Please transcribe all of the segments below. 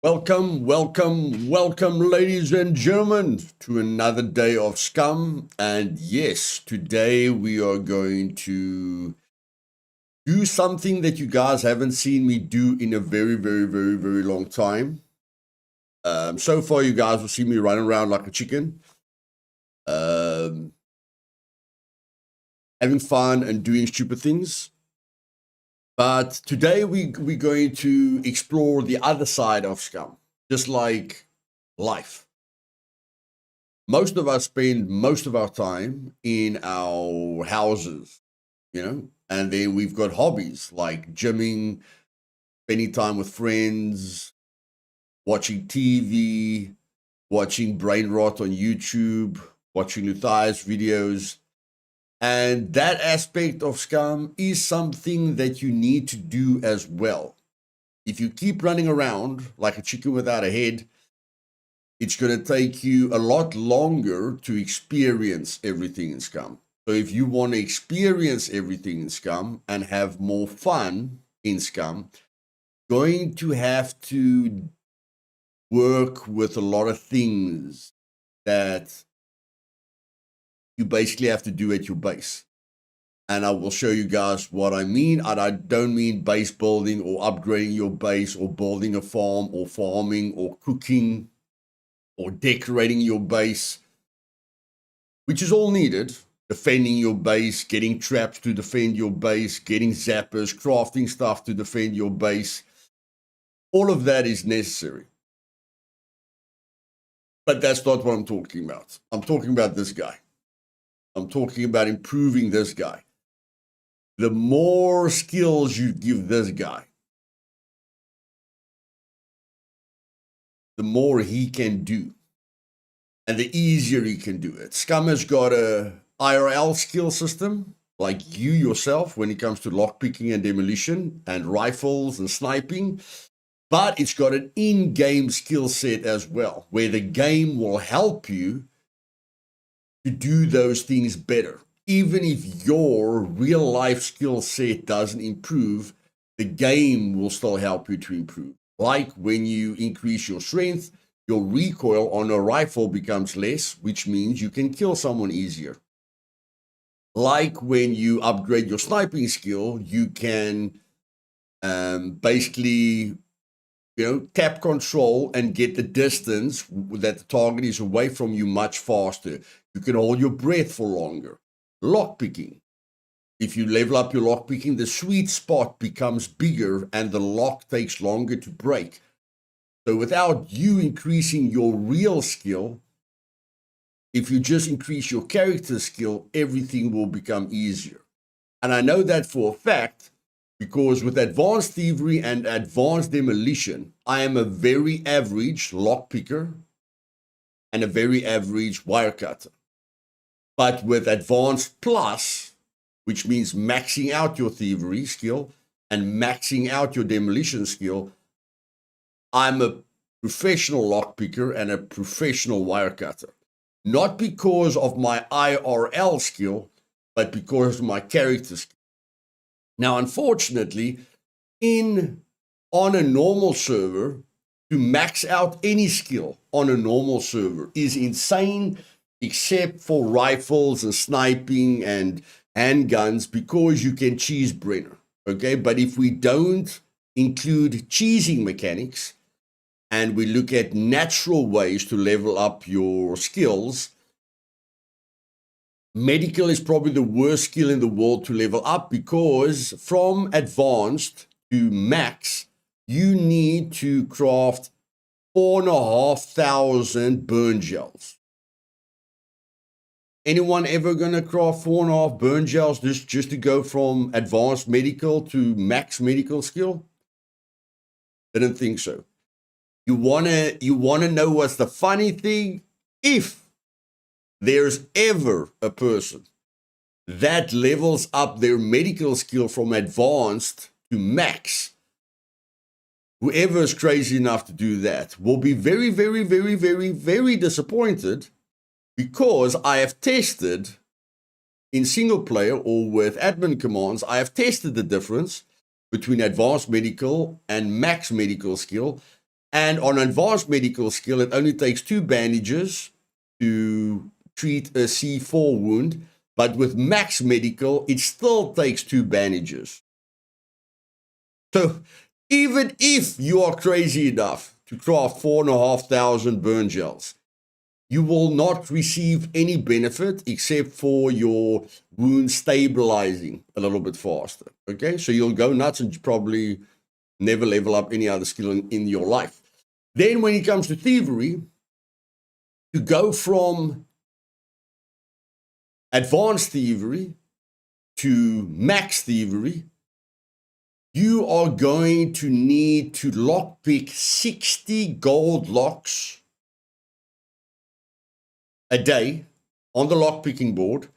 Welcome, ladies and gentlemen, to another day of Scum. And yes, today we are going to do something that you guys haven't seen me do in a very long time. So far, you guys will see me running around like a chicken, having fun and doing stupid things. But today we're going to explore the other side of Scum, just like life. Most of us spend most of our time in our houses, and then we've got hobbies like gymming, spending time with friends, watching TV, watching brain rot on YouTube, watching Luthais videos. And that aspect of Scum is something that you need to do as well. If you keep running around like a chicken without a head, it's going to take you a lot longer to experience everything in Scum. So if you want to experience everything in Scum and have more fun in Scum, going to have to work with a lot of things that you basically have to do at your base. And I will show you guys what I mean. And I don't mean base building or upgrading your base or building a farm or farming or cooking or decorating your base, which is all needed. Defending your base, getting traps to defend your base, getting zappers, crafting stuff to defend your base. All of that is necessary. But that's not what I'm talking about. I'm talking about this guy. I'm talking about improving this guy. The more skills you give this guy, the more he can do. And the easier he can do it. Scum has got a IRL skill system, like you yourself, when it comes to lockpicking and demolition and rifles and sniping. But it's got an in-game skill set as well, where the game will help you to do those things better. Even if your real-life skill set doesn't improve, the game will still help you to improve. Like when you increase your strength, your recoil on a rifle becomes less, which means you can kill someone easier. Like when you upgrade your sniping skill, you can basically, tap control and get the distance that the target is away from you much faster. You can hold your breath for longer. Lockpicking. If you level up your lockpicking, the sweet spot becomes bigger and the lock takes longer to break. So without you increasing your real skill, if you just increase your character skill, everything will become easier. And I know that for a fact, because with advanced thievery and advanced demolition, I am a very average lockpicker and a very average wire cutter. But with advanced plus, which means maxing out your thievery skill and maxing out your demolition skill, I'm a professional lockpicker and a professional wire cutter. Not because of my IRL skill, but because of my character skill. Now, unfortunately, on a normal server, to max out any skill on a normal server is insane, except for rifles and sniping and handguns, because you can cheese Brenner, okay? But if we don't include cheesing mechanics and we look at natural ways to level up your skills, medical is probably the worst skill in the world to level up, because from advanced to max, you need to craft 4,500 burn gels. Anyone ever going to craft 4.5 burn gels just to go from advanced medical to max medical skill? Didn't think so. You wanna know what's the funny thing? If there's ever a person that levels up their medical skill from advanced to max, whoever is crazy enough to do that will be very disappointed, because I have tested in single player or with admin commands, I have tested the difference between advanced medical and max medical skill, And on advanced medical skill, it only takes 2 bandages to treat a C4 wound. But with max medical, it still takes 2 bandages. So even if you are crazy enough to craft 4,500 burn gels, you will not receive any benefit except for your wound stabilizing a little bit faster. Okay, so you'll go nuts and probably never level up any other skill in your life. Then when it comes to thievery, to go from advanced thievery to max thievery, you are going to need to lockpick 60 gold locks a day on the lockpicking board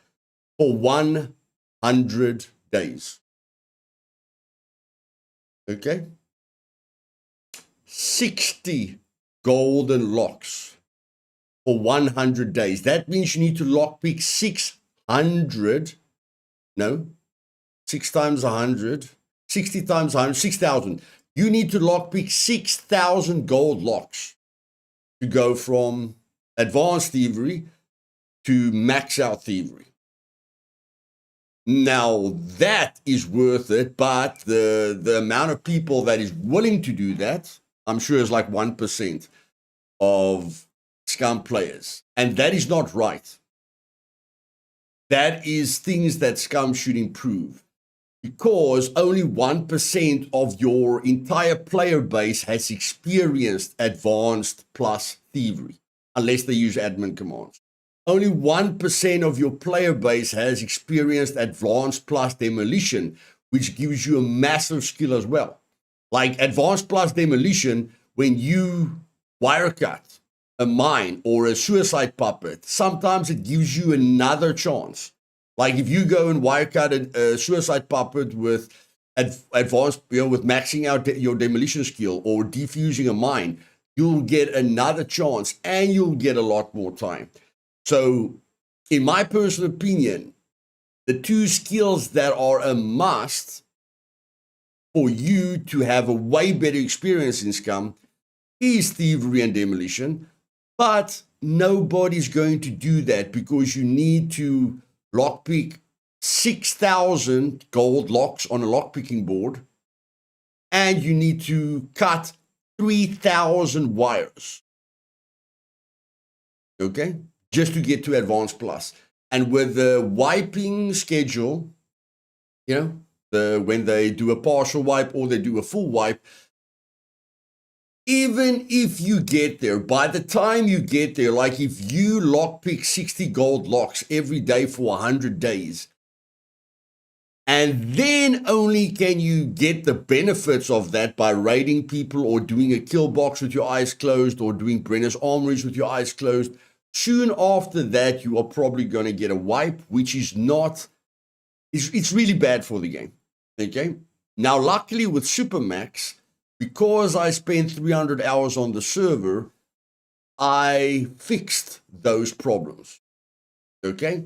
for 100 days. Okay? 60 golden locks for 100 days. That means you need to lockpick 600, no, 6 times 100, 60 times 100, 6,000. You need to lockpick 6,000 gold locks to go from advanced thievery to max out thievery. Now, that is worth it, but the amount of people that is willing to do that, I'm sure is like 1% of Scum players. And that is not right. That is things that Scum should improve, because only 1% of your entire player base has experienced advanced plus thievery, unless they use admin commands. Only 1% of your player base has experienced advanced plus demolition, which gives you a massive skill as well. Like advanced plus demolition, when you wire cut a mine or a suicide puppet, sometimes it gives you another chance. Like if you go and wire cut a suicide puppet with advanced, with maxing out your demolition skill or defusing a mine, you'll get another chance and you'll get a lot more time. So, in my personal opinion, the 2 skills that are a must for you to have a way better experience in Scum is thievery and demolition, but nobody's going to do that because you need to lockpick 6,000 gold locks on a lockpicking board, and you need to cut 3,000 wires. Okay? Just to get to advanced plus. And with the wiping schedule, when they do a partial wipe or they do a full wipe, even if you get there, by the time you get there, like if you lockpick 60 gold locks every day for 100 days, and then only can you get the benefits of that by raiding people or doing a kill box with your eyes closed or doing Brenner's armories with your eyes closed, soon after that, you are probably going to get a wipe, which is not, it's really bad for the game. Okay? Now, luckily with Supermax, because I spent 300 hours on the server, I fixed those problems. Okay?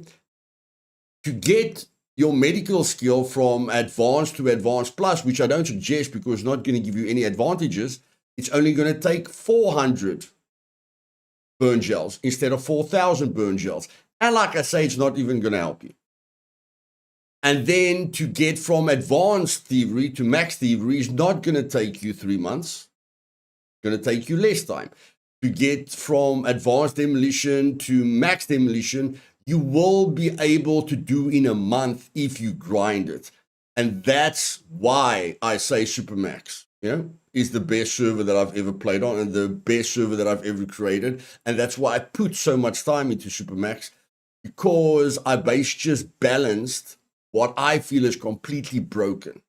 To get your medical skill from advanced to advanced plus, which I don't suggest because it's not going to give you any advantages, it's only going to take 400 burn gels instead of 4,000 burn gels. And like I say, it's not even going to help you. And then to get from advanced thievery to max thievery is not going to take you 3 months. It's going to take you less time. To get from advanced demolition to max demolition, you will be able to do in a month if you grind it. And that's why I say Supermax, is the best server that I've ever played on and the best server that I've ever created. And that's why I put so much time into Supermax, because I just balanced what I feel is completely broken.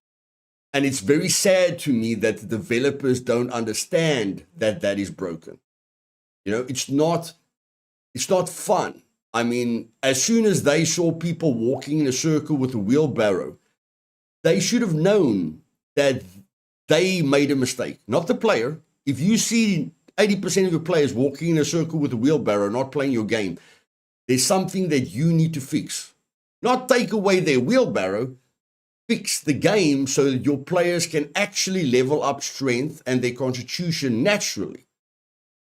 And it's very sad to me that the developers don't understand that that is broken. It's not fun. I mean, as soon as they saw people walking in a circle with a wheelbarrow, they should have known that they made a mistake, not the player. If you see 80% of your players walking in a circle with a wheelbarrow, not playing your game, there's something that you need to fix. Not take away their wheelbarrow, fix the game so that your players can actually level up strength and their constitution naturally.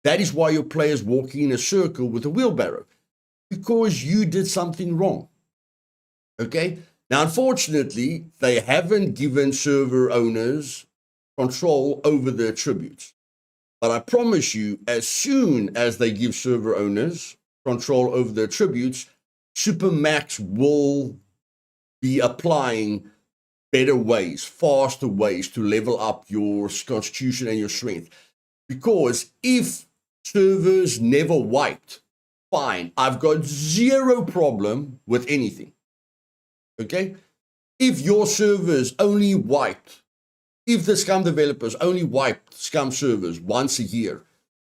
That is why your players walking in a circle with a wheelbarrow, because you did something wrong. Okay? Now, unfortunately, they haven't given server owners control over the attributes. But I promise you, as soon as they give server owners control over the attributes, Supermax will be applying better ways, faster ways to level up your constitution and your strength. Because if servers never wiped, fine, I've got zero problem with anything. Okay? If your servers only wiped, if the Scum developers only wiped Scum servers once a year,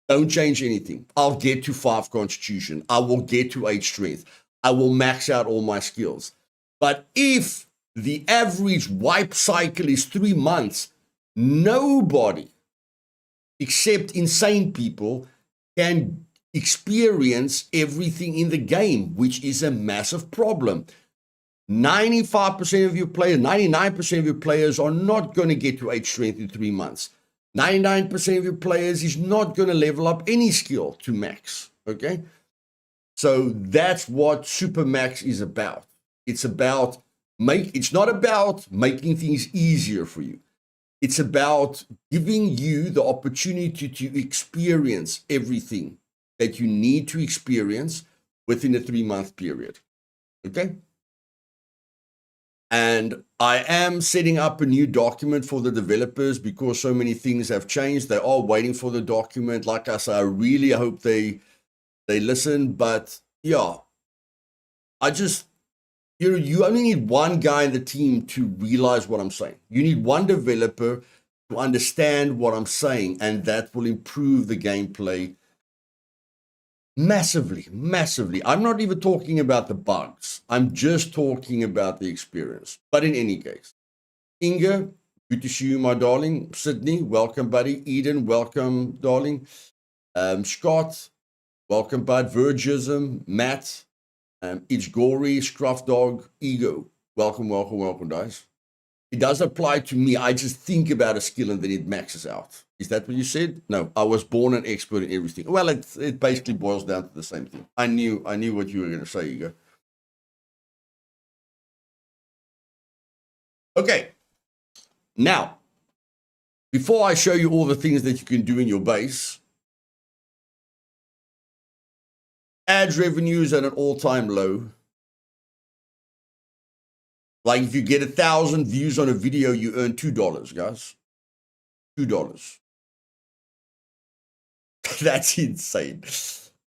don't change anything. I'll get to 5 constitution. I will get to 8 strength. I will max out all my skills. But if the average wipe cycle is 3 months, nobody except insane people can experience everything in the game, which is a massive problem. 95% of your players, 99% of your players are not going to get to 8 strength in 3 months. 99% of your players is not going to level up any skill to max. Okay? So that's what Supermax is about. It's not about making things easier for you. It's about giving you the opportunity to experience everything that you need to experience within a 3-month period. Okay? And I am setting up a new document for the developers because so many things have changed. They are waiting for the document. Like I said, I really hope they listen. But yeah, you only need one guy in the team to realize what I'm saying. You need one developer to understand what I'm saying, and that will improve the gameplay massively, massively. I'm not even talking about the bugs. I'm just talking about the experience. But in any case, Inga, good to see you, my darling. Sydney, welcome, buddy. Eden, welcome, darling. Scott, welcome, bud. Virgism, Matt, It's Gory, Scruff Dog, Ego. Welcome, welcome, welcome, guys. It does apply to me. I just think about a skill and then it maxes out. Is that what you said? No, I was born an expert in everything. Well, it basically boils down to the same thing. I knew what you were going to say, Ego. Okay. Now, before I show you all the things that you can do in your base, ads revenue is at an all-time low. Like if you get 1,000 views on a video, you earn $2, guys. $2. That's insane.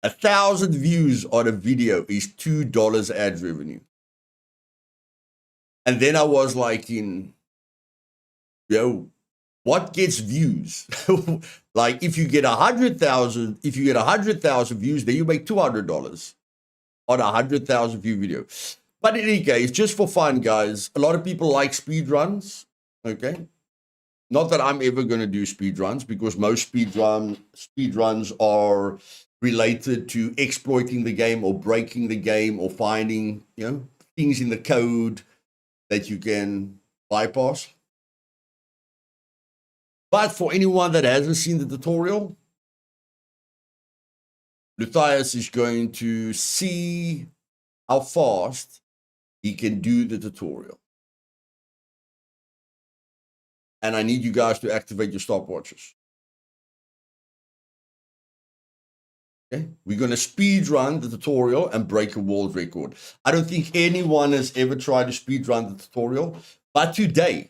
1,000 views on a video is $2 ad revenue. And then I was like what gets views? Like if you get 100,000 views, then you make $200 on a 100,000 view video. But in any case, just for fun, guys, a lot of people like speed runs. Okay. Not that I'm ever going to do speed runs, because most speed runs are related to exploiting the game or breaking the game or finding, things in the code that you can bypass. But for anyone that hasn't seen the tutorial, Luthais is going to see how fast he can do the tutorial. And I need you guys to activate your stopwatches. Okay, we're going to speed run the tutorial and break a world record. I don't think anyone has ever tried to speed run the tutorial, but today,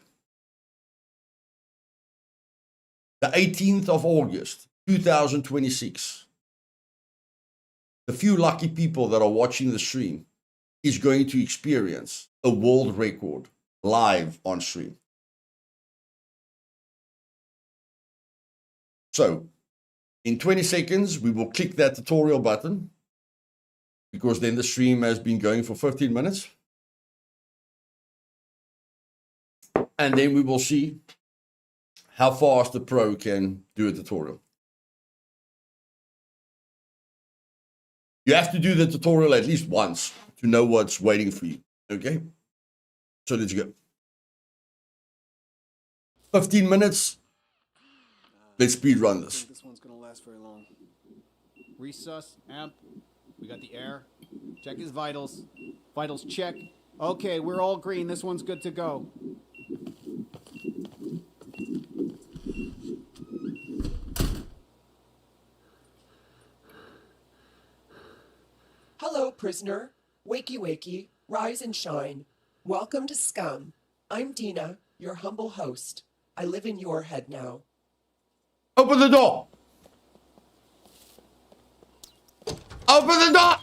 the 18th of August, 2026, the few lucky people that are watching the stream is going to experience a world record live on stream. So in 20 seconds, we will click that tutorial button, because then the stream has been going for 15 minutes. And then we will see how fast the pro can do a tutorial. You have to do the tutorial at least once to know what's waiting for you. Okay? So let's go. 15 minutes. Let's speed run I don't this. think this one's gonna last very long. Resus, amp. We got the air. Check his vitals. Vitals check. Okay, we're all green. This one's good to go. Hello, prisoner. Wakey, wakey. Rise and shine. Welcome to Scum. I'm Dina, your humble host. I live in your head now. Open the door. Open the door.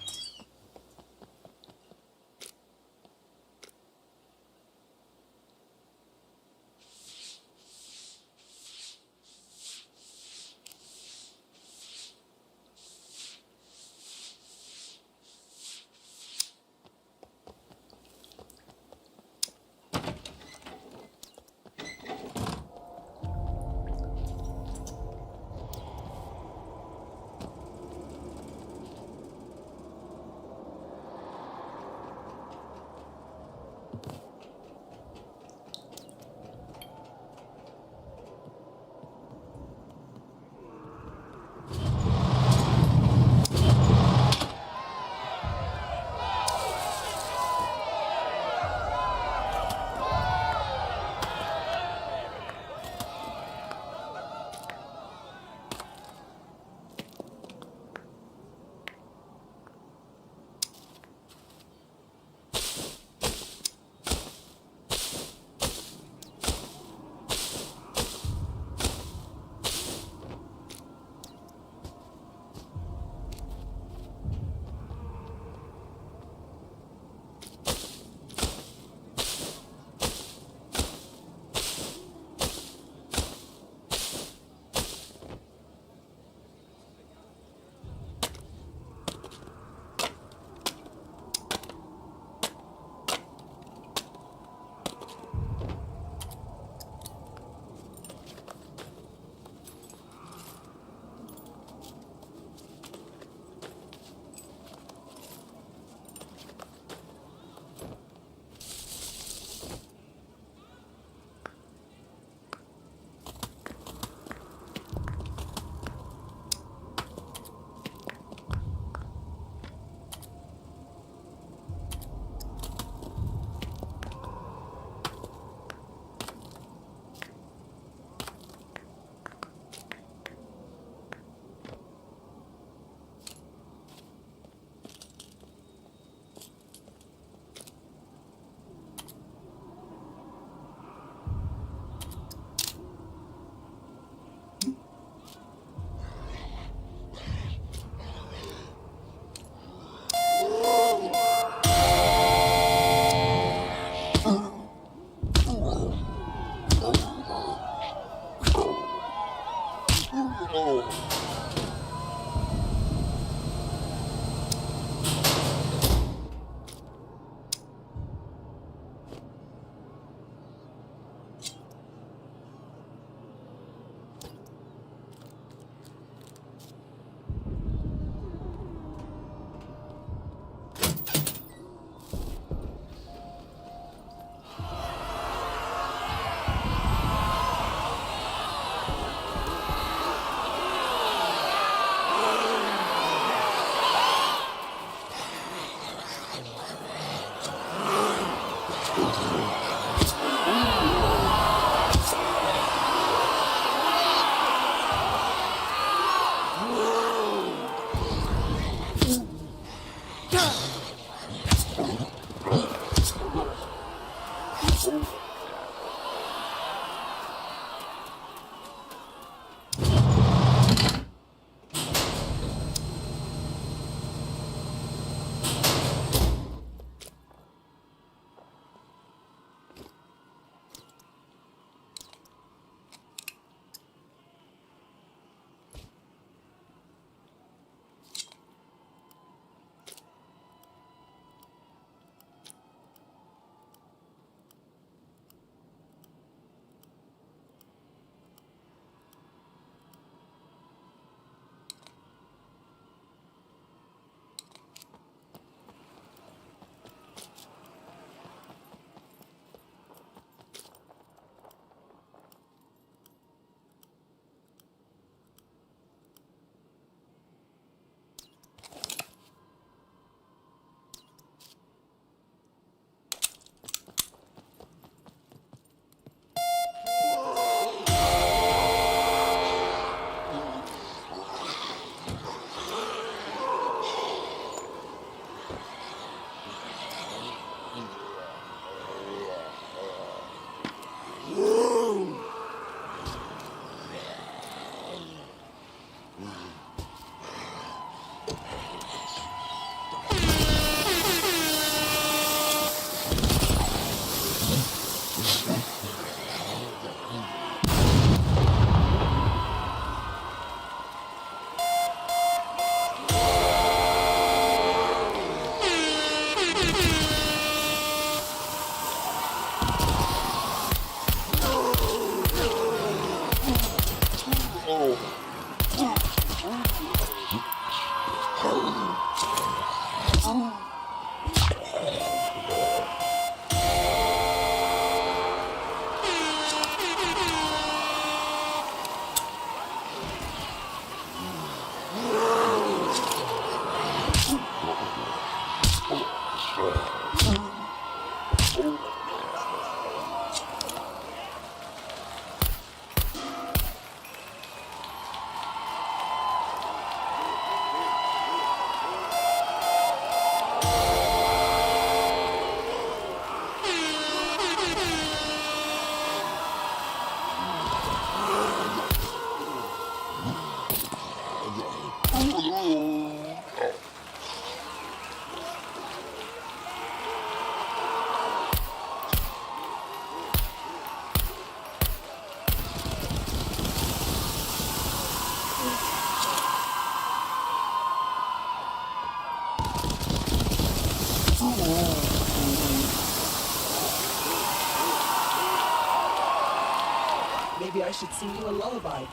Maybe I should sing you a lullaby.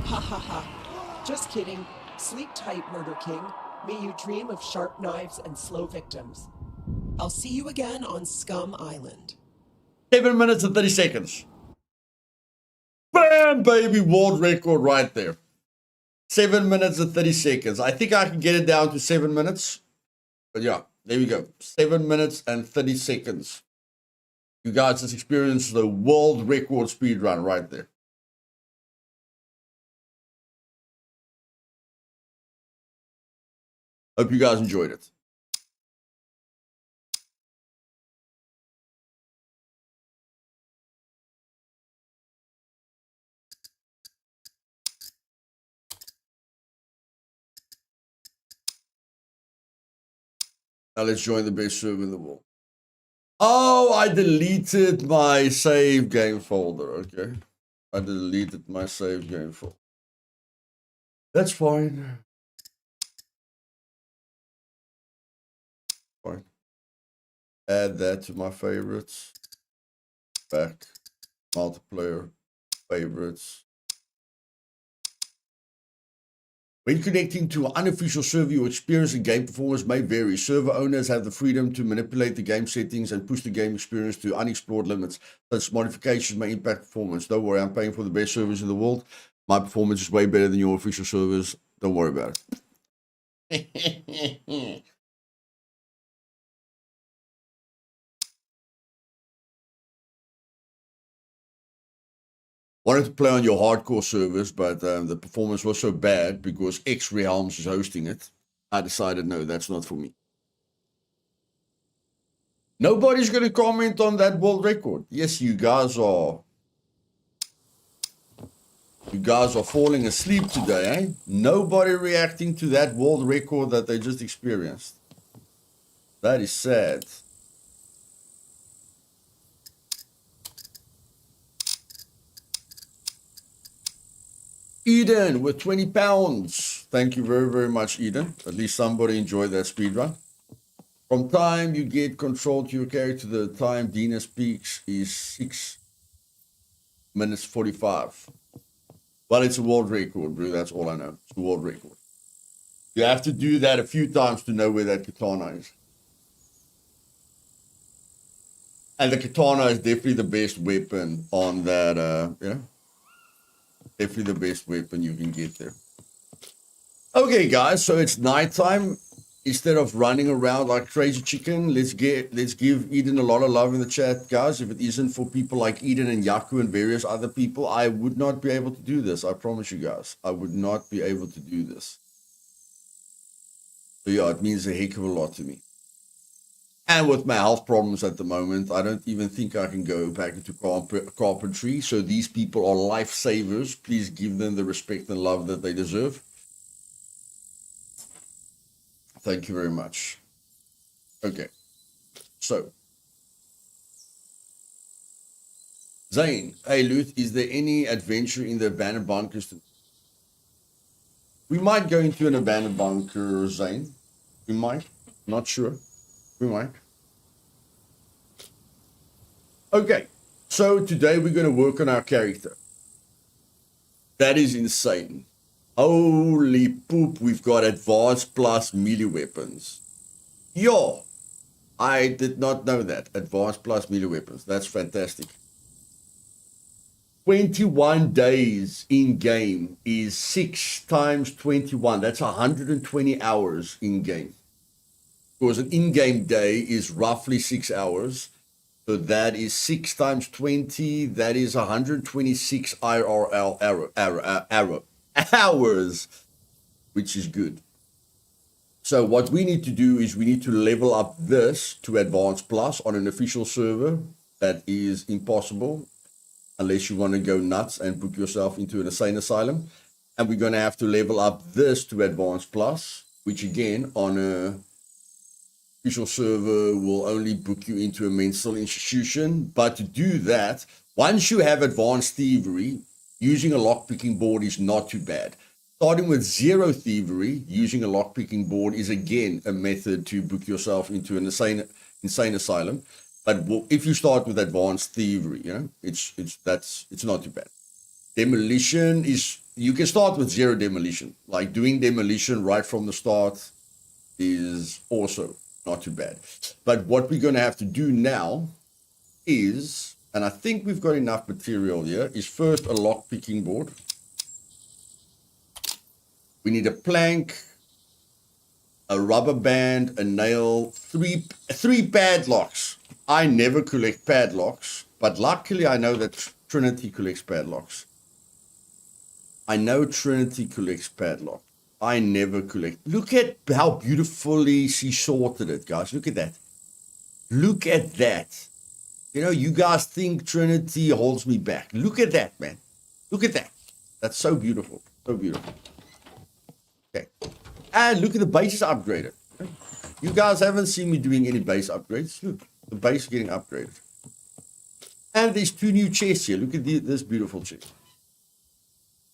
Ha ha ha. Just kidding. Sleep tight, Murder King. May you dream of sharp knives and slow victims. I'll see you again on Scum Island. 7 minutes and 30 seconds. Bam, baby, world record right there. 7 minutes and 30 seconds. I think I can get it down to 7 minutes. But yeah, there we go. 7 minutes and 30 seconds. You guys just experienced the world record speed run right there. Hope you guys enjoyed it. Now let's join the best server in the world. Oh, I deleted my save game folder. Okay. I deleted my save game folder. That's fine. Fine. Add that to my favorites. Back. Multiplayer. Favorites. When connecting to an unofficial server, your experience and game performance may vary. Server owners have the freedom to manipulate the game settings and push the game experience to unexplored limits. Such modifications may impact performance. Don't worry, I'm paying for the best servers in the world. My performance is way better than your official servers. Don't worry about it. Wanted to play on your hardcore servers, but the performance was so bad because X-Realms is hosting it. I decided, no, that's not for me. Nobody's going to comment on that world record. Yes, you guys are falling asleep today, eh? Nobody reacting to that world record that they just experienced. That is sad. Eden with 20 pounds. Thank you very, very much, Eden. At least somebody enjoyed that speed run. From time you get control to your character, the time Dina speaks is 6 minutes 45. Well, it's a world record, bro. That's all I know. It's a world record. You have to do that a few times to know where that katana is. And the katana is definitely the best weapon on that, definitely the best weapon you can get there. Okay, guys, so it's nighttime. Instead of running around like crazy chicken, let's give Eden a lot of love in the chat, guys. If it isn't for people like Eden and Yaku and various other people, I would not be able to do this. I promise you guys, I would not be able to do this. So yeah, it means a heck of a lot to me. And with my health problems at the moment, I don't even think I can go back into carpentry. So these people are lifesavers. Please give them the respect and love that they deserve. Thank you very much. Okay, so Zane, hey Luth, is there any adventure in the abandoned bunkers? We might go into an abandoned bunker, Zane. We might. Not sure. We might. Okay, so today we're going to work on our character. That is insane. Holy poop, we've got advanced plus melee weapons. Yo, I did not know that. Advanced plus melee weapons. That's fantastic. 21 days in game is 6 times 21. That's 120 hours in game. Because an in-game day is roughly 6 hours. So that is 6 times 20. That is 126 IRL hours, which is good. So what we need to do is we need to level up this to Advanced Plus on an official server. That is impossible unless you want to go nuts and book yourself into an insane asylum. And we're going to have to level up this to Advanced Plus, which again, on a official server will only book you into a mental institution. But to do that, once you have Advanced Thievery, using a lockpicking board is not too bad. Starting with 0 thievery, using a lockpicking board is again a method to book yourself into an insane asylum. But if you start with advanced thievery, you know, it's not too bad. Demolition is, you can start with 0 demolition. Like doing demolition right from the start is also not too bad. But what we're going to have to do now is, and I think we've got enough material here, is first a lockpicking board. We need a plank, a rubber band, a nail, three padlocks. I never collect padlocks, but luckily I know that Trinity collects padlocks. I know Trinity collects padlocks. I never collect. Look at how beautifully she sorted it, guys. Look at that. Look at that. You know, you guys think Trinity holds me back. Look at that, man. Look at that. That's so beautiful. So beautiful. Okay. And look at the base is upgraded. You guys haven't seen me doing any base upgrades. Look, the base is getting upgraded. And there's 2 new chests here. Look at this beautiful chest.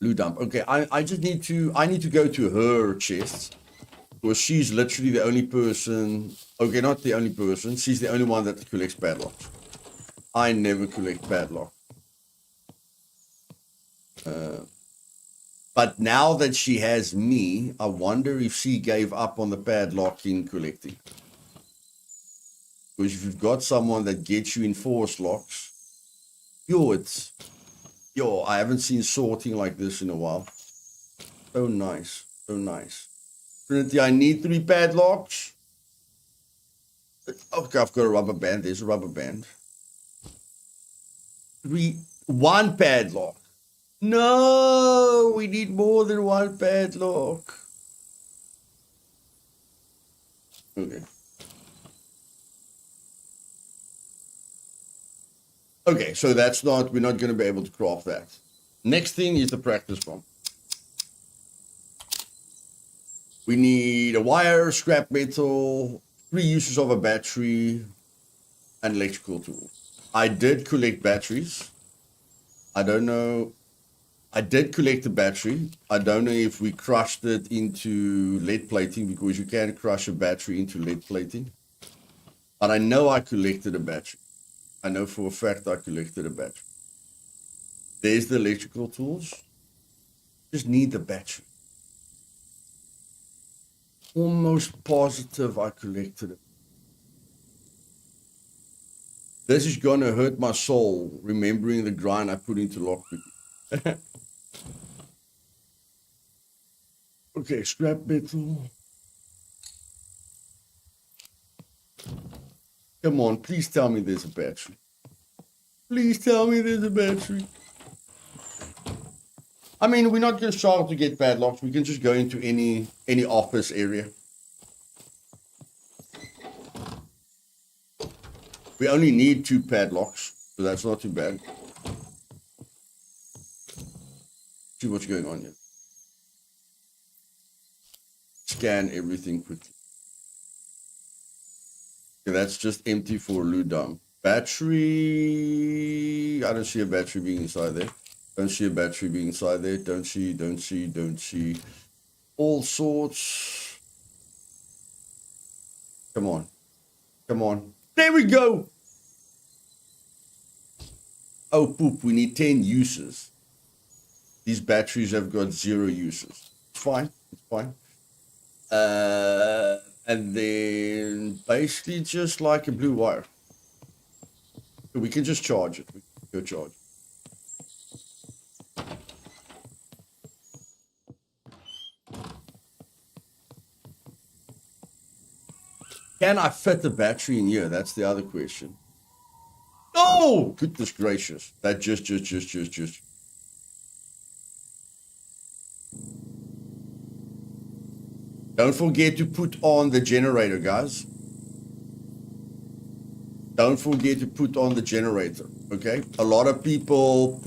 Blue dump. Okay, I need to go to her chest. Because she's literally the only person. Okay, not the only person. She's the only one that collects padlocks. I never collect padlock. But now that she has me, I wonder if she gave up on the padlocking collecting. Because if you've got someone that gets you enforced locks, I haven't seen sorting like this in a while. So nice, so nice. Trinity, I need 3 padlocks. Okay, I've got a rubber band. There's a rubber band. 1 padlock. No, we need more than 1 padlock. Okay. Okay, so we're not going to be able to craft that. Next thing is the practice bomb. We need a wire, scrap metal, 3 uses of a battery, and electrical tool. I did collect batteries. I don't know. I did collect the battery. I don't know if we crushed it into lead plating because you can crush a battery into lead plating. But I know I collected a battery. I know for a fact I collected a battery. There's the electrical tools. Just need the battery. Almost positive I collected it. This is gonna hurt my soul, remembering the grind I put into lockpicking. Okay, scrap metal. Come on, please tell me there's a battery. Please tell me there's a battery. I mean, we're not going to struggle to get padlocks. We can just go into any office area. We only need 2 padlocks, so that's not too bad. See what's going on here. Scan everything quickly. Okay, that's just empty for loot dump. Battery. see. I don't see a battery being inside there. Don't see a battery being inside there. Don't see. All sorts. Come on. Come on. There we go. Oh, poop. We need 10 uses. These batteries have got 0 uses. It's fine. It's fine. And then basically just like a blue wire. So we can just charge it. We can go charge. Can I fit the battery in here? That's the other question. Oh, goodness gracious. That just. Don't forget to put on the generator, guys. Don't forget to put on the generator, okay? A lot of people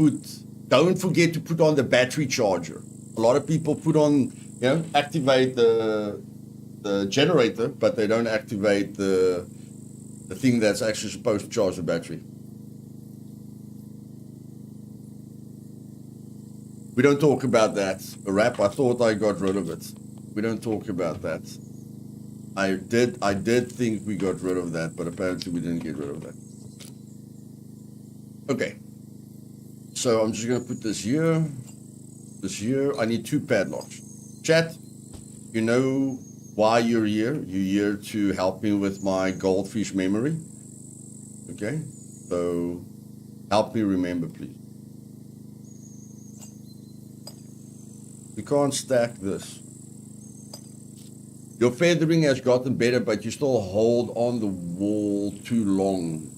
don't forget to put on the battery charger. A lot of people put on, activate the generator, but they don't activate the thing that's actually supposed to charge the battery. We don't talk about that. A wrap, I thought I got rid of it. We don't talk about that. I did think we got rid of that, but apparently we didn't get rid of that. Okay. So I'm just going to put this here. This here. I need 2 padlocks. Chat, you know why you're here. You're here to help me with my goldfish memory. Okay? So help me remember, please. We can't stack this. Your feathering has gotten better, but you still hold on the wall too long.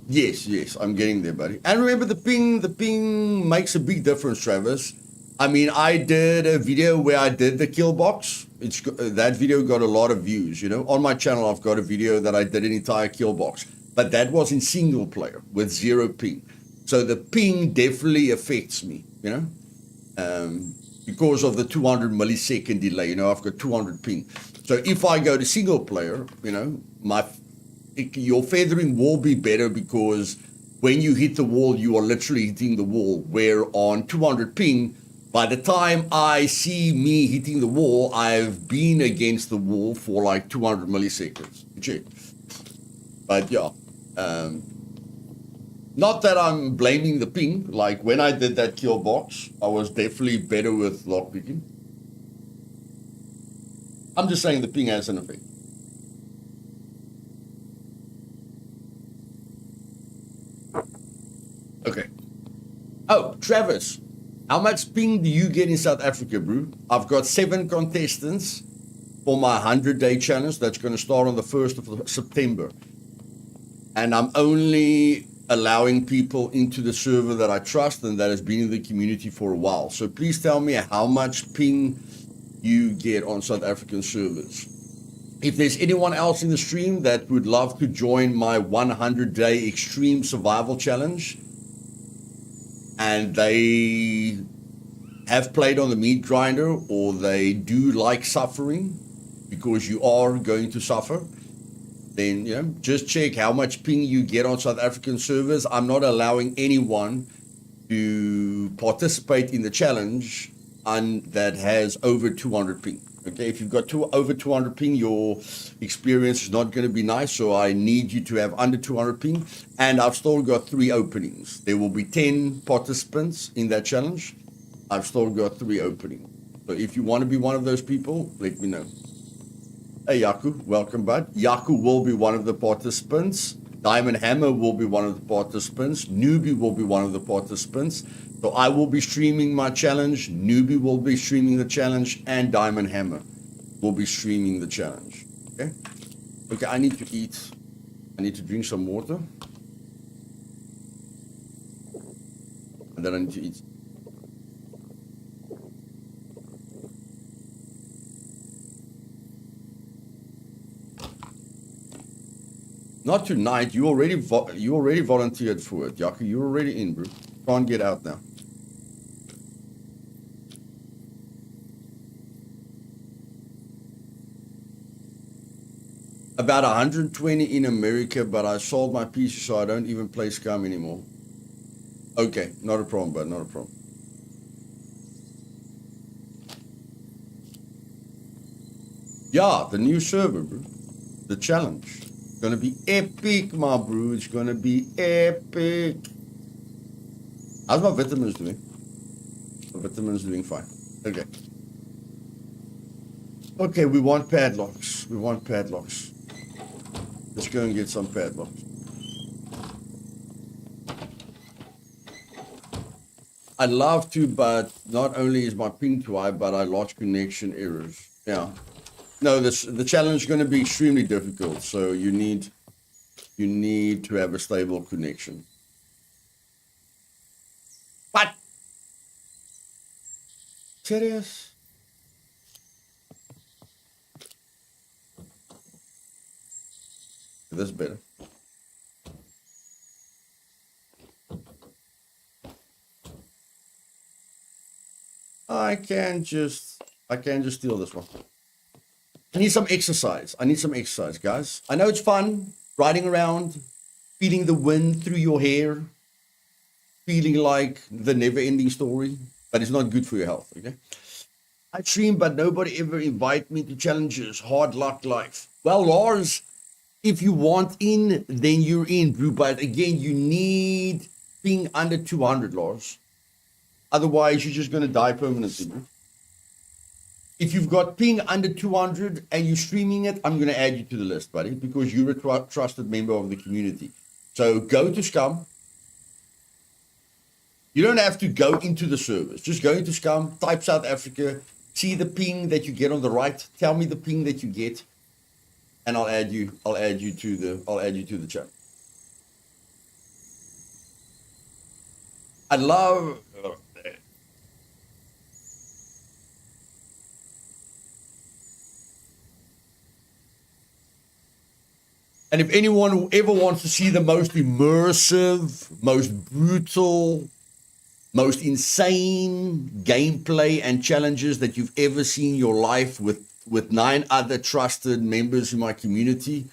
Yes, I'm getting there, buddy. And remember the ping makes a big difference, Travis. I mean, I did a video where I did the kill box. That video got a lot of views, On my channel, I've got a video that I did an entire kill box. But that was in single player with 0 ping. So the ping definitely affects me, because of the 200 millisecond delay, I've got 200 ping. So if I go to single player, your feathering will be better because when you hit the wall, you are literally hitting the wall. Where on 200 ping, by the time I see me hitting the wall, I've been against the wall for like 200 milliseconds. Check. But yeah, not that I'm blaming the ping. Like when I did that kill box, I was definitely better with lockpicking. I'm just saying the ping has an effect. Okay. Oh, Travis, how much ping do you get in South Africa, bro? I've got 7 contestants for my 100-day challenge that's going to start on the 1st of September. And I'm only allowing people into the server that I trust and that has been in the community for a while. So please tell me how much ping you get on South African servers. If there's anyone else in the stream that would love to join my 100-day extreme survival challenge and they have played on the meat grinder or they do like suffering because you are going to suffer, then just check how much ping you get on South African servers. I'm not allowing anyone to participate in the challenge that has over 200 ping. Okay, if you've got over 200 ping, your experience is not going to be nice. So I need you to have under 200 ping. And I've still got 3 openings. There will be 10 participants in that challenge. I've still got 3 openings. So if you want to be one of those people, let me know. Hey, Yaku, welcome, bud. Yaku will be one of the participants. Diamond Hammer will be one of the participants. Newbie will be one of the participants. So I will be streaming my challenge. Newbie will be streaming the challenge. And Diamond Hammer will be streaming the challenge. Okay? Okay, I need to eat. I need to drink some water. And then I need to eat. Not tonight. You already volunteered for it, Yaku. You're already in, bro. Can't get out now. About 120 in America, but I sold my PC, so I don't even play Scum anymore. Okay, not a problem, bud, not a problem. Yeah, the new server, bro. The challenge. Gonna be epic, my bro. It's gonna be epic. How's my vitamins doing? My vitamins doing fine. Okay. Okay, we want padlocks. We want padlocks. Let's go and get some padlocks. I'd love to, but not only is my ping too high, but I lost connection errors. Yeah. No, the challenge is going to be extremely difficult. So you need to have a stable connection. What? Serious? This is better. I can just steal this one. I need some exercise. I need some exercise, guys. I know it's fun riding around, feeling the wind through your hair, feeling like the never-ending story, but it's not good for your health, okay? I stream, but nobody ever invite me to challenges. Hard luck life. Well, Lars, if you want in, then you're in, bro. But again, you need being under 200, Lars. Otherwise, you're just going to die permanently, bro. If you've got ping under 200 and you're streaming it, I'm going to add you to the list, buddy, because you're a trusted member of the community. So go to Scum. You don't have to go into the servers. Just go into Scum, type South Africa, see the ping that you get on the right. Tell me the ping that you get, and I'll add you to the chat. I love. And if anyone ever wants to see the most immersive, most brutal, most insane gameplay and challenges that you've ever seen in your life with 9 other trusted members in my community,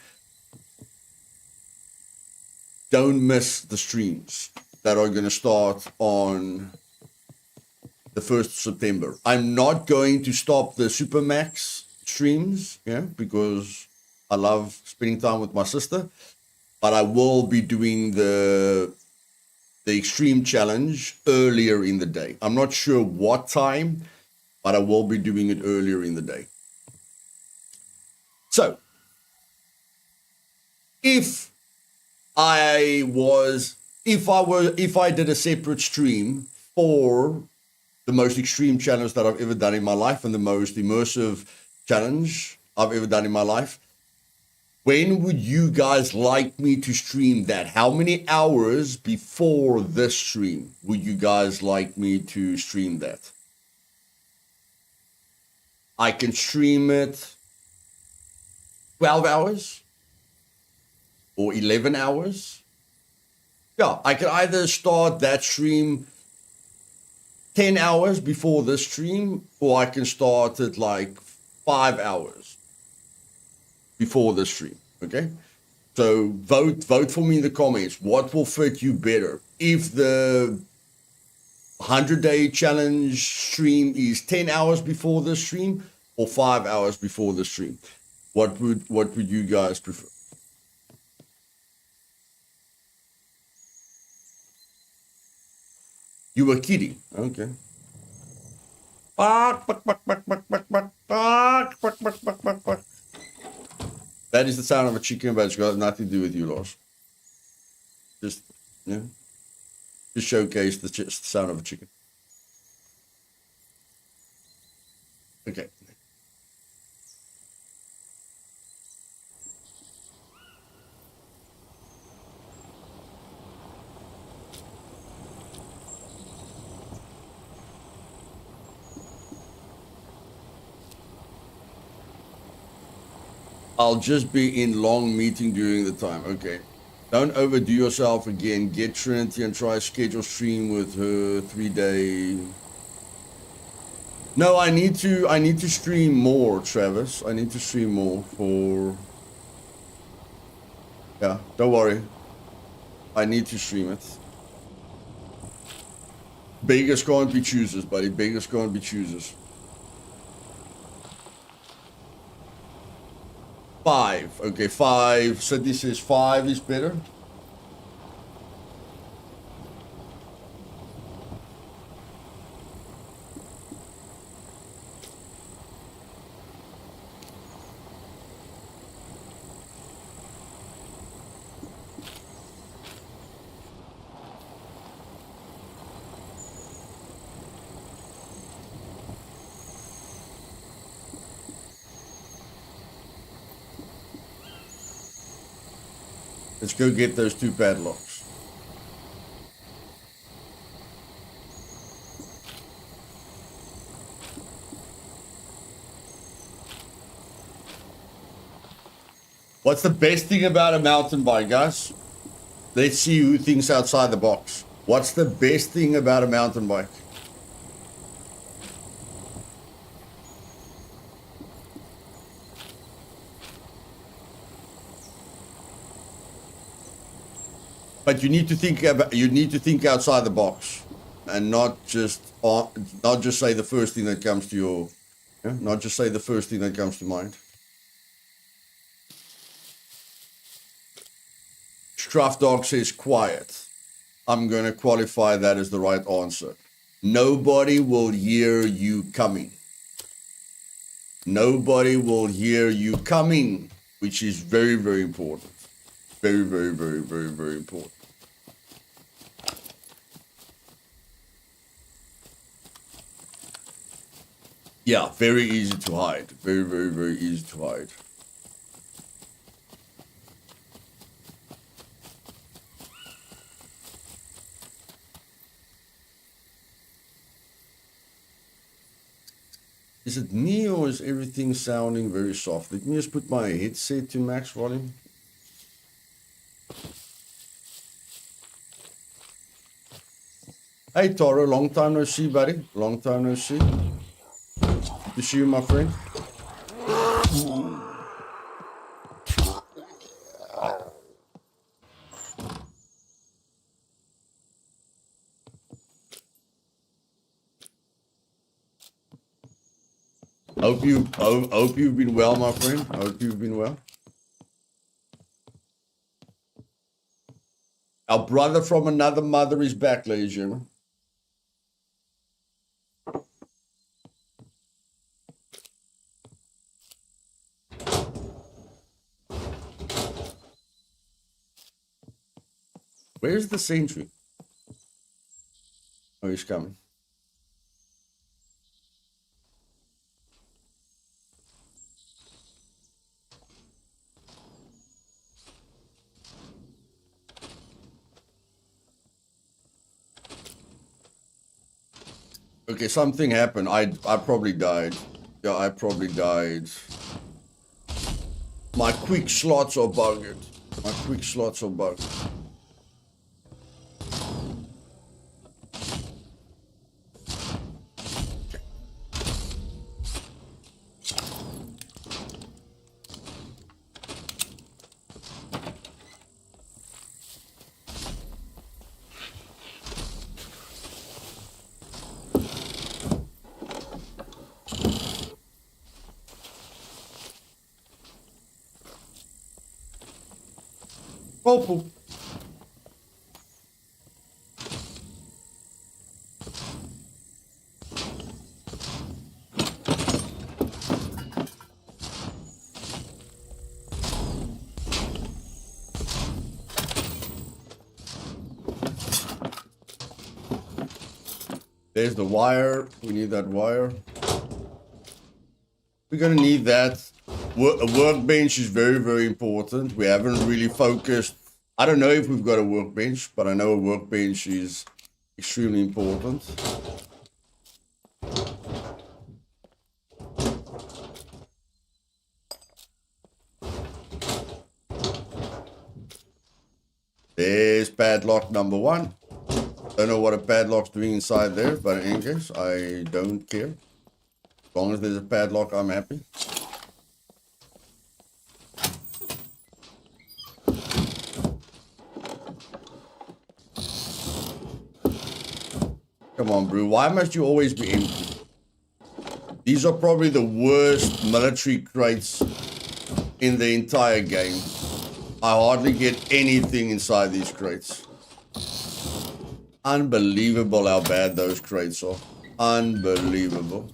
don't miss the streams that are going to start on the 1st of September. I'm not going to stop the Supermax streams, because I love spending time with my sister, but I will be doing the extreme challenge earlier in the day. I'm not sure what time, but I will be doing it earlier in the day. So, if I did a separate stream for the most extreme challenge that I've ever done in my life and the most immersive challenge I've ever done in my life, when would you guys like me to stream that? How many hours before this stream would you guys like me to stream that? I can stream it 12 hours or 11 hours. Yeah, I can either start that stream 10 hours before this stream, or I can start it like 5 hours before the stream, okay? So vote for me in the comments. What will fit you better? If the 100-day challenge stream is 10 hours before the stream or 5 hours before the stream, what would you guys prefer? You were kidding, okay? That is the sound of a chicken, but it's got nothing to do with you, Lars. Just showcase the sound of a chicken. Okay. I'll just be in long meeting during the time. Okay. Don't overdo yourself again. Get Trinity and try schedule stream with her 3-day. No, I need to stream more, Travis. I need to stream more for. Yeah, don't worry. I need to stream it. Beggars can't be choosers, buddy. Beggars can't be choosers. 5. Okay, 5. Sydney says 5 is better. Let's go get those 2 padlocks. What's the best thing about a mountain bike, guys? Let's see who thinks outside the box. What's the best thing about a mountain bike? But you need to think outside the box, and not just say the first thing that comes to your, not just say the first thing that comes to mind. Struff Dog says quiet. I'm going to qualify that as the right answer. Nobody will hear you coming. Nobody will hear you coming, which is very, very important. Very, very, very, very, very important. Yeah, very easy to hide. Very, very, very easy to hide. Is it me or is everything sounding very soft? Let me just put my headset to max volume. Hey Toro, long time no see, buddy. Long time no see. Good to see you, my friend. Hope you've been well, my friend. Hope you've been well. Our brother from another mother is back, ladies and gentlemen. Where's the sentry? Oh, he's coming. Okay, something happened. I probably died. Yeah, I probably died. My quick slots are bugged. My quick slots are bugged. Oh, there's the wire. We need that wire. We're going to need that. A workbench is very, very important. We haven't really focused. I don't know if we've got a workbench, but I know a workbench is extremely important. There's padlock number 1. Don't know what a padlock's doing inside there, but in any case, I don't care. As long as there's a padlock, I'm happy. Come on, bro. Why must you always be empty? These are probably the worst military crates in the entire game. I hardly get anything inside these crates. Unbelievable how bad those crates are. Unbelievable.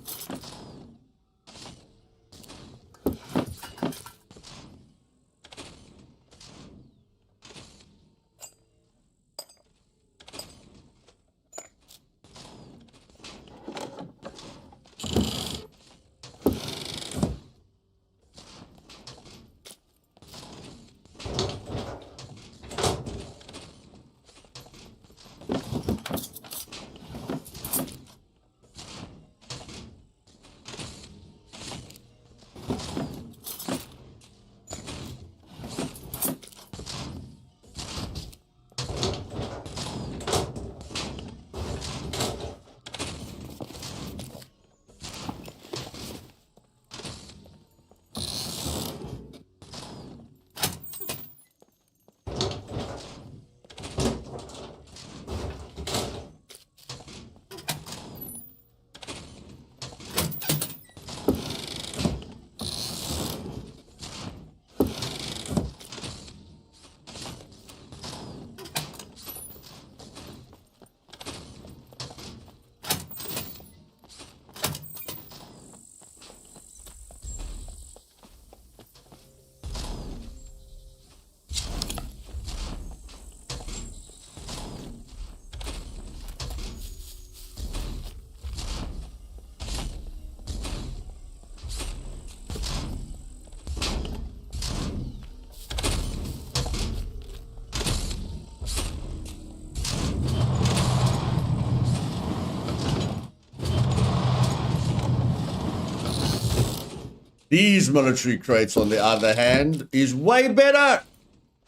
These military crates, on the other hand, is way better.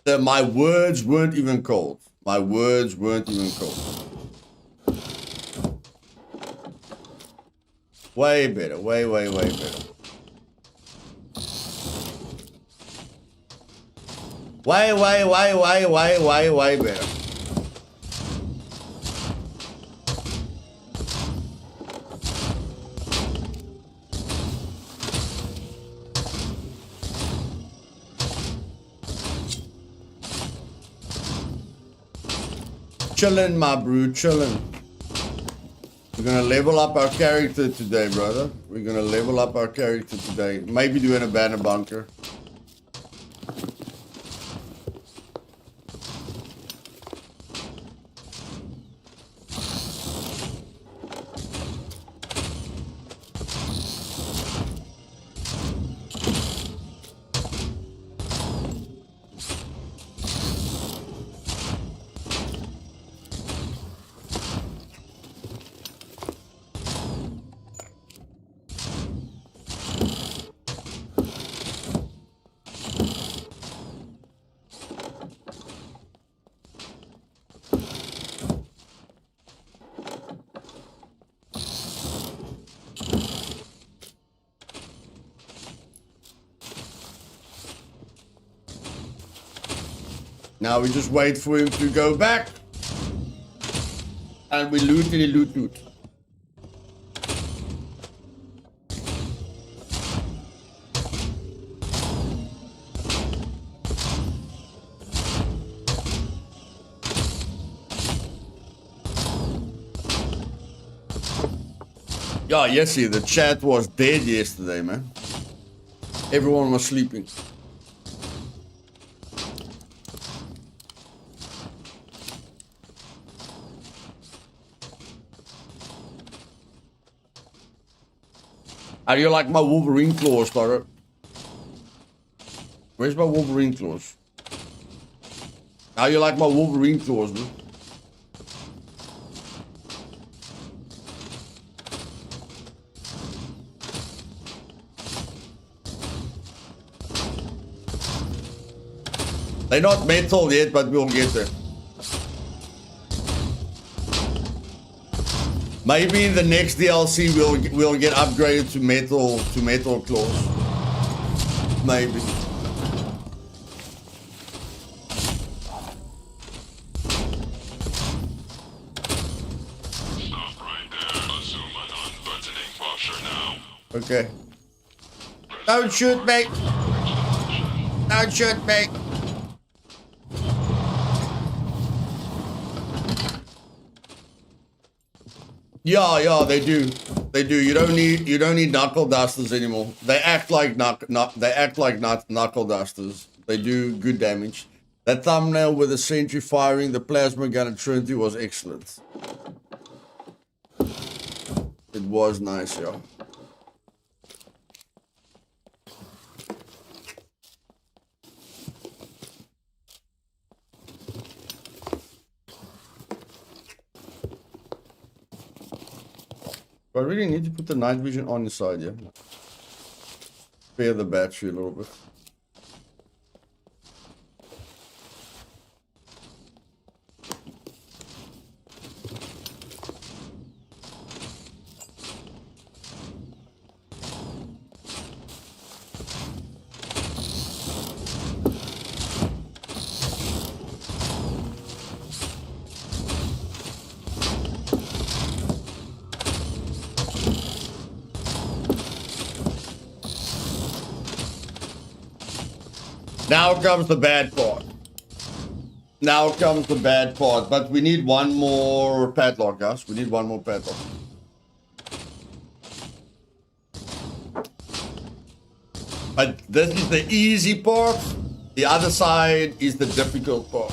My words weren't even cold. My words weren't even cold. Way better. Way better. Way better. Chillin', my bro, chillin'. We're gonna level up our character today, brother. We're gonna level up our character today. Maybe do an abandoned bunker. Now we just wait for him to go back. And we loot. Yeah, Jesse, the chat was dead yesterday, man. Everyone was sleeping. How do you like my Wolverine claws, brother? Where's my Wolverine claws? How you like my Wolverine claws, bro? They're not metal yet, but we'll get there. Maybe in the next DLC we'll get upgraded to metal claws. Maybe. Okay. Don't shoot me. Don't shoot me. Yeah, they do. They do. You don't need knuckle dusters anymore. They act like knuckle dusters. They do good damage. That thumbnail with the sentry firing the plasma gun at Trinity was excellent. It was nice, yeah. I really need to put the night vision on inside, yeah. Spare the battery a little bit. Now comes the bad part. Now comes the bad part. But we need one more padlock, guys. We need one more padlock. But this is the easy part. The other side is the difficult part.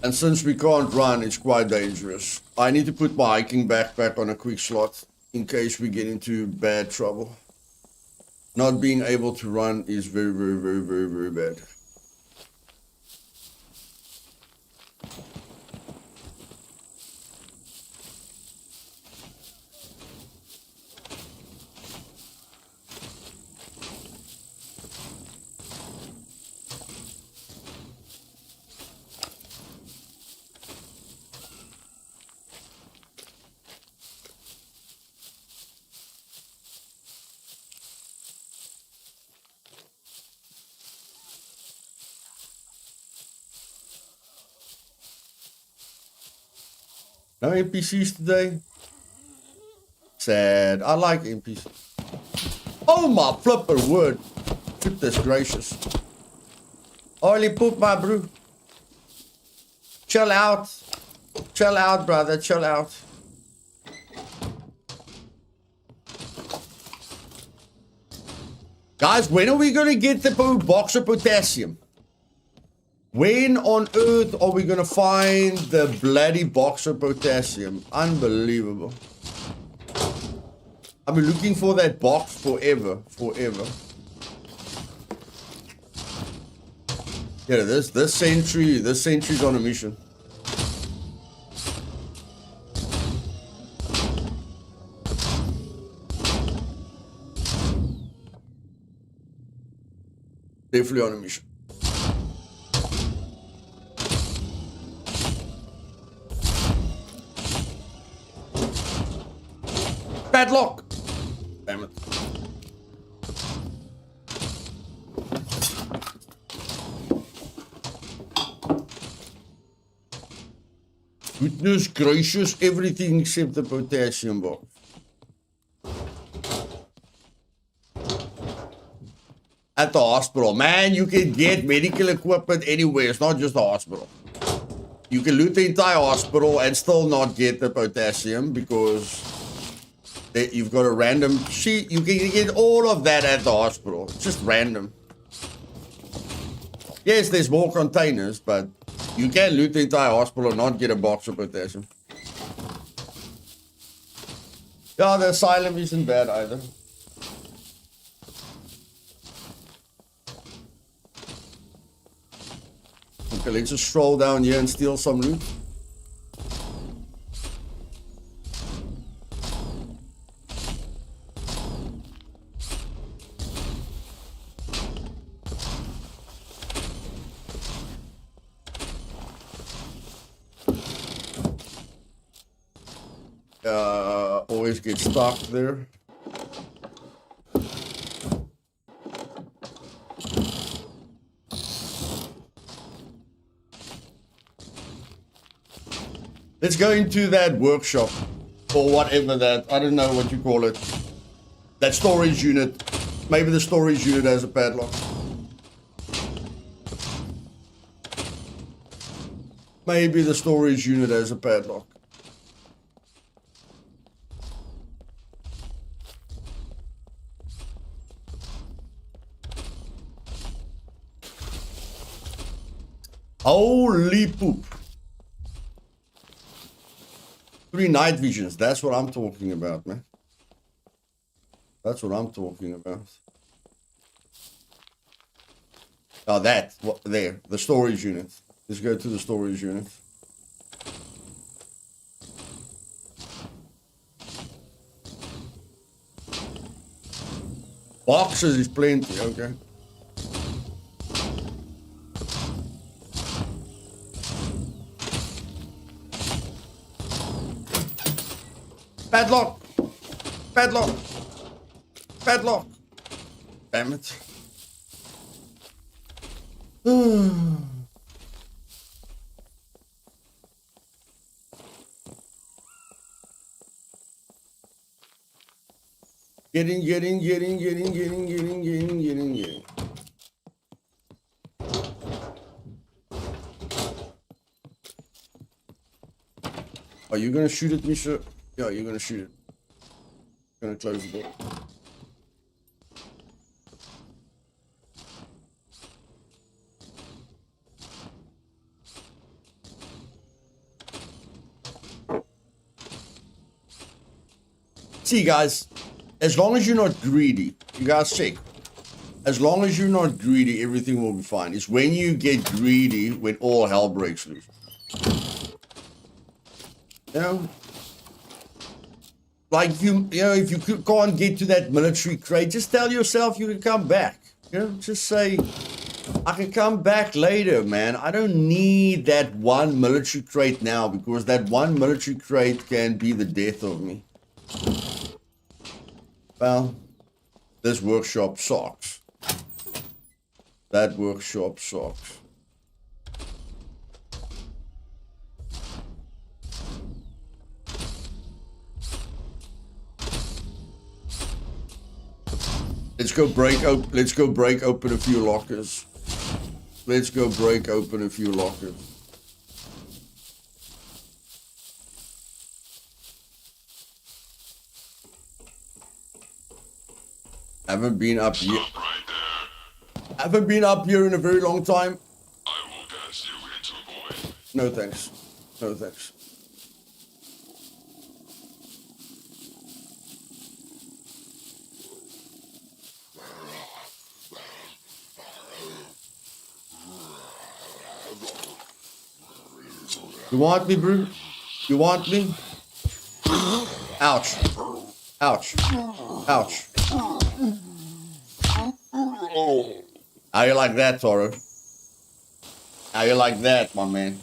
And since we can't run, it's quite dangerous. I need to put my hiking backpack on a quick slot in case we get into bad trouble. Not being able to run is very, very, very, very, very bad. No NPCs today? Sad. I like NPCs. Oh my flipper word. Goodness gracious. Holy poop, my bro. Chill out. Chill out, brother. Chill out. Guys, when are we going to get the box of potassium? When on earth are we going to find the bloody box of potassium? Unbelievable. I've been looking for that box forever. Yeah, this sentry's on a mission. Definitely on a mission. Padlock! Damn it. Goodness gracious, everything except the potassium box. At the hospital. Man, you can get medical equipment anywhere. It's not just the hospital. You can loot the entire hospital and still not get the potassium because you've got a random sheet. You can get all of that at the hospital. It's just random. Yes, there's more containers, but you can loot the entire hospital and not get a box of potassium. Yeah, the asylum isn't bad either. Okay, let's just stroll down here and steal some loot. Always get stuck there. Let's go into that workshop or whatever that, I don't know what you call it. That storage unit. Maybe the storage unit has a padlock. Maybe the storage unit has a padlock. Holy poop. 3 night visions. That's what I'm talking about, man. That's what I'm talking about. Oh, that. What, there. The storage unit. Let's go to the storage unit. Boxes is plenty, okay. Padlock! Padlock! Padlock! Damn it. Getting. Are you gonna shoot at me, sir? Yeah, you're gonna shoot it. Gonna close the door. See, guys, as long as you're not greedy, you guys check. As long as you're not greedy, everything will be fine. It's when you get greedy when all hell breaks loose. You know? Like, if you can't get to that military crate, just tell yourself you can come back. You know, just say, I can come back later, man. I don't need that one military crate now because that one military crate can be the death of me. Well, this workshop sucks. That workshop sucks. Let's go break open a few lockers. Let's go break open a few lockers. Haven't been up here. Haven't been up here in a very long time. I will cast you into void. No thanks. No thanks. You want me, bro? You want me? Ouch. Ouch. Ouch. How you like that, Toro? How you like that, my man?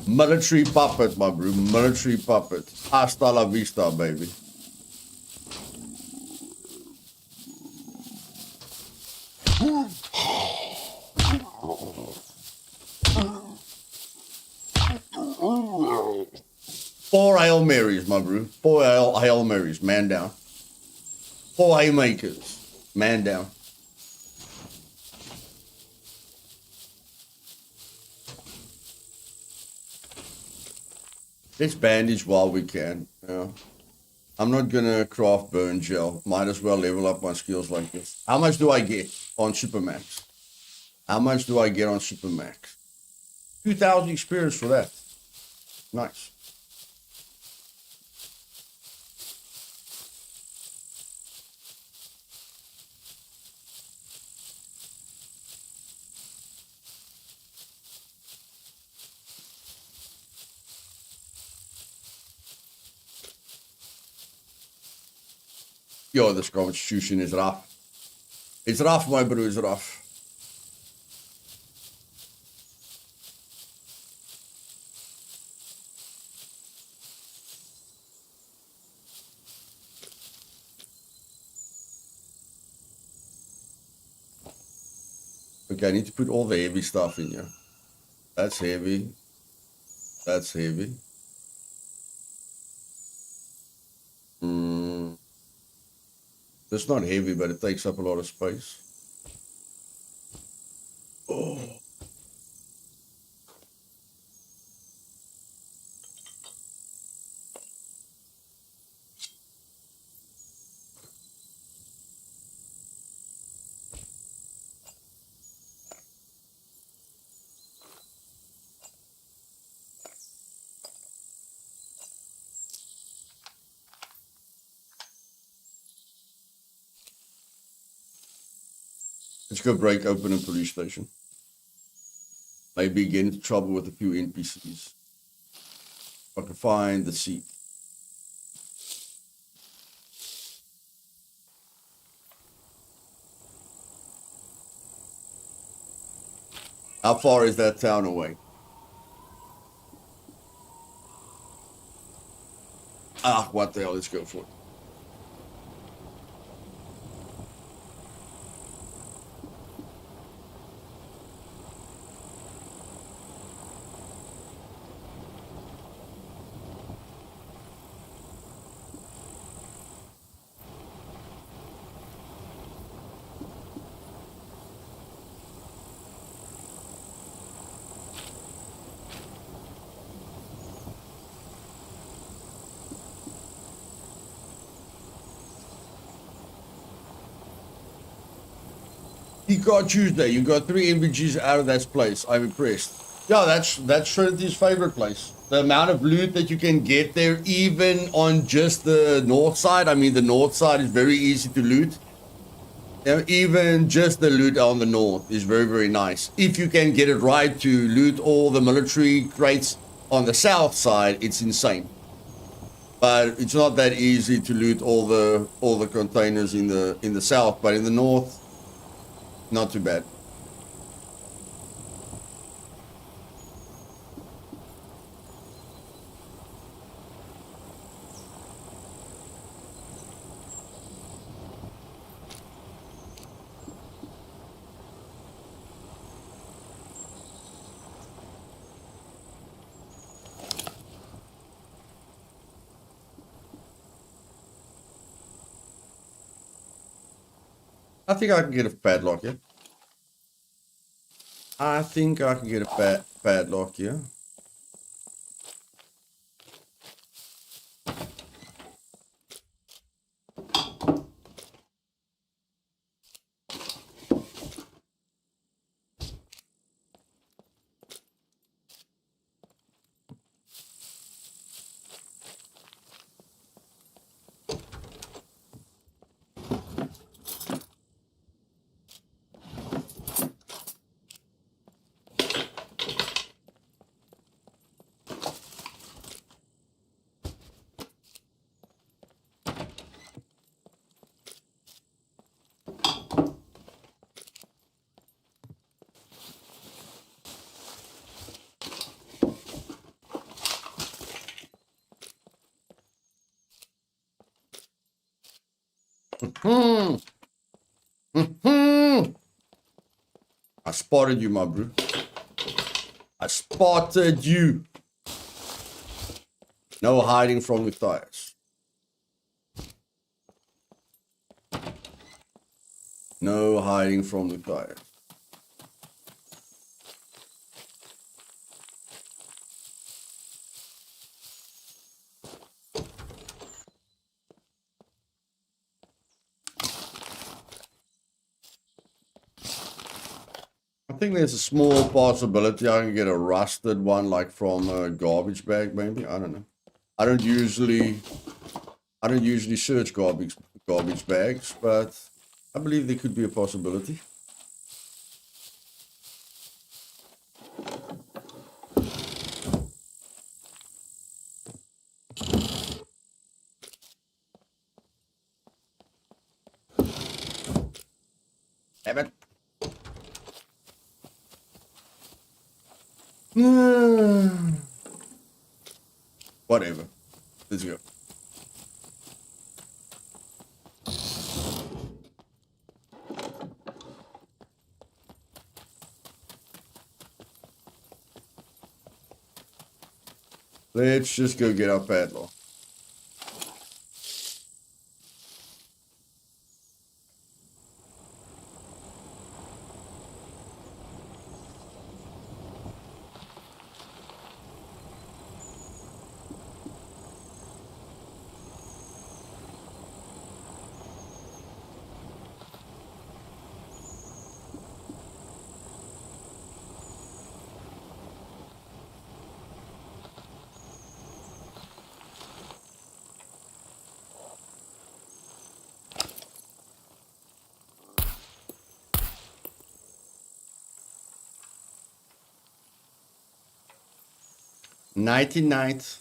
Military puppet, my bro. Military puppet. Hasta la vista, baby. Four Hail Marys, my bro. Four Hail Marys, man down. Four haymakers, man down. Let's bandage while we can. Yeah. I'm not gonna craft burn gel. Might as well level up my skills like this. How much do I get on Supermax? How much do I get on Supermax? 2,000 experience for that. Nice. Yo, this constitution is rough. It's rough, my bro, it's rough. Okay, I need to put all the heavy stuff in here. That's heavy. That's heavy. It's not heavy, but it takes up a lot of space. Oh. Let's go break open a police station. Maybe get into trouble with a few NPCs. If I can find the seat. How far is that town away? Ah, what the hell? Let's go for it. He got Tuesday. You got 3 NVGs out of that place. I'm impressed. Yeah, that's Trinity's favorite place. The amount of loot that you can get there, even on just the north side. I mean, the north side is very easy to loot. Even just the loot on the north is very, very nice. If you can get it right to loot all the military crates on the south side, it's insane. But it's not that easy to loot all the containers in the south. But in the north, not too bad. I think I can get a padlock here. I think I can get a padlock here. I spotted you, my bro. I spotted you. No hiding from Luthais. No hiding from Luthais. I think there's a small possibility I can get a rusted one, like from a garbage bag, maybe. I don't know. I don't usually search garbage bags, but I believe there could be a possibility. Damn it. Whatever. Let's go. Let's just go get our padlock. Nighty night.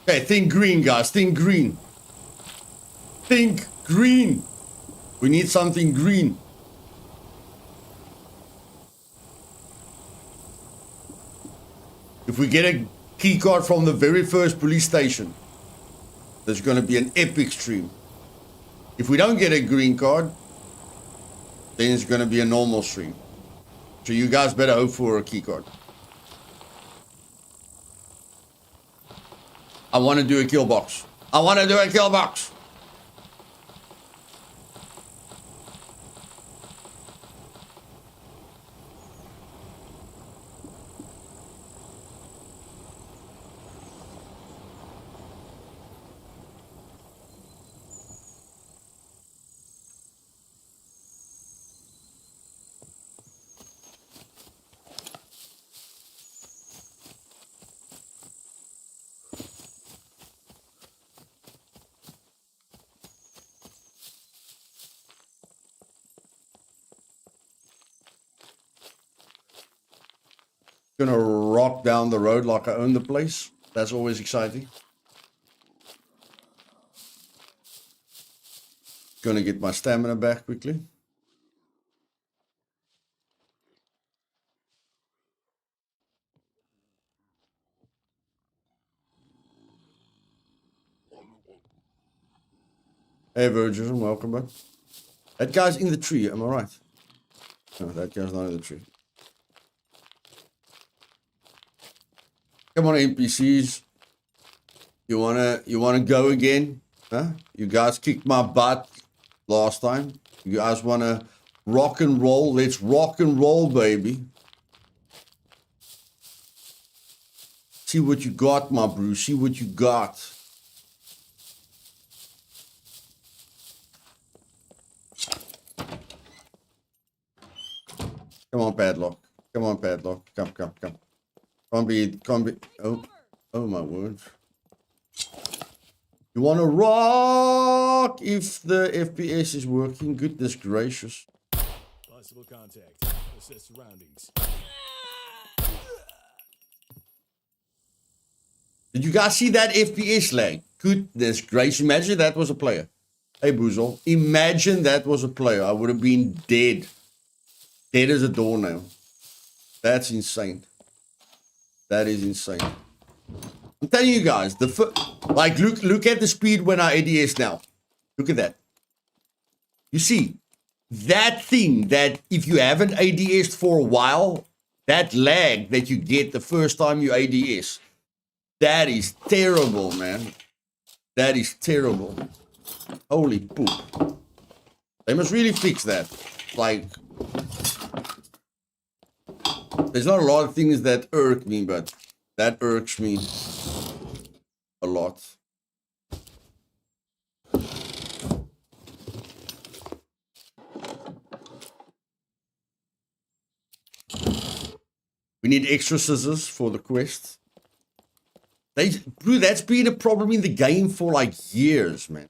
Okay, think green, guys. Think green. Think green. We need something green. If we get a key card from the very first police station, there's going to be an epic stream. If we don't get a green card, then it's going to be a normal stream. So you guys better hope for a key card. I want to do a kill box. I want to do a kill box. Gonna rock down the road like I own the place. That's always exciting. Gonna get my stamina back quickly. Hey Virgil, welcome back. That guy's in the tree, am I right? No, that guy's not in the tree. Come on, NPCs. You wanna go again? Huh? You guys kicked my butt last time. You guys wanna rock and roll? Let's rock and roll, baby. See what you got, my bro. See what you got. Come on, padlock. Come on, padlock. Come. Can't be. Oh my word. You want to rock if the FPS is working? Goodness gracious. Possible contact. Assess surroundings. Did you guys see that FPS lag? Goodness gracious. Imagine that was a player. Hey, Boozle. Imagine that was a player. I would have been dead. Dead as a doornail. That's insane. That is insane. I'm telling you guys, like look at the speed when I ADS now. Look at that. You see, that thing that if you haven't ADS'd for a while, that lag that you get the first time you ADS, that is terrible, man. That is terrible. Holy poop. They must really fix that. Like, there's not a lot of things that irk me, but that irks me a lot. We need extra scissors for the quest. Bro, that's been a problem in the game for like years, man.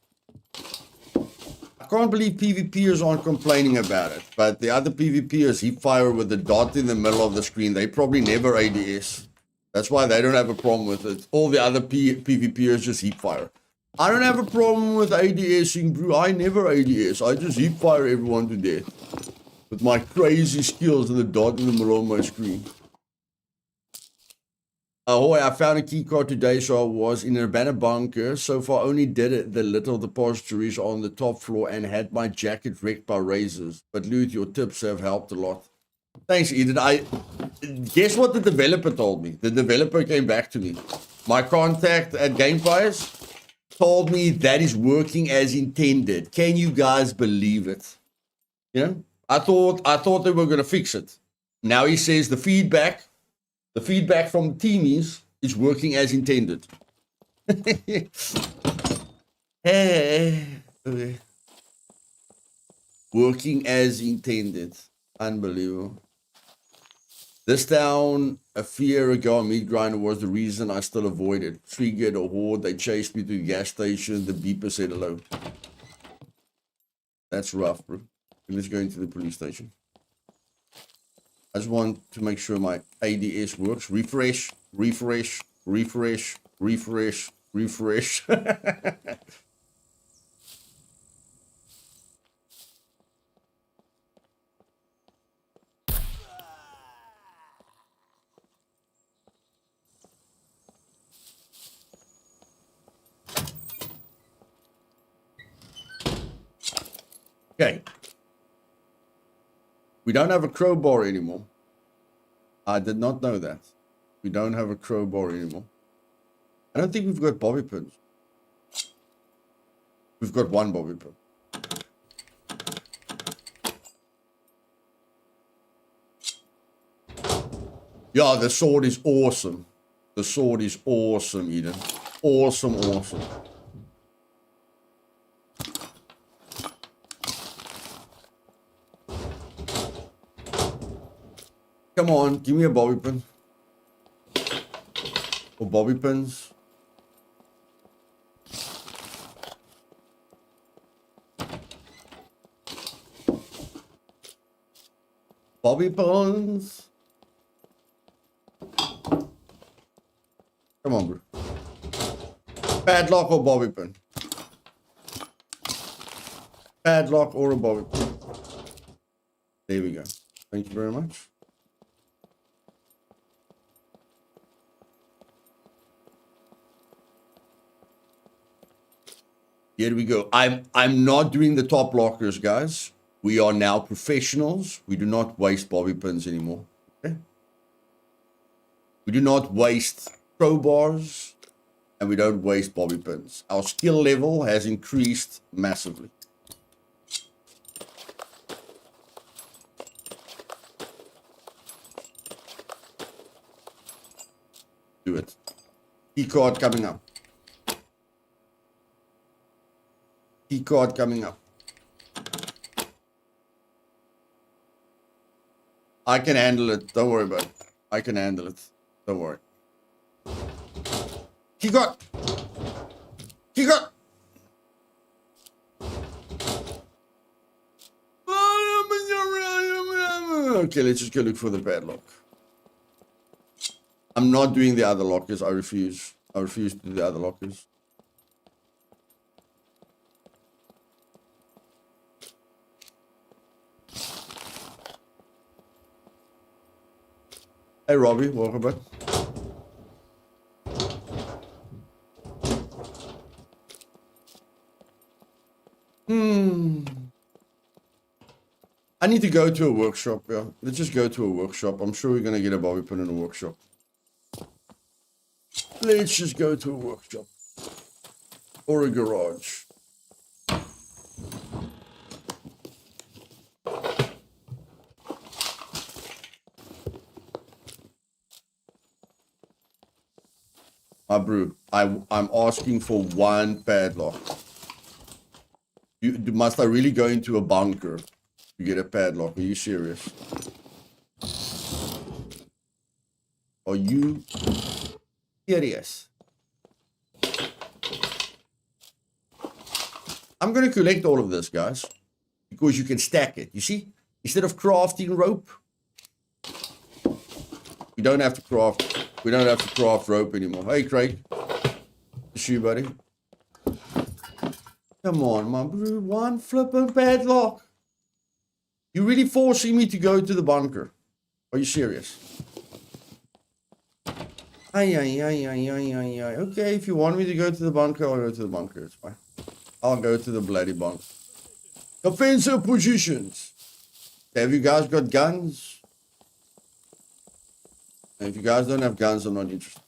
I can't believe PvPers aren't complaining about it, but the other PvPers, he fire with the dot in the middle of the screen. They probably never ADS. That's why they don't have a problem with it. All the other PvPers just heap fire. I don't have a problem with ADSing, bro. I never ADS. I just heap fire everyone to death. With my crazy skills and the dot in the middle of my screen. Ahoy, I found a key card today, so I was in an abandoned bunker. So far, only did it. The little depositories on the top floor and had my jacket wrecked by razors. But Luth, your tips have helped a lot. Thanks, Eden. Guess what the developer told me? The developer came back to me. My contact at Gamefires told me that is working as intended. Can you guys believe it? You know, I thought they were gonna fix it. Now he says the feedback from the teamies is working as intended. Hey, okay. Working as intended. Unbelievable. This town, a year ago, a meat grinder was the reason I still avoided. Triggered a horde, they chased me to the gas station, the beeper said hello. That's rough, bro. Let's go into the police station. I just want to make sure my ADS works. Refresh, refresh, refresh, refresh, refresh. Okay. We don't have a crowbar anymore. I did not know that. We don't have a crowbar anymore. I don't think we've got bobby pins. We've got one bobby pin. Yeah, the sword is awesome. The sword is awesome, Eden. Awesome, awesome. Come on, give me a bobby pin. Or bobby pins. Bobby pins. Come on, bro. Padlock or bobby pin? Padlock or a bobby pin? There we go. Thank you very much. Here we go. I'm not doing the top lockers, guys. We are now professionals. We do not waste bobby pins anymore. Okay? We do not waste crowbars, and we don't waste bobby pins. Our skill level has increased massively. Do it. Key card coming up. Key card coming up. I can handle it. Don't worry about it. I can handle it. Don't worry. Key card. Key card. Okay, let's just go look for the padlock. I'm not doing the other lockers. I refuse. I refuse to do the other lockers. Hey Robbie, welcome back. I need to go to a workshop, yeah. Let's just go to a workshop. I'm sure we're gonna get a bobby pin in a workshop. Let's just go to a workshop. Or a garage. Bro, I'm asking for one padlock. Must I really go into a bunker to get a padlock? Are you serious? Are you serious? I'm going to collect all of this, guys, because you can stack it. You see? Instead of crafting rope, you don't have to craft We don't have to craft rope anymore. Hey, Craig. See you, buddy. Come on, my bro. One flippin' padlock. You really forcing me to go to the bunker? Are you serious? Ay, ay, ay, ay, ay, ay, ay. Okay, if you want me to go to the bunker, I'll go to the bunker. It's fine. I'll go to the bloody bunker. Defensive positions. Have you guys got guns? And if you guys don't have guns, I'm not interested.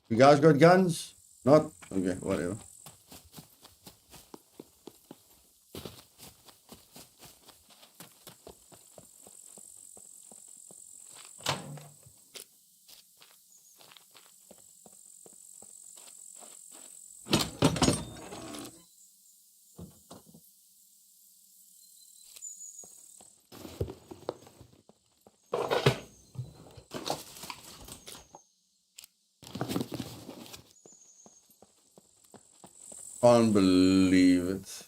You guys got guns? Not? Okay, whatever. Can't believe it.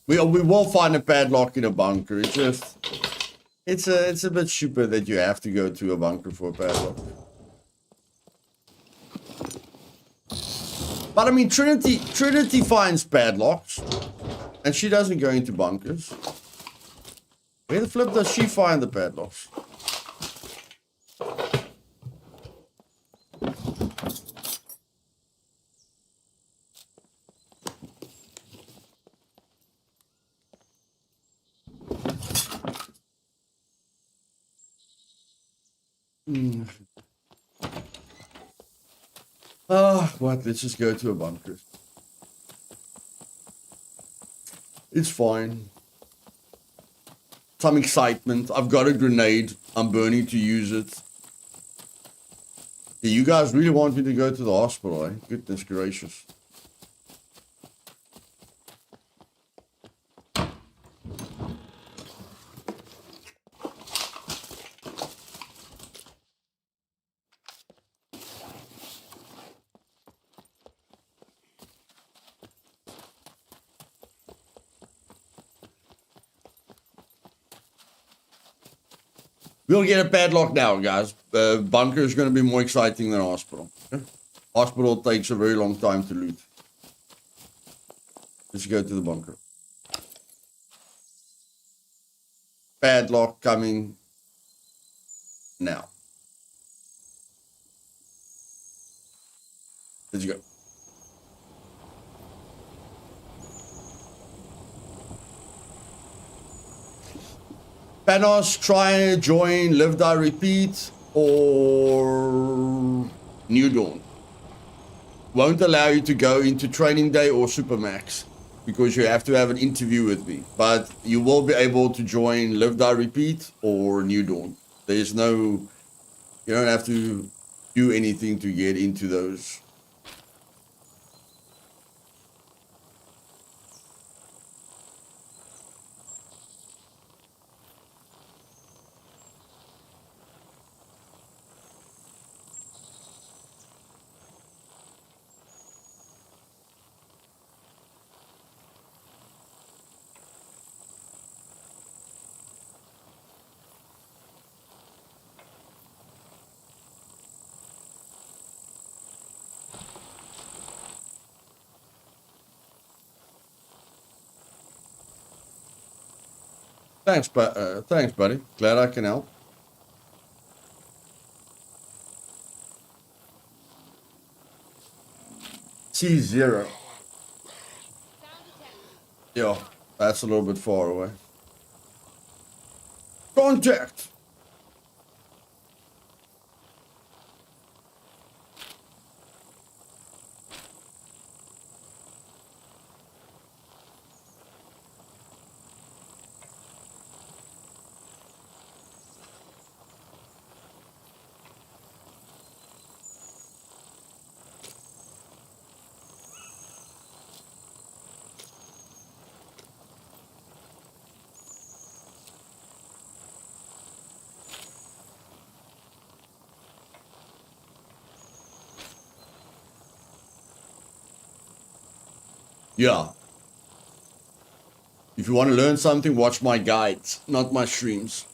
We will find a padlock in a bunker. It's just it's a bit stupid that you have to go to a bunker for a padlock. But I mean, Trinity finds padlocks, and she doesn't go into bunkers. Where the flip does she find the padlocks? What? Let's just go to a bunker. It's fine. Some excitement. I've got a grenade. I'm burning to use it. Yeah, you guys really want me to go to the hospital, eh? Goodness gracious. We'll get a padlock now, guys. Bunker is going to be more exciting than hospital. Okay? Hospital takes a very long time to loot. Let's go to the bunker. Padlock coming now. Let's go. Panos, try and join Live Die Repeat or New Dawn. Won't allow you to go into Training Day or Supermax because you have to have an interview with me. But you will be able to join Live Die Repeat or New Dawn. There's no, you don't have to do anything to get into those. Thanks, buddy. Glad I can help. C0. Yeah, that's a little bit far away. Contact! Yeah. If you want to learn something, watch my guides, not my streams.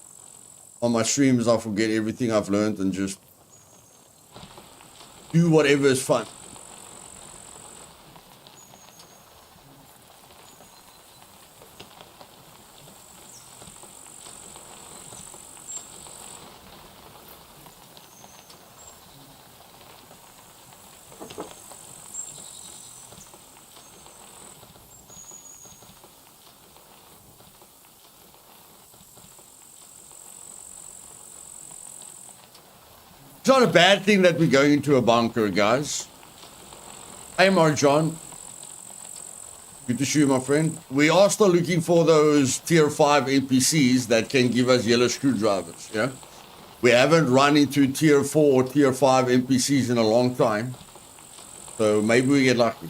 On my streams, I forget everything I've learned and just do whatever is fun. It's not a bad thing that we're going into a bunker, guys. Hey, Marjon. Good to see you, my friend. We are still looking for those tier 5 NPCs that can give us yellow screwdrivers, yeah? We haven't run into tier 4 or tier 5 NPCs in a long time. So maybe we get lucky.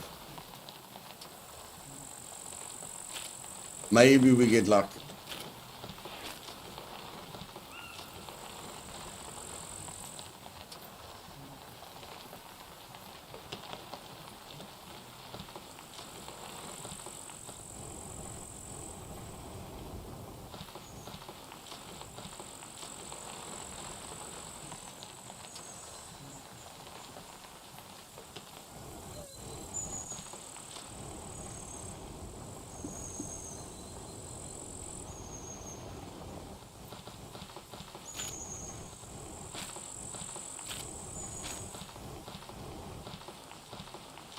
Maybe we get lucky.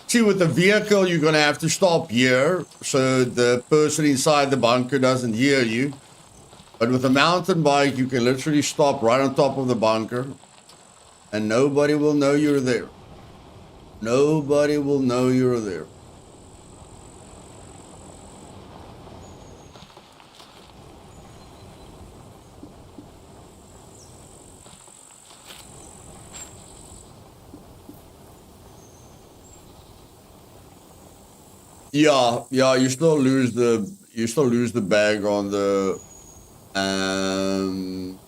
See, with the vehicle, you're going to have to stop here so the person inside the bunker doesn't hear you. But with a mountain bike, you can literally stop right on top of the bunker and nobody will know you're there. Nobody will know you're there. Yeah, you still lose the bag on the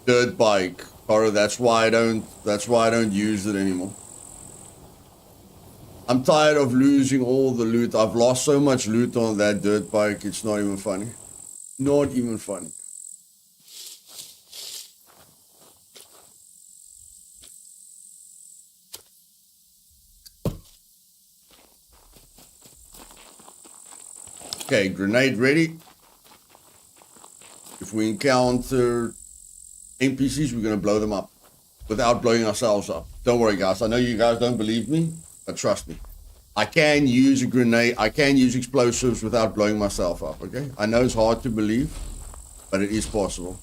dirt bike. Or that's why I don't use it anymore. I'm tired of losing all the loot. I've lost so much loot on that dirt bike, it's not even funny. Not even funny. Okay, grenade ready. If we encounter NPCs, we're going to blow them up without blowing ourselves up. Don't worry, guys. I know you guys don't believe me, but trust me. I can use a grenade. I can use explosives without blowing myself up, okay? I know it's hard to believe, but it is possible.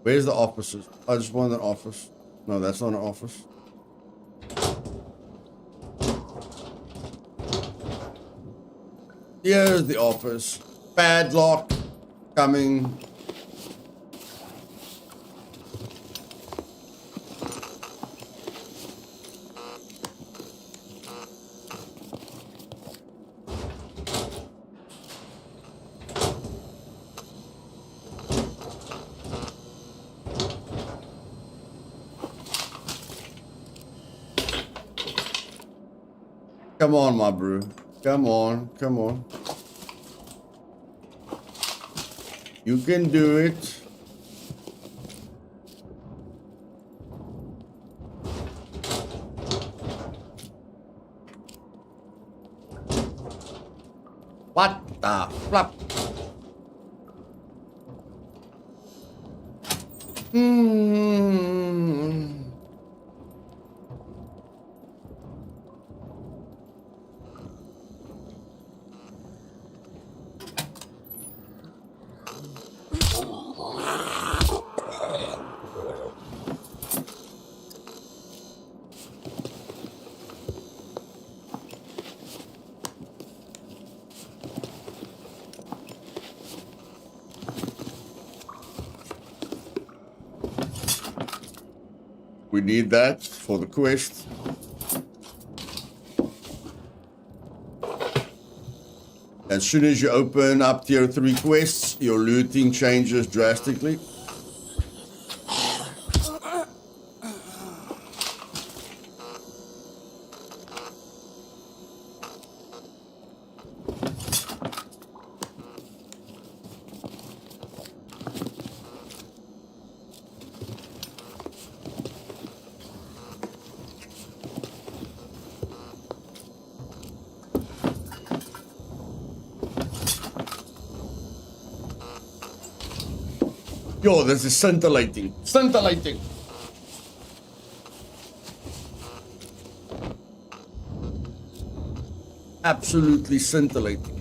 Where's the offices? I just want an office. No, that's not an office. Here's the office. Padlock coming. Come on, my brew. Come on, come on. You can do it. What the flap? We need that for the quest. As soon as you open up tier 3 quests, your looting changes drastically. Yo, this is scintillating. Scintillating. Absolutely scintillating.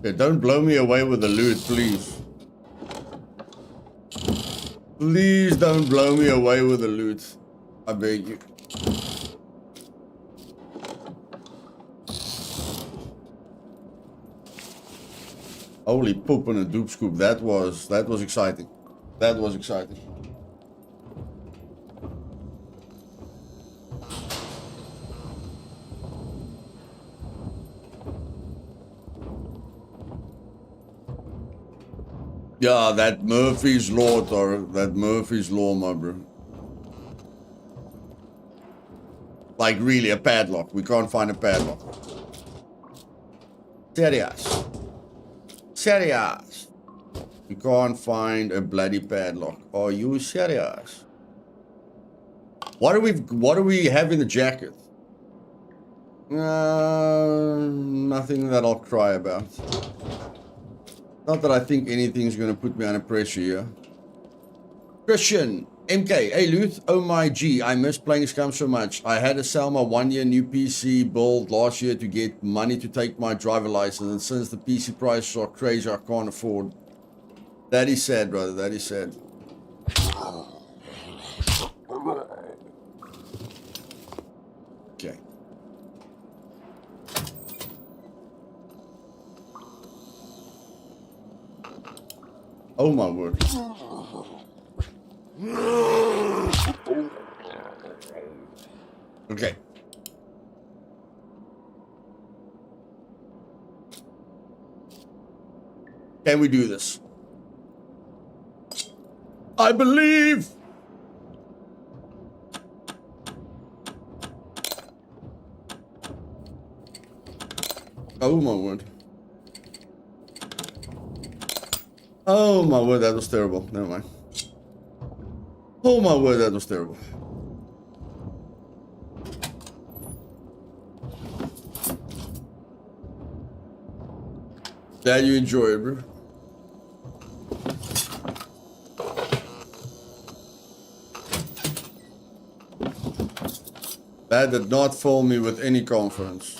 Okay, don't blow me away with the loot, please. Please don't blow me away with the loot. I beg you. Holy poop and a dupe scoop. That was exciting. That was exciting. Yeah, that Murphy's Law, that Murphy's Law, my bro. Like really a padlock. We can't find a padlock. Serious. Serious. We can't find a bloody padlock. Are you serious? What do we have in the jacket? Nothing that I'll cry about. Not that I think anything's going to put me under pressure here. Christian, MK, hey Luth, oh my G, I miss playing Scum so much. I had to sell my 1-year new PC build last year to get money to take my driver license, and since the PC prices are crazy, I can't afford. That is sad, brother, that is sad. Okay. Oh my word. Okay. Can we do this? I believe. Oh my word. Oh my word, that was terrible. Never mind. Oh my word, that was terrible. Glad you enjoy it, bro. That did not fill me with any confidence.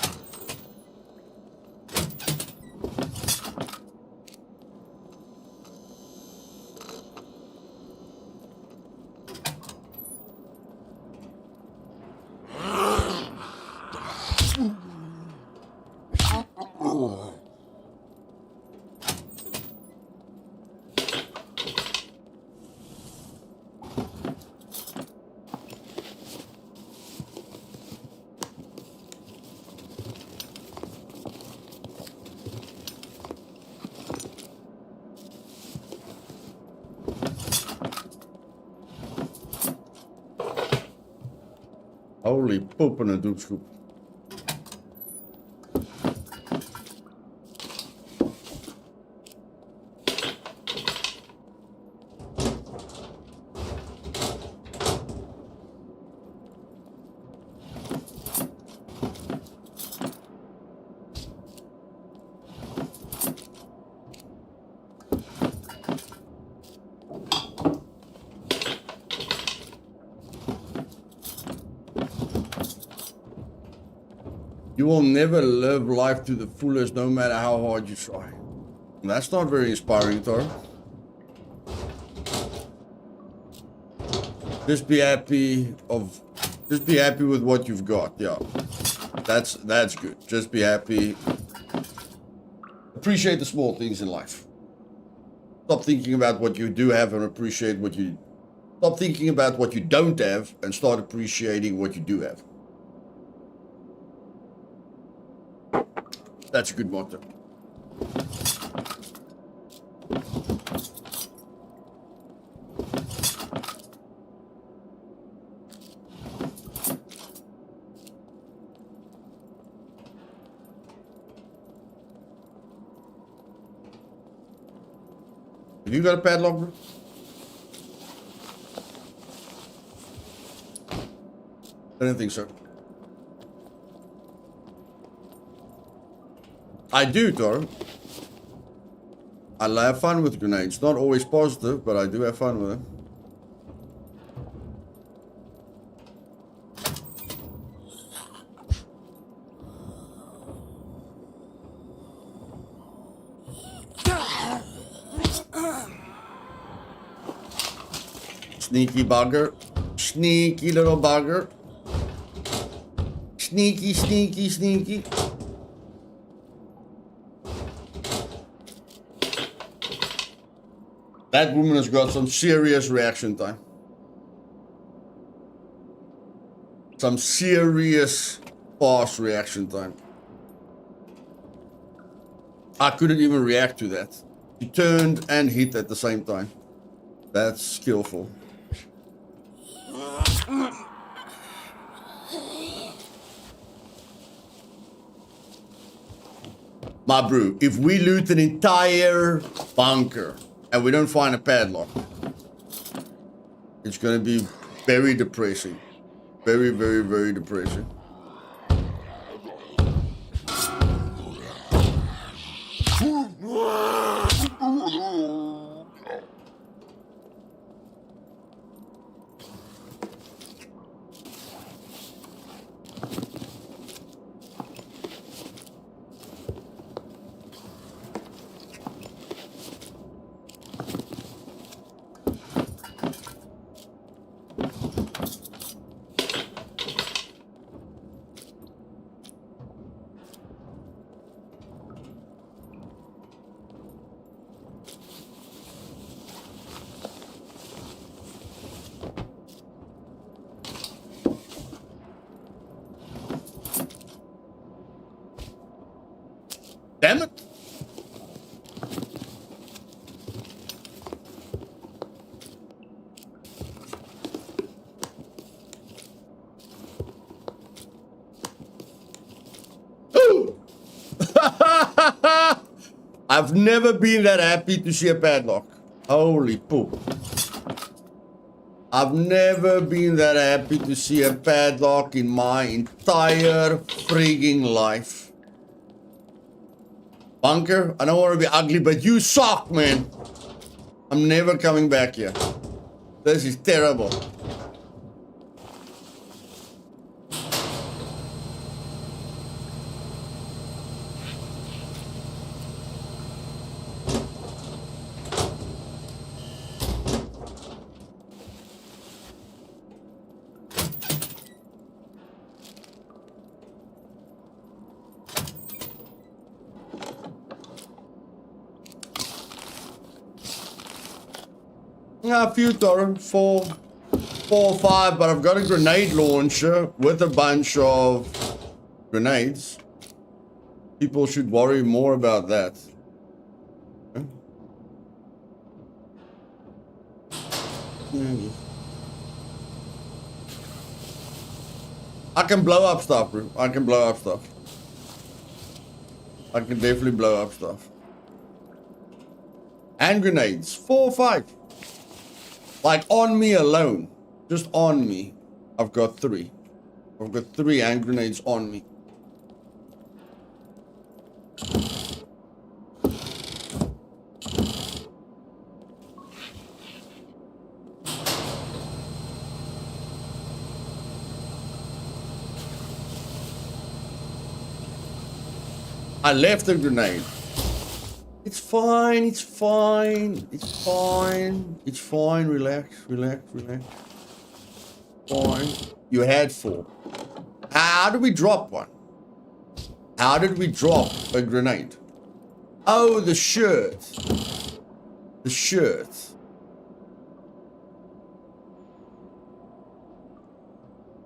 Holy poop en een doepscoop. You will never live life to the fullest no matter how hard you try. That's not very inspiring, Toro. Just be happy with what you've got. Yeah. That's good. Just be happy. Appreciate the small things in life. Stop thinking about what you do have and appreciate what you... Stop thinking about what you don't have and start appreciating what you do have. That's a good motto. Have you got a padlock, bro? I don't think so. I do, Toro. I have fun with grenades. Not always positive, but I do have fun with them. Sneaky bugger. Sneaky little bugger. Sneaky, sneaky, sneaky. That woman has got some serious reaction time. Some serious fast reaction time. I couldn't even react to that. She turned and hit at the same time. That's skillful. My brew, if we loot an entire bunker and we don't find a padlock, it's going to be very depressing. Very, very, very depressing. Damn it. Ooh. I've never been that happy to see a padlock. Holy poop. I've never been that happy to see a padlock in my entire frigging life. Bunker, I don't want to be ugly, but you suck, man. I'm never coming back here. This is terrible. Yeah, a few torrents, four or five, but I've got a grenade launcher with a bunch of grenades. People should worry more about that. Okay. I can blow up stuff, bro. I can blow up stuff. I can definitely blow up stuff. And grenades. 4 or 5. Like on me alone. Just on me. I've got 3. I've got 3 hand grenades on me. I left the grenade. It's fine, it's fine, it's fine, it's fine. Relax, relax, relax. Fine. You had 4. How did we drop one? How did we drop a grenade? Oh, the shirt. The shirt.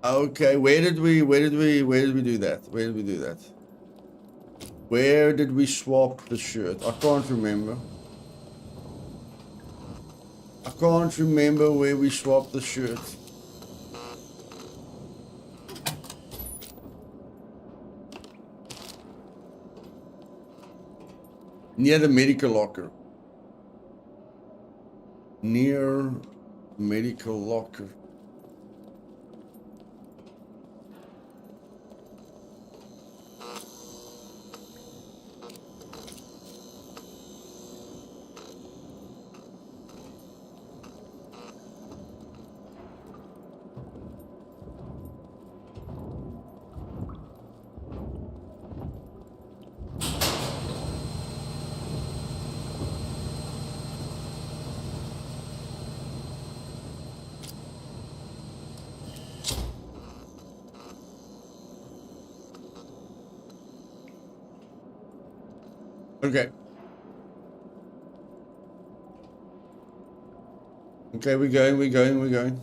Okay, where did we do that? Where did we do that? Where did we swap the shirt? I can't remember. I can't remember where we swapped the shirt. Near the medical locker. Near medical locker. Okay. Okay, we're going.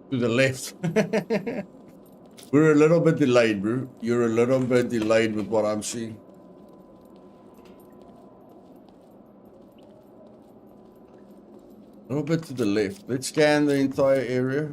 To the left. We're a little bit delayed, bro. You're a little bit delayed with what I'm seeing. A little bit to the left. Let's scan the entire area.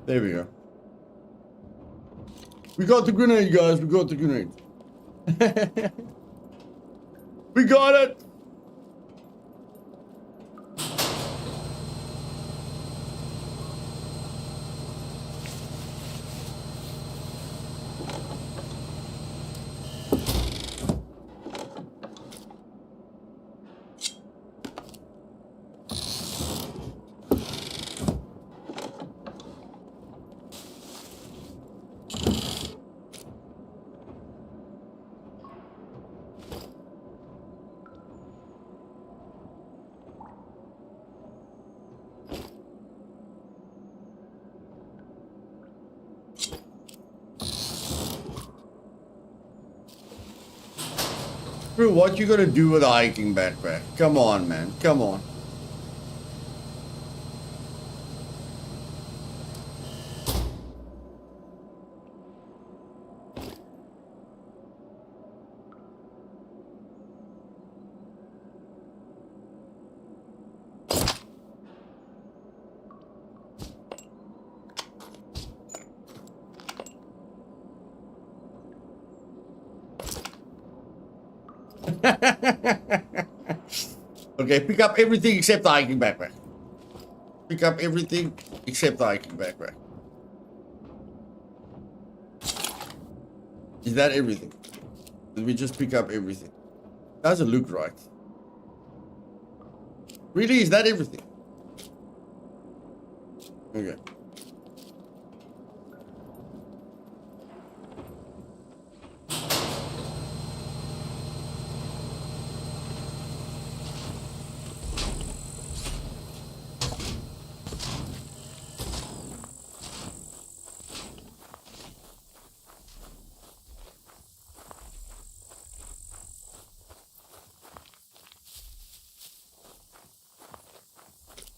There we go. We got the grenade, guys. We got the grenade. We got it. Bro, what you gonna do with a hiking backpack? Come on, man. Come on. Okay, pick up everything except the hiking backpack. Pick up everything except the hiking backpack. Is that everything? Did we just pick up everything? Doesn't look right. Really? Is that everything? Okay.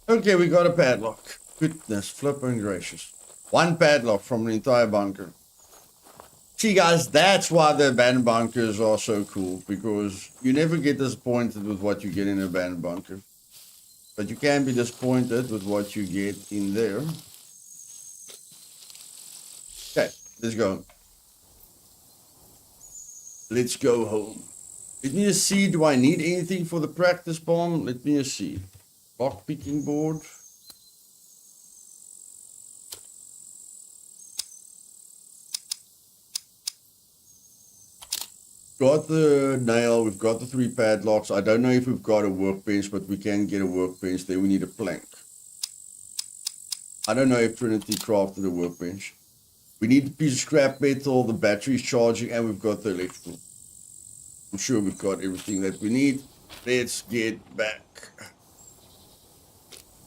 Okay, we got a padlock. Goodness, flipping gracious. One padlock from the entire bunker. See, guys, that's why the abandoned bunkers are so cool, because you never get disappointed with what you get in an abandoned bunker. But you can be disappointed with what you get in there. Okay, let's go. Let's go home. Let me just see, do I need anything for the practice bomb? Let me just see. Lock picking board. Got the nail, we've got the 3 padlocks. I don't know if we've got a workbench, but we can get a workbench. There we need a plank. I don't know if Trinity crafted a workbench. We need a piece of scrap metal, the battery's charging, and we've got the electrical. I'm sure we've got everything that we need. Let's get back.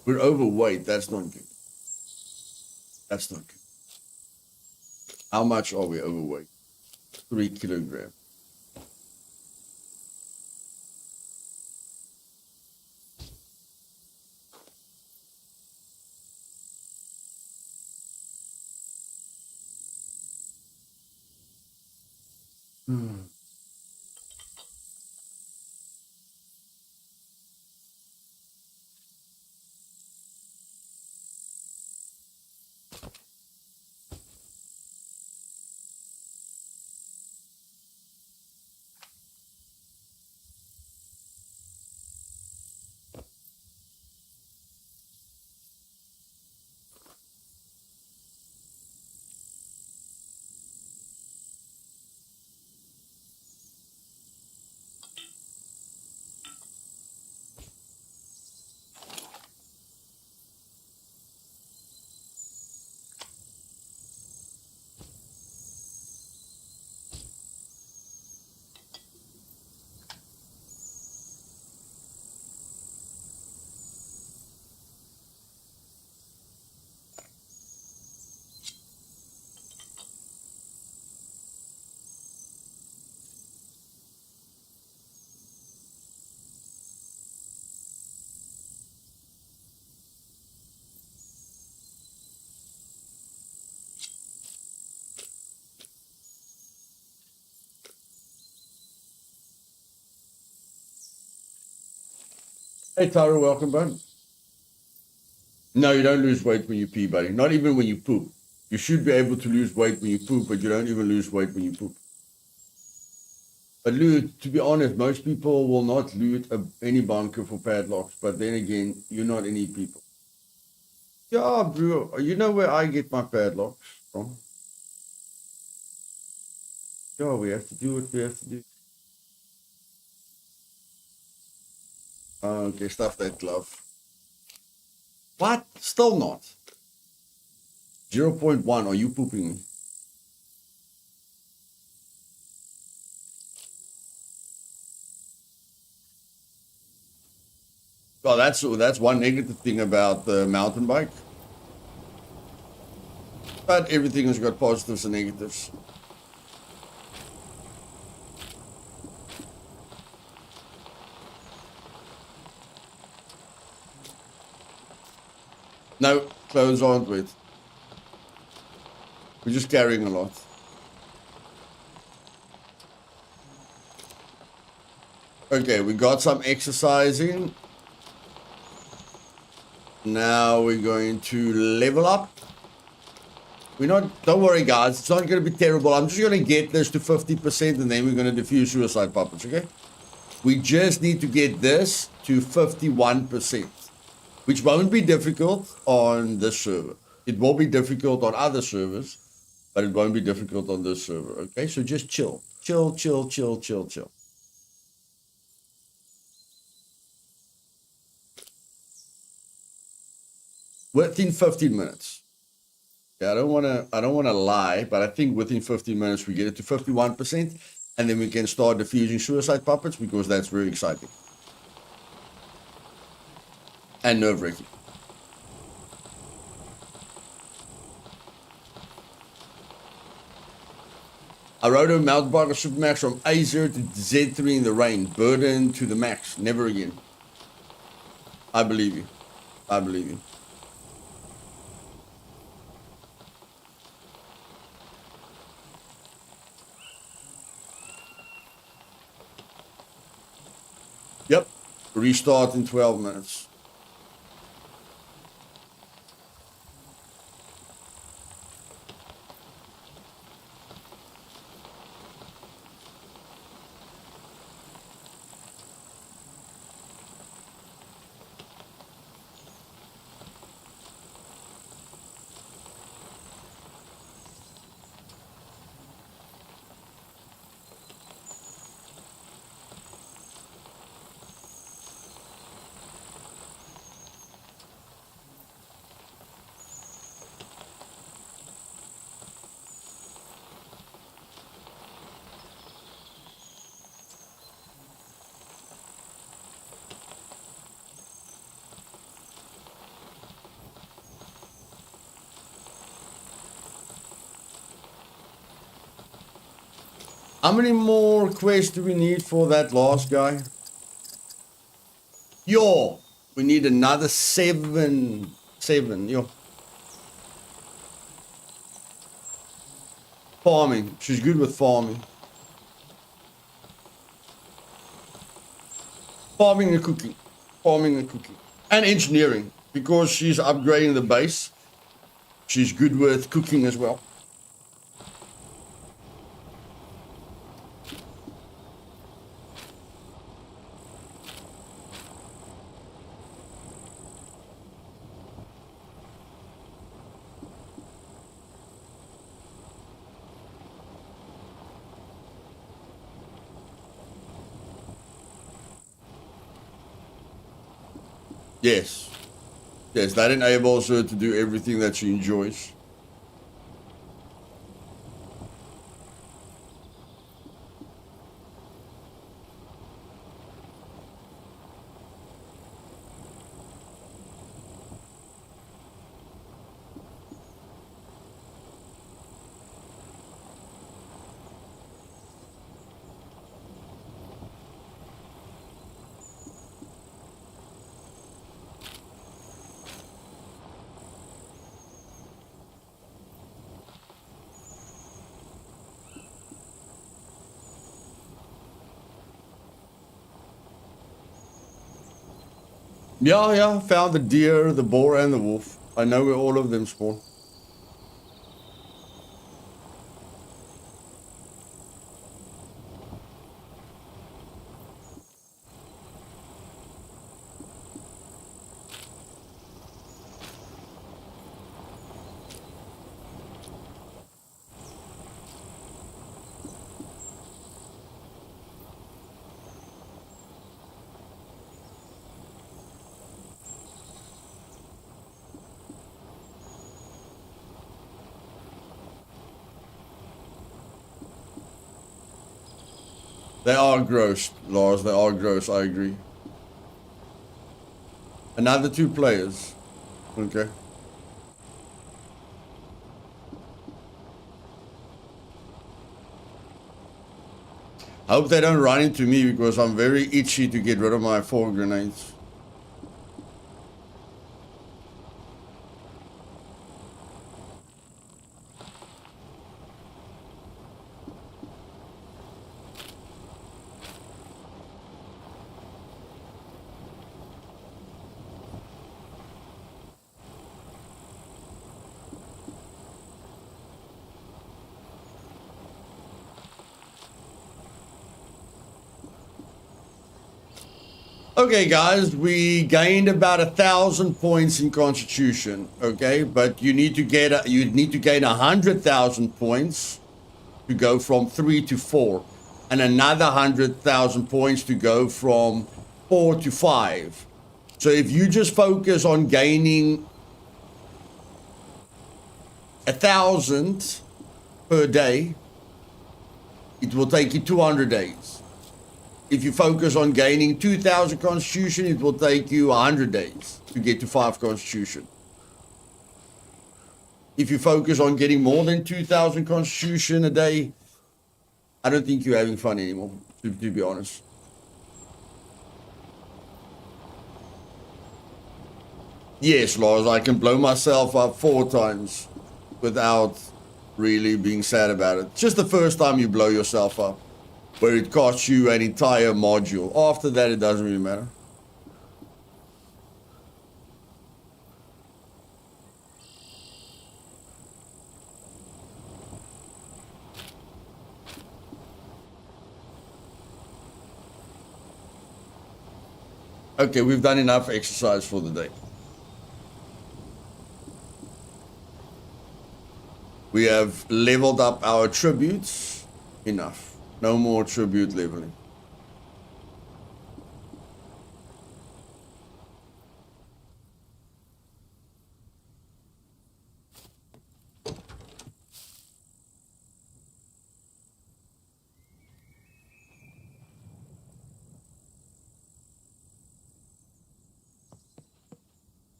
We're overweight, that's not good. That's not good. How much are we overweight? 3 kilograms. Hey Taro, welcome, bud. No, you don't lose weight when you pee, buddy. Not even when you poop. You should be able to lose weight when you poop, but you don't even lose weight when you poop. But loot, to be honest, most people will not loot any bunker for padlocks. But then again, you're not any people. Yeah, bro. You know where I get my padlocks from? Yeah, we have to do what we have to do. Okay, stuff that glove. What? Still not. 0.1. Are you pooping me? Well, that's one negative thing about the mountain bike. But everything has got positives and negatives. No, clothes aren't wet. We're just carrying a lot. Okay, we got some exercising. Now we're going to level up. Don't worry guys, it's not going to be terrible. I'm just going to get this to 50% and then we're going to defuse suicide puppets, okay? We just need to get this to 51%, which won't be difficult on this server. It will be difficult on other servers, but it won't be difficult on this server, okay? So just chill. Chill, chill, chill, chill, chill. within 15 minutes. Yeah, I don't want to lie, but I think within 15 minutes we get it to 51%, and then we can start defusing suicide puppets because that's very exciting and nerve-wracking. I rode a mountain bike of Supermax from A0 to Z3 in the rain, burden to the max, never again. I believe you. I believe you. Yep, restart in 12 minutes. How many more quests do we need for that last guy? Yo, we need another 7. 7, yo. Farming. She's good with farming. Farming and cooking. Farming and cooking. And engineering. Because she's upgrading the base. She's good with cooking as well. Yes. Yes, that enables her to do everything that she enjoys. Yeah, found the deer, the boar, and the wolf. I know where all of them spawn. They are gross, Lars. They are gross. I agree. Another 2 players. Okay. I hope they don't run into me because I'm very itchy to get rid of my 4 grenades. Okay, guys, we gained about 1,000 points in Constitution. Okay, but you need to gain 100,000 points to go from 3 to 4, and another 100,000 points to go from 4 to 5. So if you just focus on gaining 1,000 per day, it will take you 200 days. If you focus on gaining 2,000 constitution, it will take you 100 days to get to 5 constitution. If you focus on getting more than 2,000 constitution a day, I don't think you're having fun anymore, to be honest. Yes, Lars, I can blow myself up 4 times without really being sad about it. Just the first time you blow yourself up, where it costs you an entire module. After that, it doesn't really matter. Okay, we've done enough exercise for the day. We have leveled up our tributes. Enough. No more tribute leveling.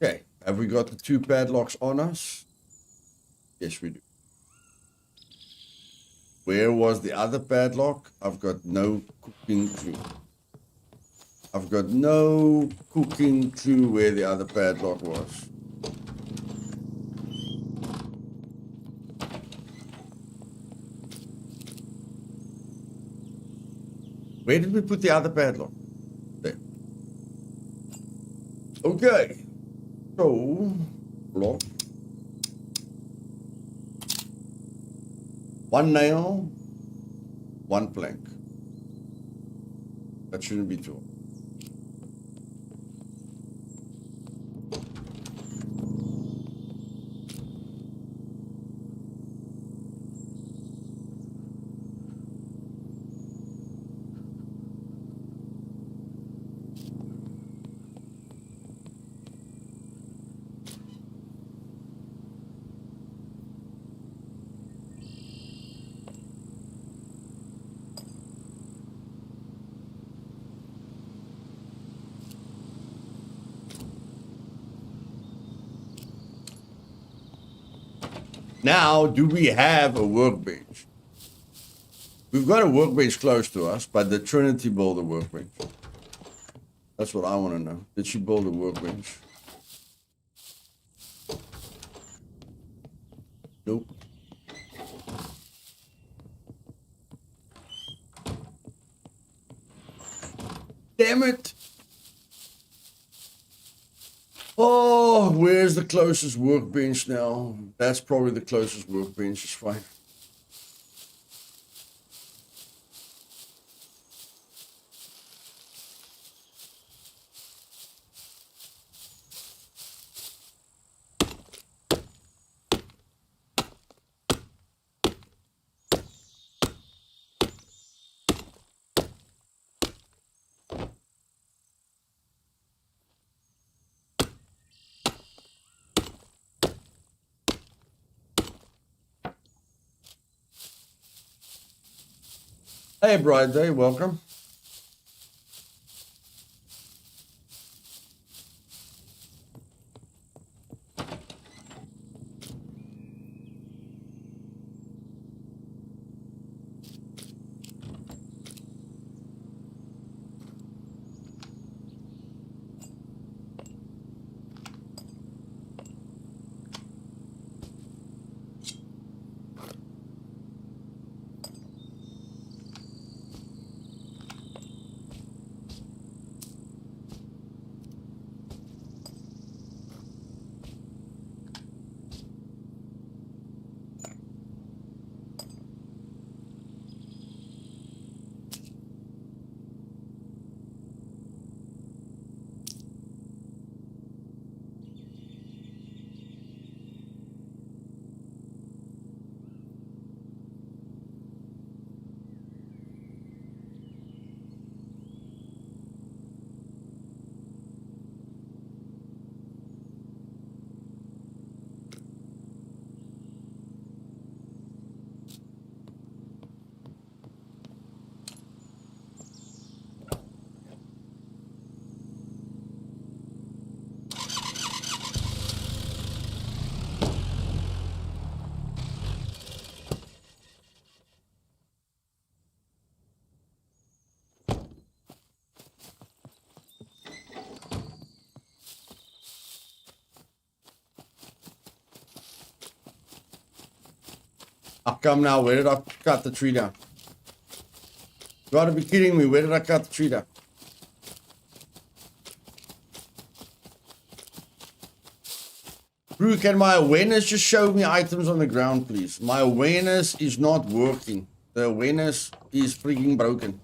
Okay, have we got the 2 padlocks on us? Yes, we do. Where was the other padlock? I've got no cooking clue. I've got no cooking clue where the other padlock was. Where did we put the other padlock? There. Okay. So, block. 1 nail, 1 plank. That shouldn't be 2. Now, do we have a workbench? We've got a workbench close to us, but did Trinity build a workbench? That's what I want to know. Did she build a workbench? Nope. Damn it! Oh, where's the closest workbench now? That's probably the closest workbench. It's fine. Hey, Bright Day, welcome. Oh, come now. Where did I cut the tree down? You gotta be kidding me. Where did I cut the tree down? Brew, can my awareness just show me items on the ground, please? My awareness is not working. The awareness is freaking broken.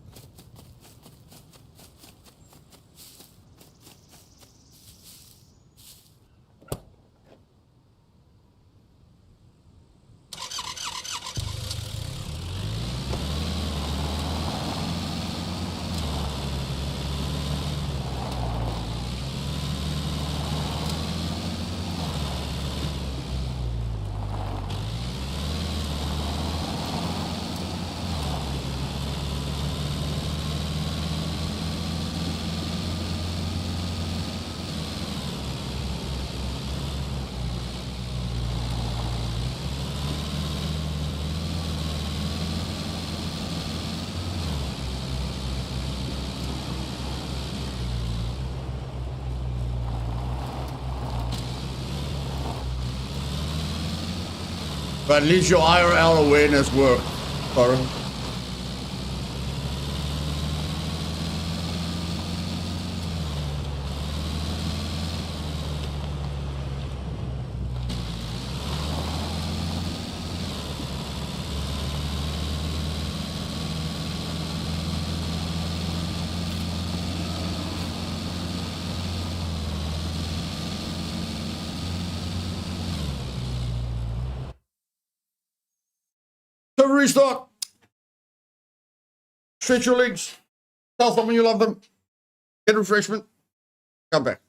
But at least your IRL awareness worked, Corin. So restart. Stretch your legs. Tell someone you love them. Get refreshment. Come back.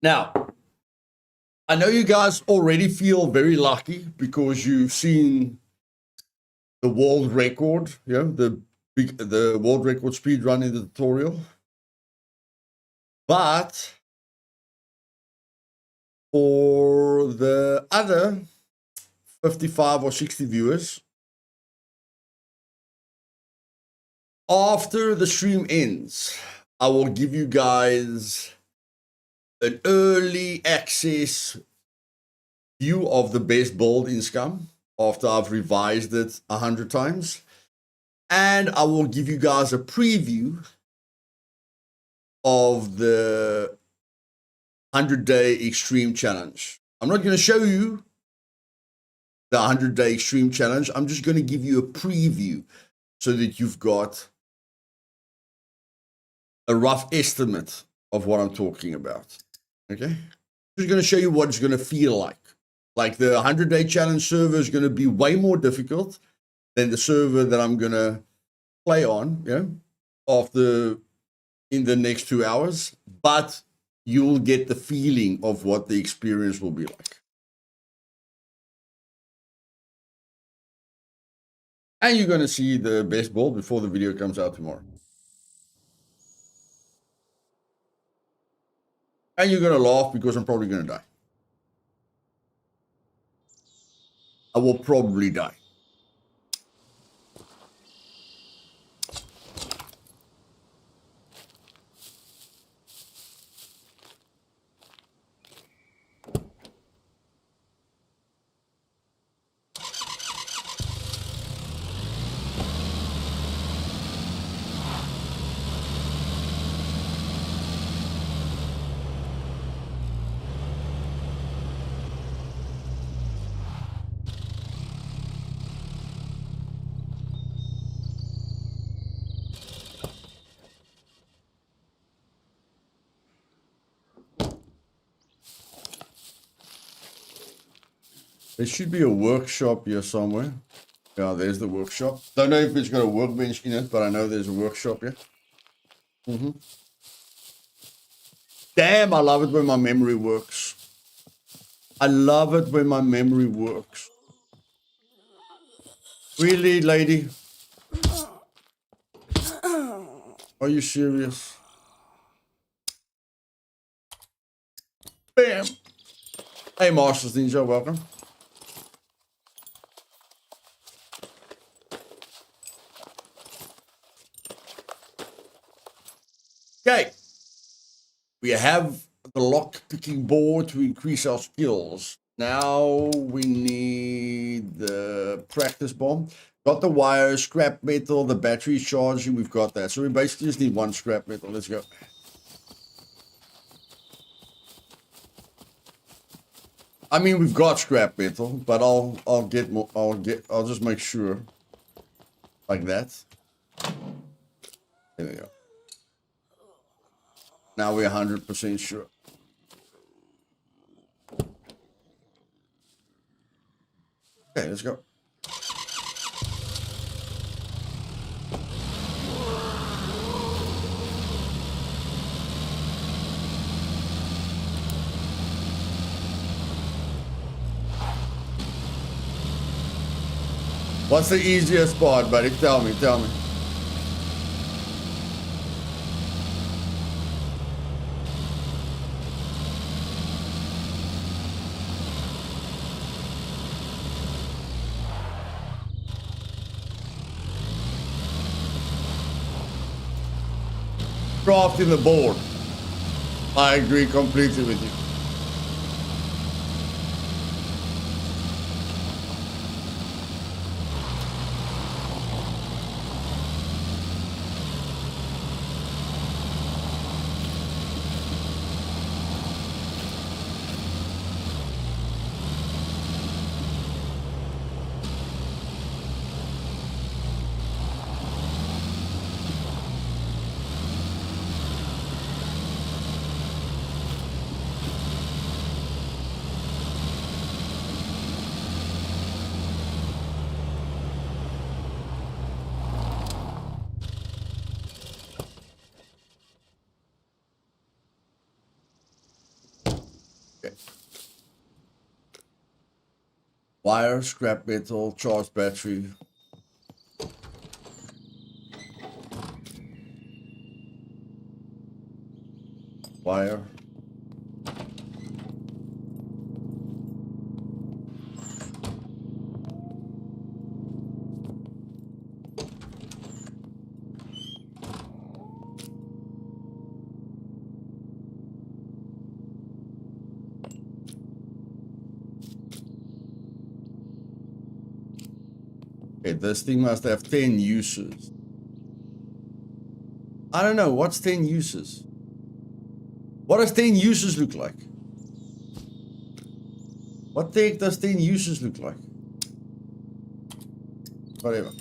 Now, I know you guys already feel very lucky because you've seen the world record, the world record speed run in the tutorial. But for the other 55 or 60 viewers, after the stream ends, I will give you guys an early access view of the best build in Scum after I've revised it 100 times. And I will give you guys a preview of the 100-day extreme challenge. I'm not going to show you the 100-day extreme challenge. I'm just going to give you a preview so that you've got a rough estimate of what I'm talking about. Okay? I'm just going to show you what it's going to feel like. Like the 100-day challenge server is going to be way more difficult than the server that I'm going to play on, in the next 2 hours, but you'll get the feeling of what the experience will be like. And you're going to see the best build before the video comes out tomorrow. And you're going to laugh because I'm probably going to die. I will probably die. There should be a workshop here somewhere. Yeah, there's the workshop. Don't know if it's got a workbench in it, but I know there's a workshop here. Damn, I love it when my memory works. I love it when my memory works. Really, lady? Are you serious? Bam! Hey, Masters Ninja, welcome. Okay. We have the lock picking board to increase our skills. Now we need the practice bomb. Got the wire, scrap metal, the battery charging. We've got that. So we basically just need one scrap metal. Let's go. I mean, we've got scrap metal, but I'll just make sure. Like that. There we go. Now we're 100% sure. Okay, let's go. What's the easiest part, buddy? Tell me. Crafting the board. I agree completely with you. Okay. Wire, scrap metal, charged battery. Wire. Okay, this thing must have 10 uses. I don't know, what's 10 uses? What does 10 uses look like? What the heck does 10 uses look like? Whatever.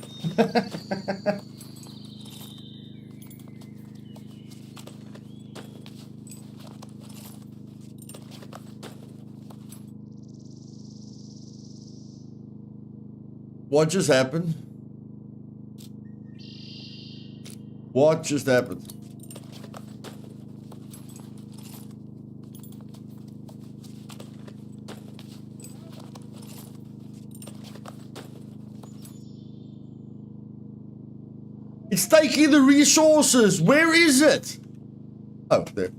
What just happened? What just happened? It's taking the resources. Where is it? Oh, there.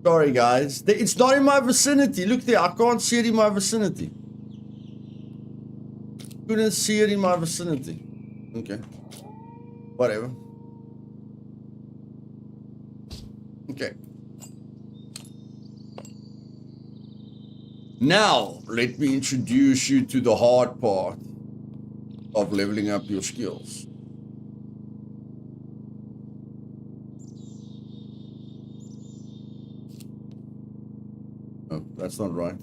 Sorry, guys. It's not in my vicinity. Look there. I can't see it in my vicinity. Couldn't see it in my vicinity. Okay. Whatever. Okay. Now, let me introduce you to the hard part of leveling up your skills. Oh, that's not right.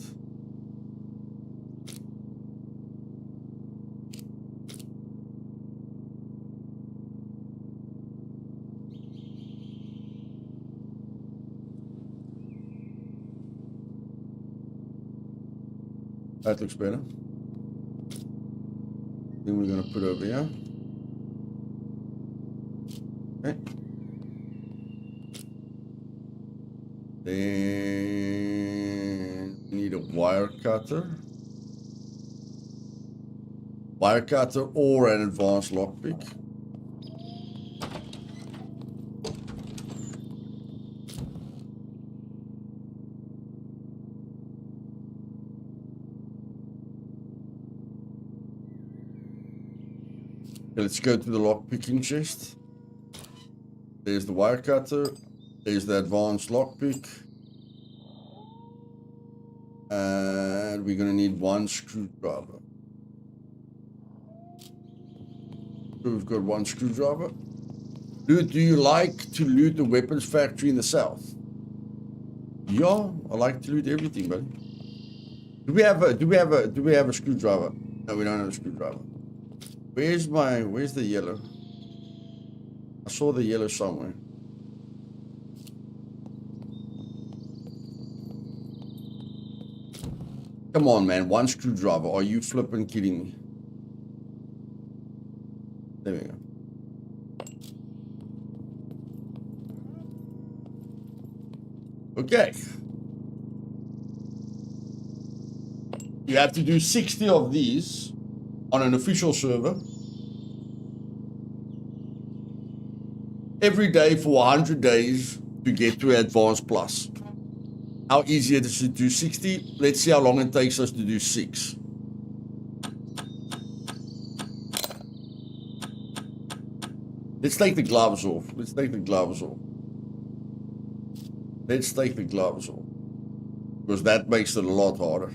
That looks better. Then we're going to put over here. Okay. Then we need a wire cutter. Wire cutter or an advanced lockpick. Okay, let's go to the lockpicking chest. There's the wire cutter. There's the advanced lockpick. And we're going to need one screwdriver. So we've got one screwdriver. Dude, do you like to loot the weapons factory in the south? Yeah, I like to loot everything, buddy. Do we have a screwdriver? No, we don't have a screwdriver. Where's the yellow? I saw the yellow somewhere. Come on, man. One screwdriver. Are you flipping kidding me? There we go. Okay. You have to do 60 of these on an official server every day for 100 days to get to Advanced Plus. How easy it is to do 60? Let's see how long it takes us to do 6. Let's take the gloves off. Let's take the gloves off. Let's take the gloves off. Because that makes it a lot harder.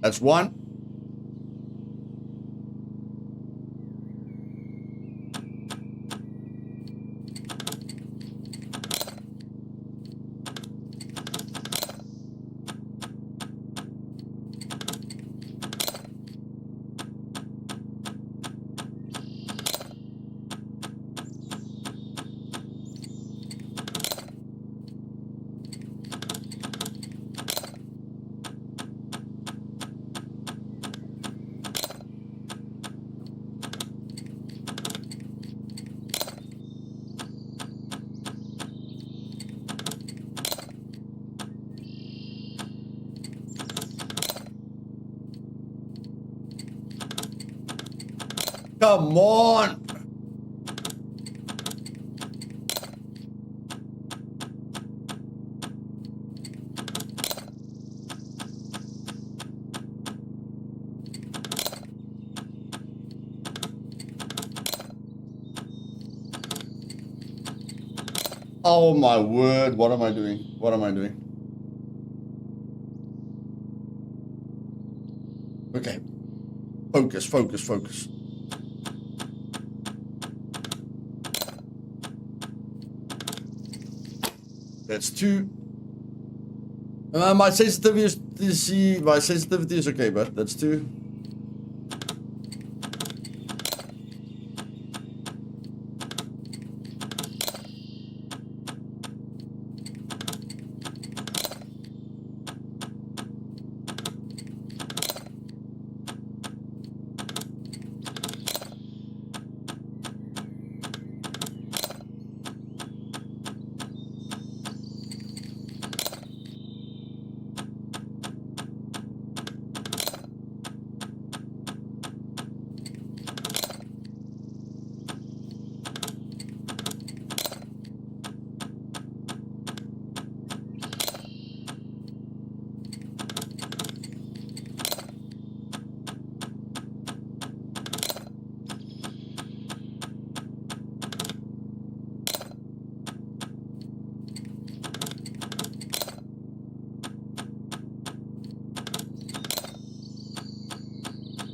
That's one. Come on. Oh my word, what am I doing? What am I doing? Okay. Focus, focus, focus. That's two. My sensitivity is okay, but that's two.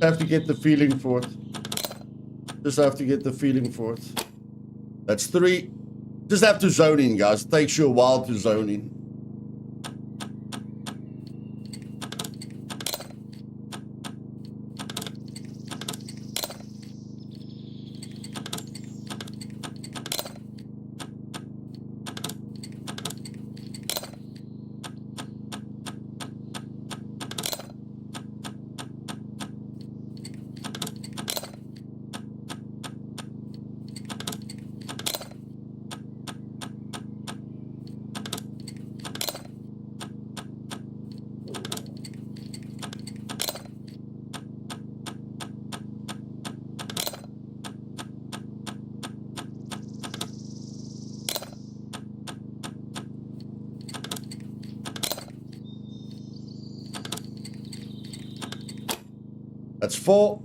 Have to get the feeling for it. Just have to get the feeling for it. That's three. Just have to zone in, guys. It takes you a while to zone in. That's four.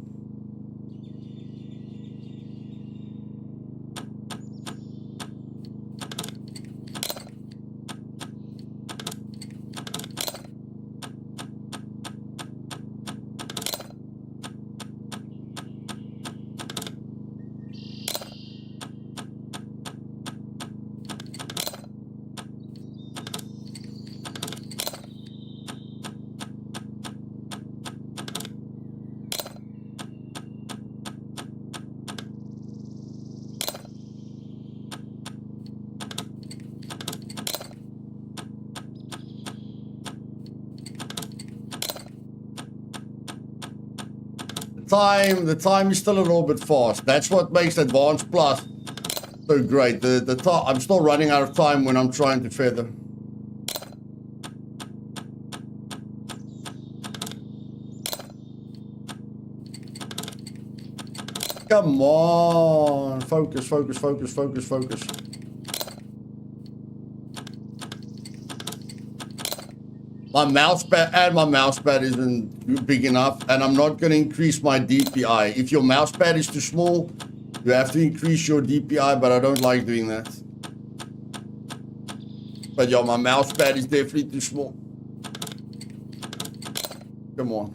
The time is still a little bit fast. That's what makes Advanced Plus so great. The time, I'm still running out of time when I'm trying to feather. Come on, focus, focus, focus, focus, focus. My mouse pad isn't big enough, and I'm not going to increase my DPI. If your mouse pad is too small, you have to increase your DPI, but I don't like doing that. But yeah, my mouse pad is definitely too small. Come on.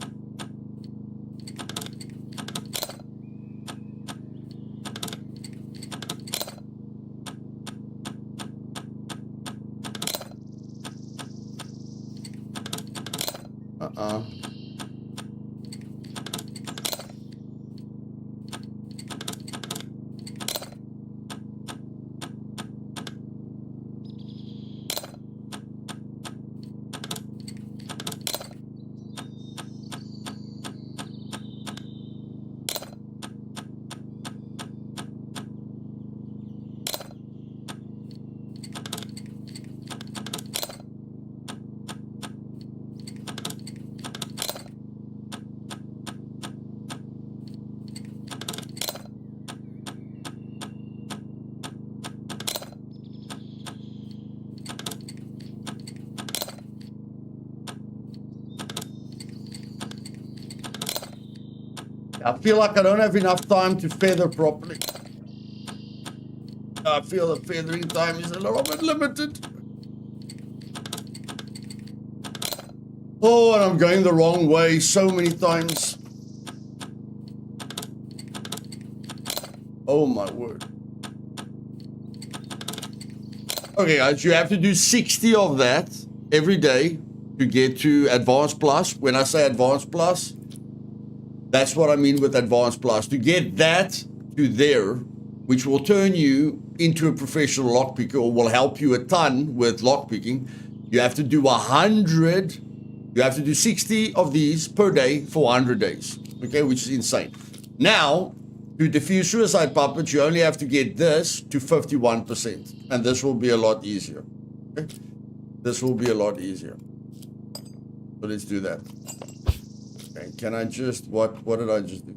I feel like I don't have enough time to feather properly. I feel the feathering time is a little bit limited. Oh, and I'm going the wrong way so many times. Oh my word. Okay, guys, you have to do 60 of that every day to get to Advanced Plus. When I say Advanced Plus, that's what I mean with Advanced Plus. To get that to there, which will turn you into a professional lockpicker or will help you a ton with lockpicking, you have to do 100. You have to do 60 of these per day for 100 days, okay, which is insane. Now, to defuse suicide puppets, you only have to get this to 51%, and this will be a lot easier. Okay? This will be a lot easier. So let's do that. Okay, can I just, what did I just do?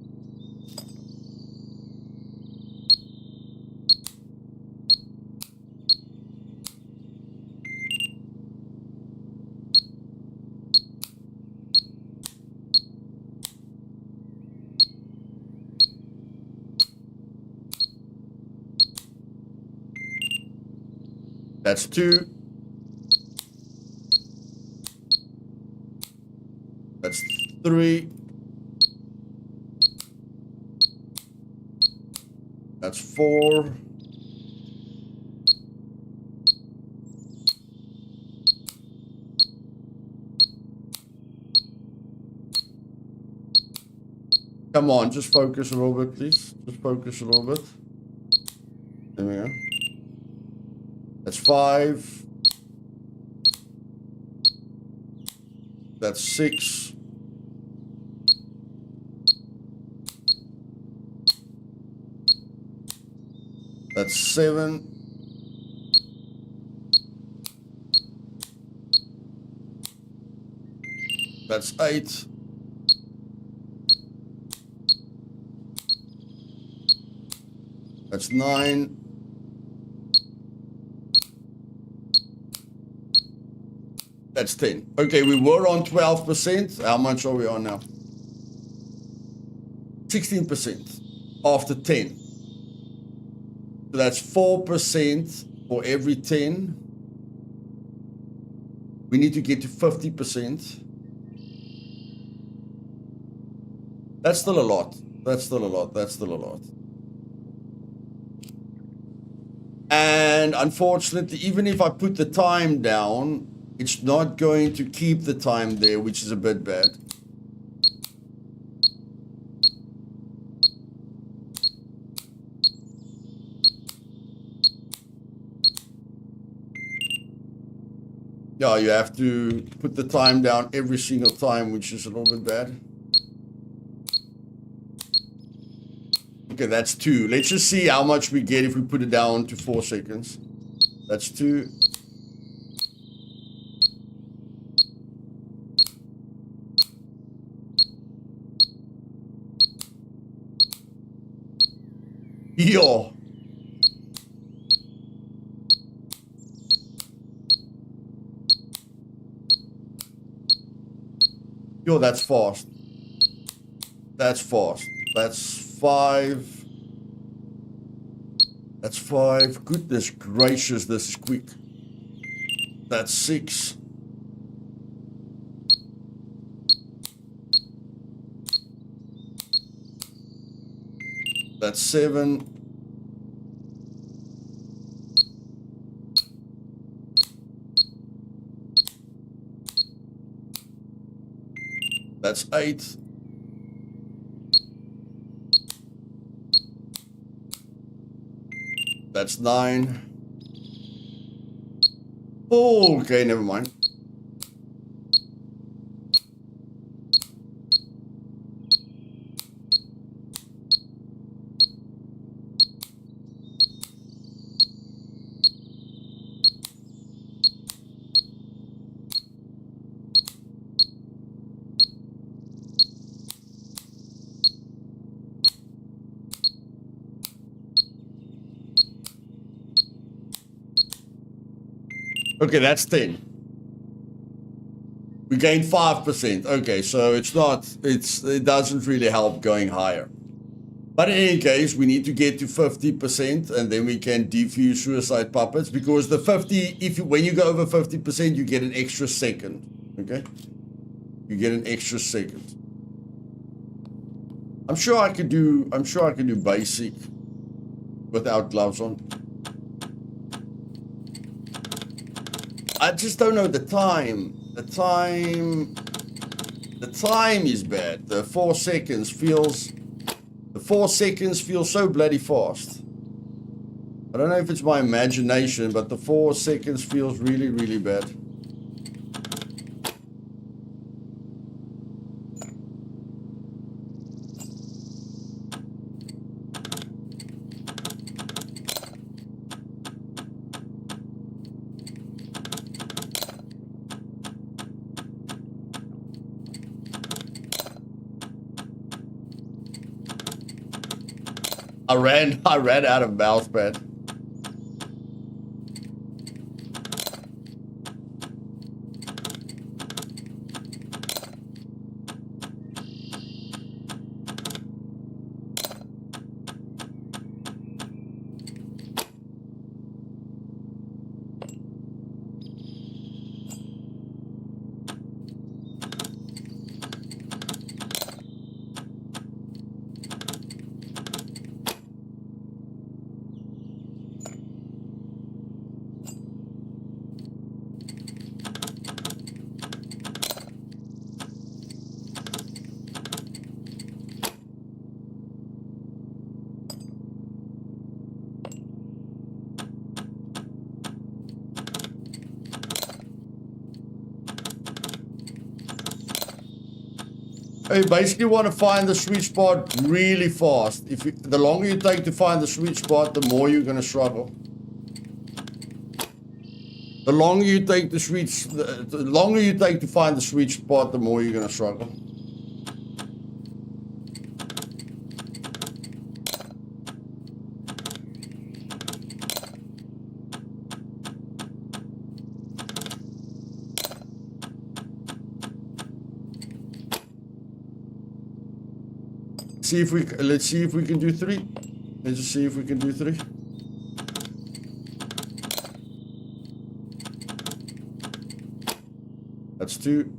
That's 2. That's 3. That's 4. Come on, just focus a little bit, please. Just focus a little bit. There we go. That's 5. That's 6. That's 7. That's 8. That's 9. That's 10. Okay, we were on 12%. How much are we on now? 16% after 10. So that's 4% for every 10. We need to get to 50%. That's still a lot. That's still a lot. That's still a lot. And unfortunately, even if I put the time down, it's not going to keep the time there, which is a bit bad. Yeah, you have to put the time down every single time, which is a little bit bad. Okay, that's 2. Let's just see how much we get if we put it down to 4 seconds. That's 2. Yo. Yo, that's fast. That's fast. That's 5. That's 5. Goodness gracious, this is quick. That's 6. That's 7. That's 8. That's 9. Oh, okay, never mind. Okay, that's 10. We gained 5%. Okay, so it doesn't really help going higher. But in any case, we need to get to 50% and then we can defuse suicide puppets, because the 50, when you go over 50%, you get an extra second. Okay? You get an extra second. I'm sure I could do basic without gloves on. I just don't know the time. The time is bad. The 4 seconds feels so bloody fast. I don't know if it's my imagination, but the 4 seconds feels really, really bad. I ran out of mouse pad. You basically want to find the sweet spot really fast. The longer you take to find the sweet spot, the more you're going to struggle. The longer you take to find the sweet spot, the more you're going to struggle. Let's see if we can do 3. Let's just see if we can do 3. That's 2.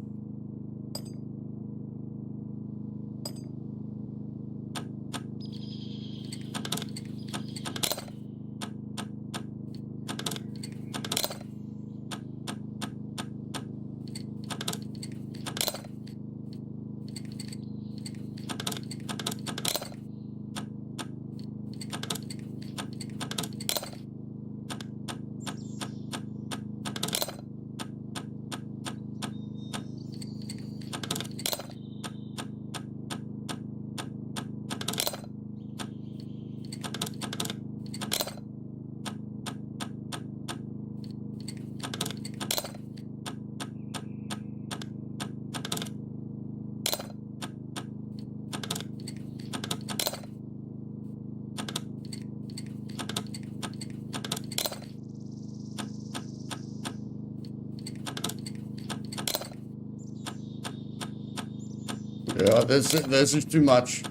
Yeah, this is too much.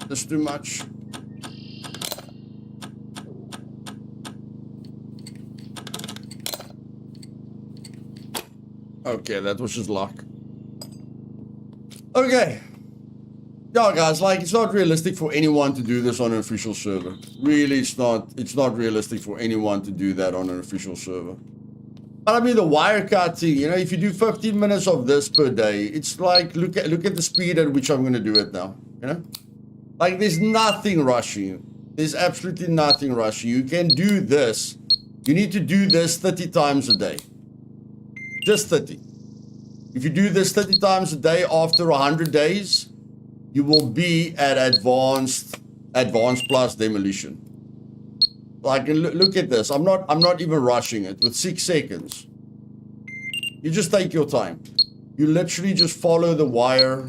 This is too much. Okay, that was just luck. Okay. Yeah, guys, it's not realistic for anyone to do this on an official server. Really, it's not realistic for anyone to do that on an official server. But I mean, the wire cutting, you know, if you do 15 minutes of this per day, it's like, look at the speed at which I'm going to do it now, you know? Like, there's nothing rushing you. There's absolutely nothing rushing you. You can do this. You need to do this 30 times a day. Just 30. If you do this 30 times a day after 100 days, you will be at advanced plus demolition. Like, look at this. I'm not even rushing it with 6 seconds. You just take your time. You literally just follow the wire.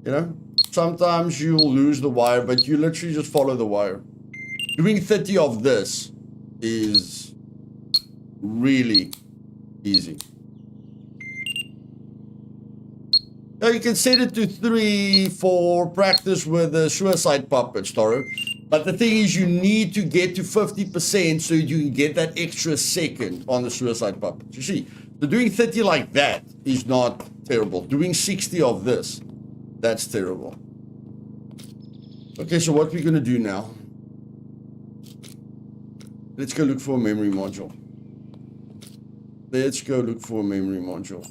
You know, sometimes you'll lose the wire, but you literally just follow the wire. Doing 30 of this is really easy. Now you can set it to 3 for practice with the suicide puppets, Toro. But the thing is, you need to get to 50% so you can get that extra second on the suicide puppets. You see, so doing 30 like that is not terrible. Doing 60 of this, that's terrible. Okay, so what we're going to do now, let's go look for a memory module. Let's go look for a memory module.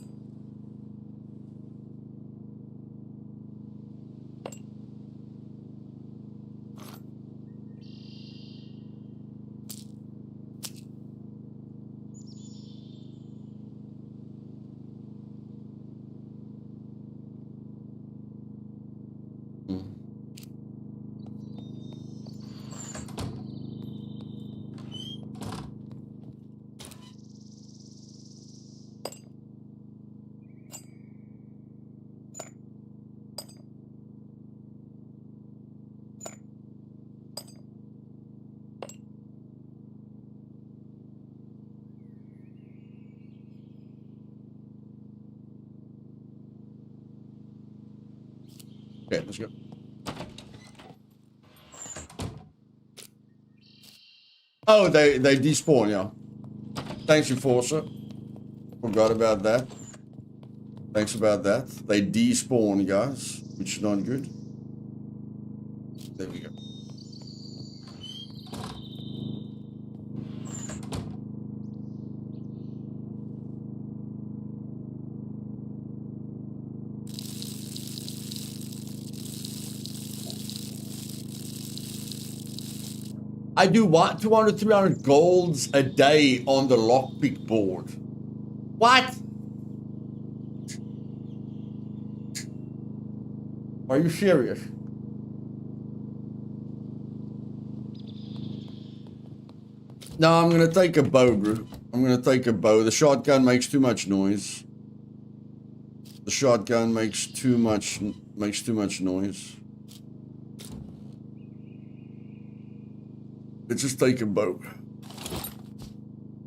Okay, let's go. Oh, they despawn, yeah. Thanks, Enforcer. Forgot about that. Thanks about that. They despawn, guys, which is not good. There we go. I do what? 200, 300 golds a day on the lockpick board. What? Are you serious? No, I'm gonna take a bow, bro. I'm gonna take a bow. The shotgun makes too much noise. The shotgun makes too much noise. Let's just take a bow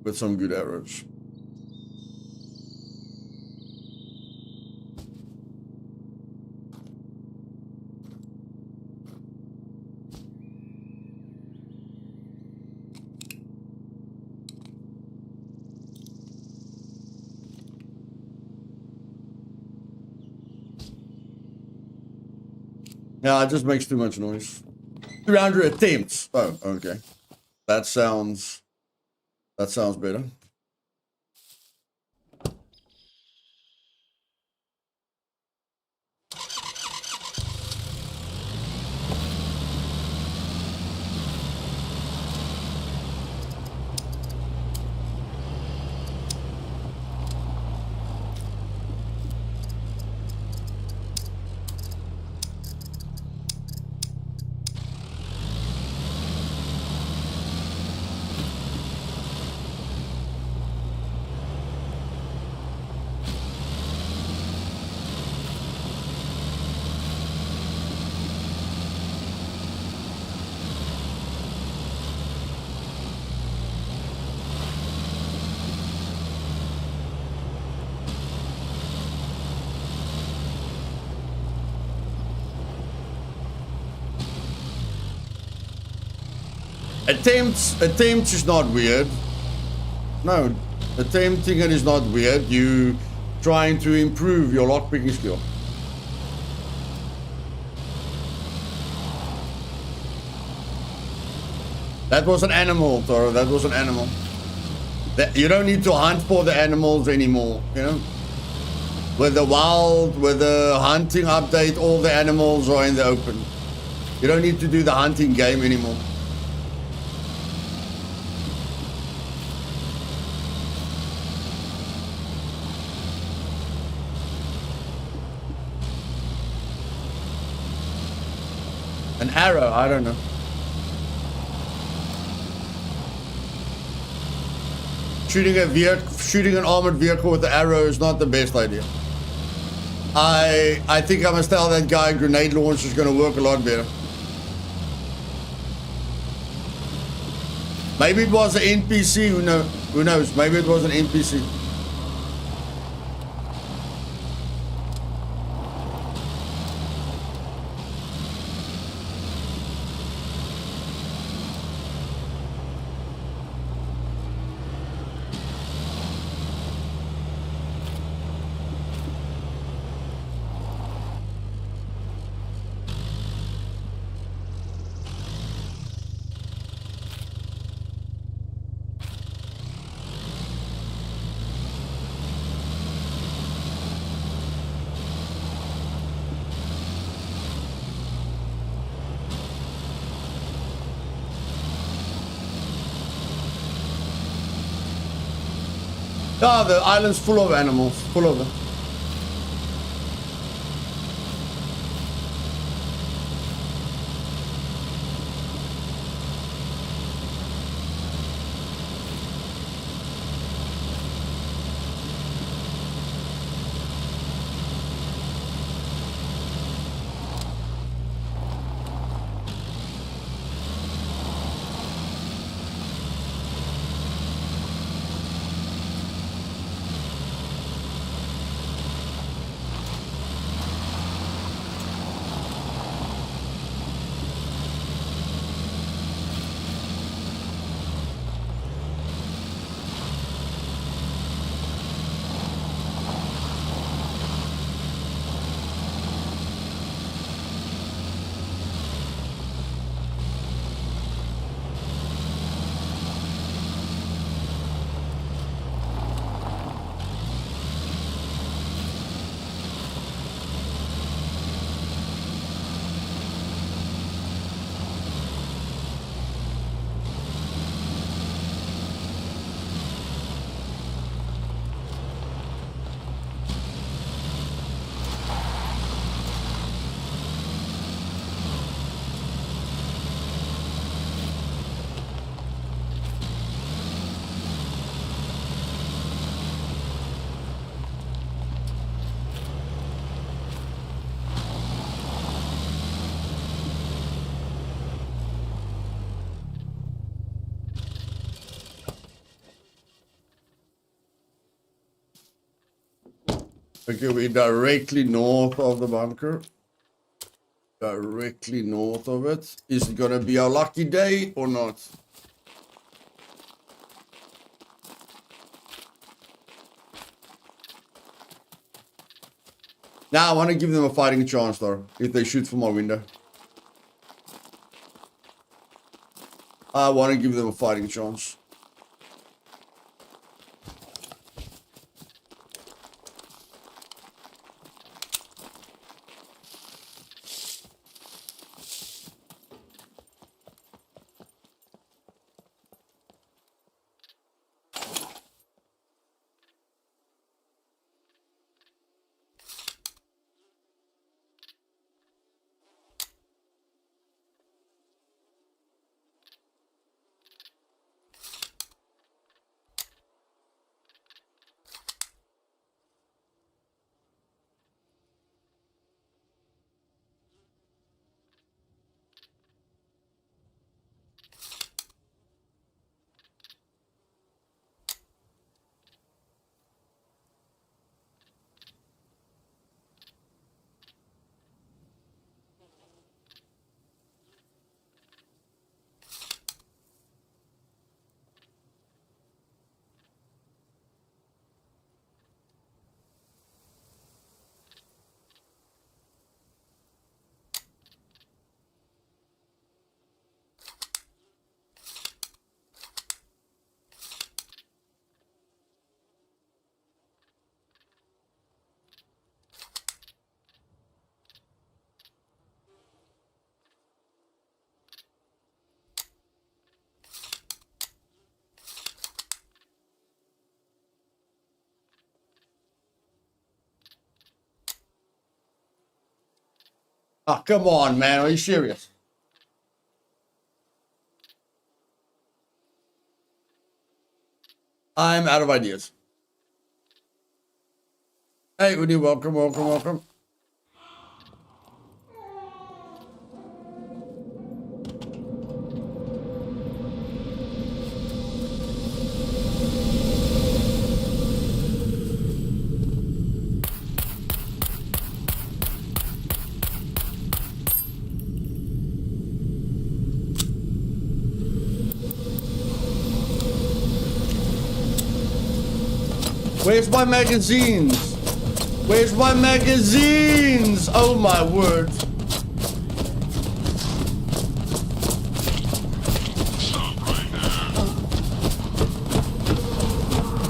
with some good arrows. Yeah, it just makes too much noise. 300 attempts. Oh, okay. That sounds better. Attempts is not weird. No, attempting it is not weird. You trying to improve your lockpicking skill. That was an animal, Toro. That was an animal. You don't need to hunt for the animals anymore, you know? With the wild, with the hunting update, all the animals are in the open. You don't need to do the hunting game anymore. An arrow, I don't know. Shooting an armored vehicle with the arrow is not the best idea. I think I must tell that guy grenade launcher is going to work a lot better. Maybe it was an NPC, who knows? Maybe it was an NPC. Ah, the island's full of animals, full of them. Okay, we're directly north of the bunker. Directly north of it. Is it gonna be our lucky day or not? Now I want to give them a fighting chance though, if they shoot from my window. I want to give them a fighting chance. Oh, come on, man. Are you serious? I'm out of ideas. Hey, Udi, welcome, welcome, welcome. Where's my magazines? Where's my magazines? Oh my word. Stop right there.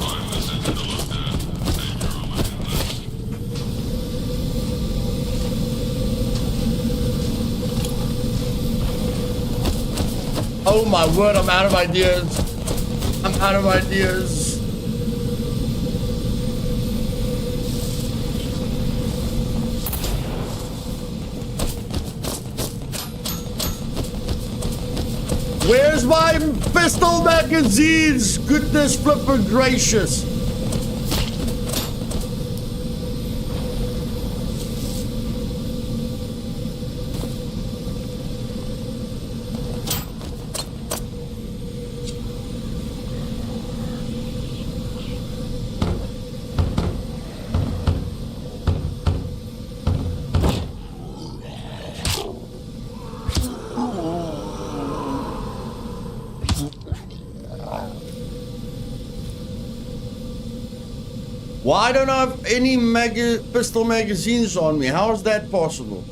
I'm listening to the Luthais, and you're on my list. Oh my word, I'm out of ideas. I'm out of ideas. Where's my pistol magazines? Goodness flippin' gracious. Why don't I have any pistol magazines on me? How is that possible?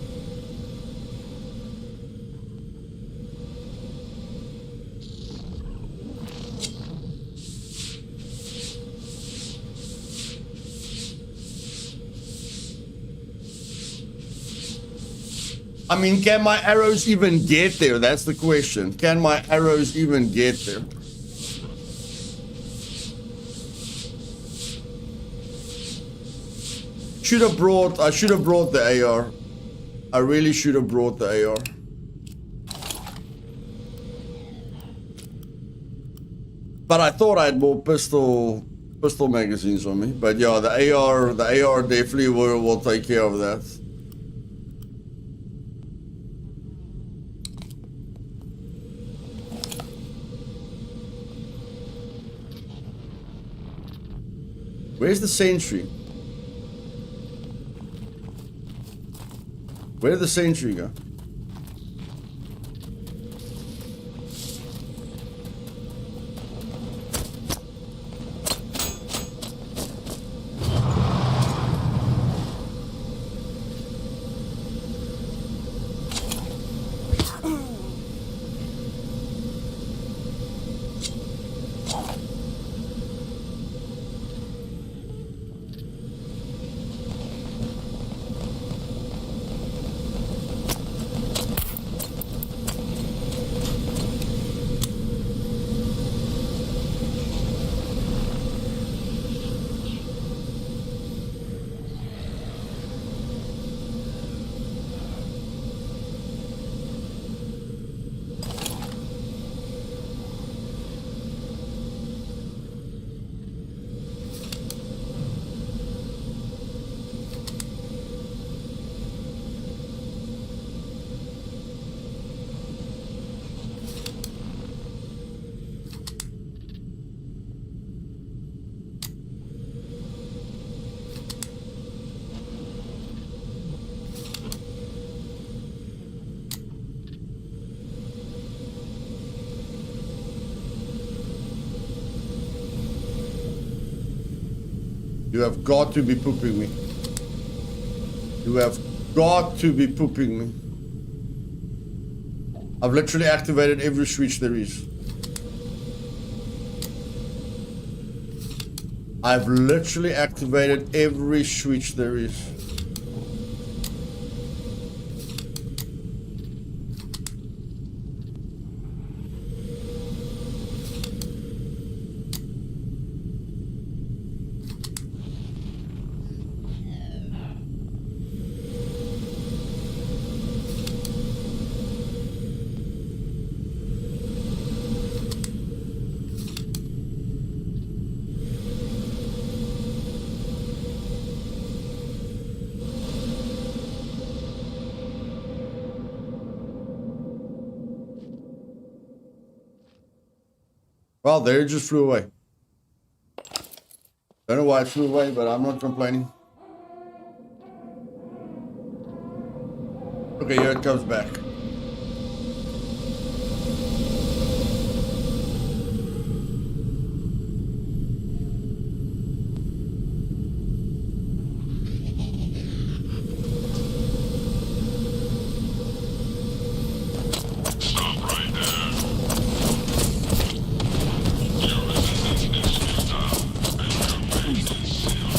I mean, can my arrows even get there? That's the question. Can my arrows even get there? I should have brought the AR. I really should have brought the AR. But I thought I had more pistol magazines on me. But yeah, the AR definitely will take care of that. Where's the sentry? Where did the sentry go? You have got to be pooping me. You have got to be pooping me. I've literally activated every switch there is. I've literally activated every switch there is. Well, there it just flew away. Don't know why it flew away, but I'm not complaining. Okay, here it comes back. Stop right there. Your resistance is futile, and your fate is sealed.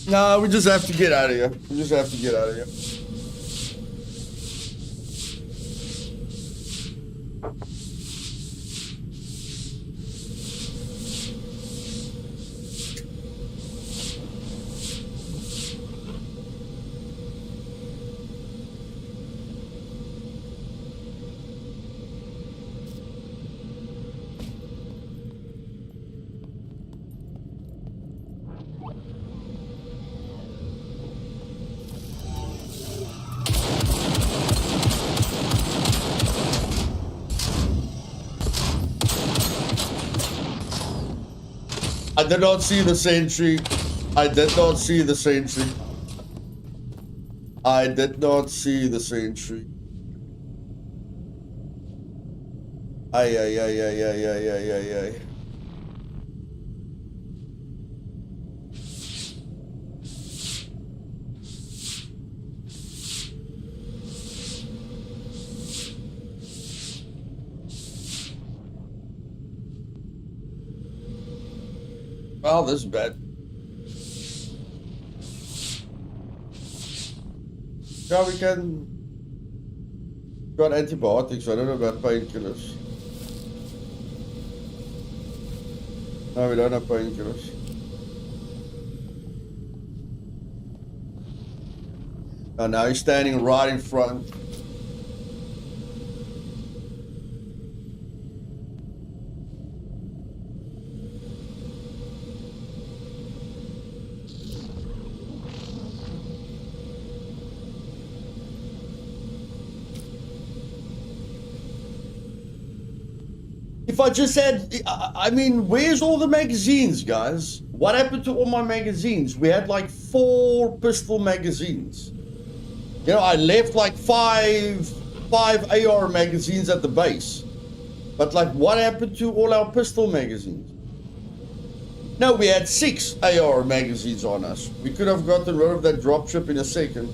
No, we just have to get out of here. We just have to get out of here. I did not see the sentry. I did not see the sentry. I did not see the sentry. Ay, ay, ay, ay, ay, ay, ay, ay, ay. Well, this is bad. Yeah, we can... Got antibiotics, I don't know about painkillers. No, we don't have painkillers. Oh, now he's standing right in front. If I just had, I mean, where's all the magazines, guys? What happened to all my magazines? We had like 4 pistol magazines. You know, I left like five AR magazines at the base. But like, what happened to all our pistol magazines? No, we had 6 AR magazines on us. We could have gotten rid of that dropship in a second.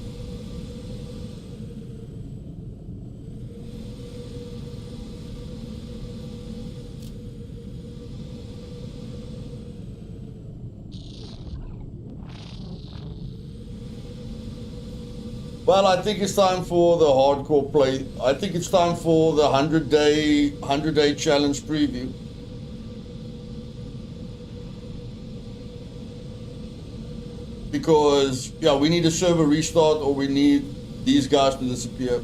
Well, I think it's time for the hardcore play. I think it's time for the 100-day challenge preview. Because, yeah, we need a server restart or we need these guys to disappear.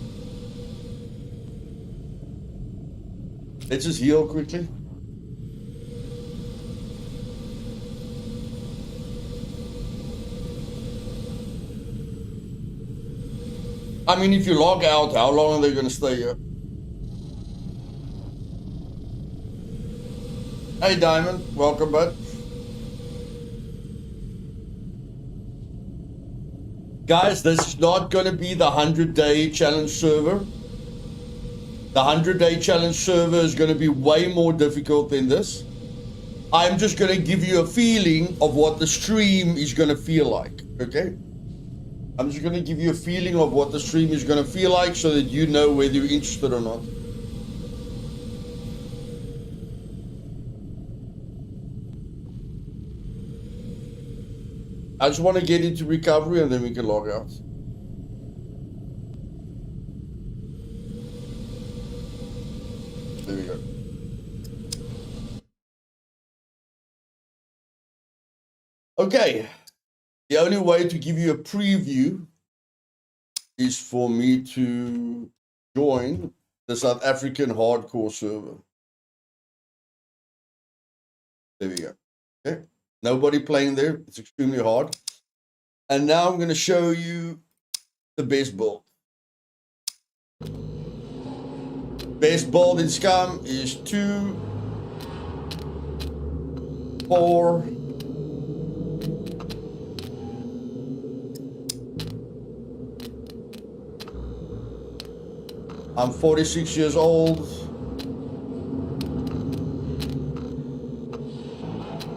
Let's just heal quickly. I mean, if you log out, how long are they going to stay here? Hey, Diamond. Welcome back. Guys, this is not going to be the 100-day challenge server. The 100-day challenge server is going to be way more difficult than this. I'm just going to give you a feeling of what the stream is going to feel like, okay? I'm just going to give you a feeling of what the stream is going to feel like so that you know whether you're interested or not. I just want to get into recovery and then we can log out. There we go. Okay. The only way to give you a preview is for me to join the South African hardcore server. There we go. Okay. Nobody playing there. It's extremely hard. And now I'm going to show you the best build. Best build in Scum is 2, 4, I'm 46 years old.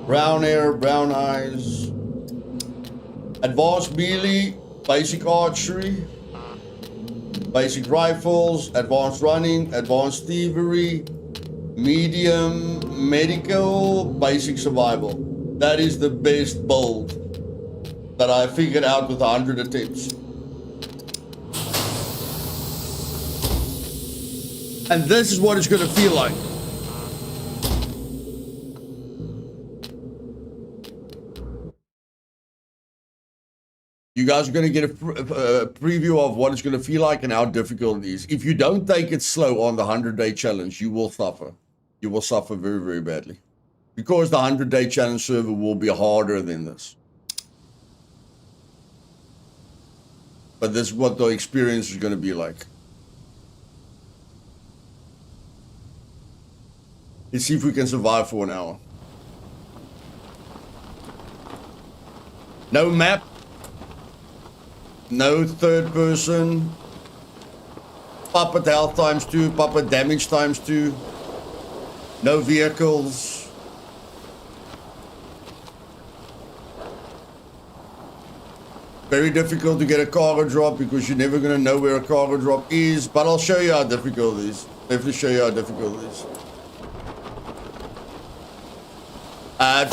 Brown hair, brown eyes. Advanced melee, basic archery, basic rifles, advanced running, advanced thievery, medium medical, basic survival. That is the best build that I figured out with 100 attempts. And this is what it's going to feel like. You guys are going to get a preview of what it's going to feel like and how difficult it is. If you don't take it slow on the 100-day challenge, you will suffer. You will suffer very, very badly. Because the 100-day challenge server will be harder than this. But this is what the experience is going to be like. Let's see if we can survive for an hour. No map. No third person. Puppet health times 2. Puppet damage times 2. No vehicles. Very difficult to get a cargo drop because you're never going to know where a cargo drop is. But I'll show you how difficult it is. Definitely show you how difficult it is.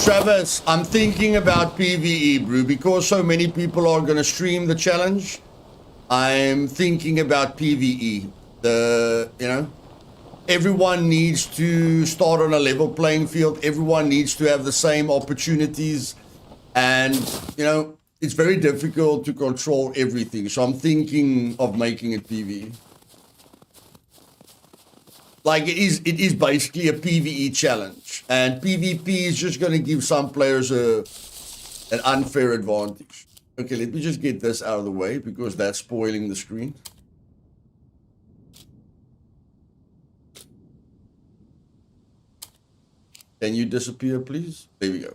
Travis, I'm thinking about PvE, bro, because so many people are going to stream the challenge. I'm thinking about PvE. Everyone needs to start on a level playing field. Everyone needs to have the same opportunities. And, it's very difficult to control everything. So I'm thinking of making it PvE. Like it is basically a PvE challenge, and PvP is just going to give some players an unfair advantage. Okay, let me just get this out of the way because that's spoiling the screen. Can you disappear, please? There we go.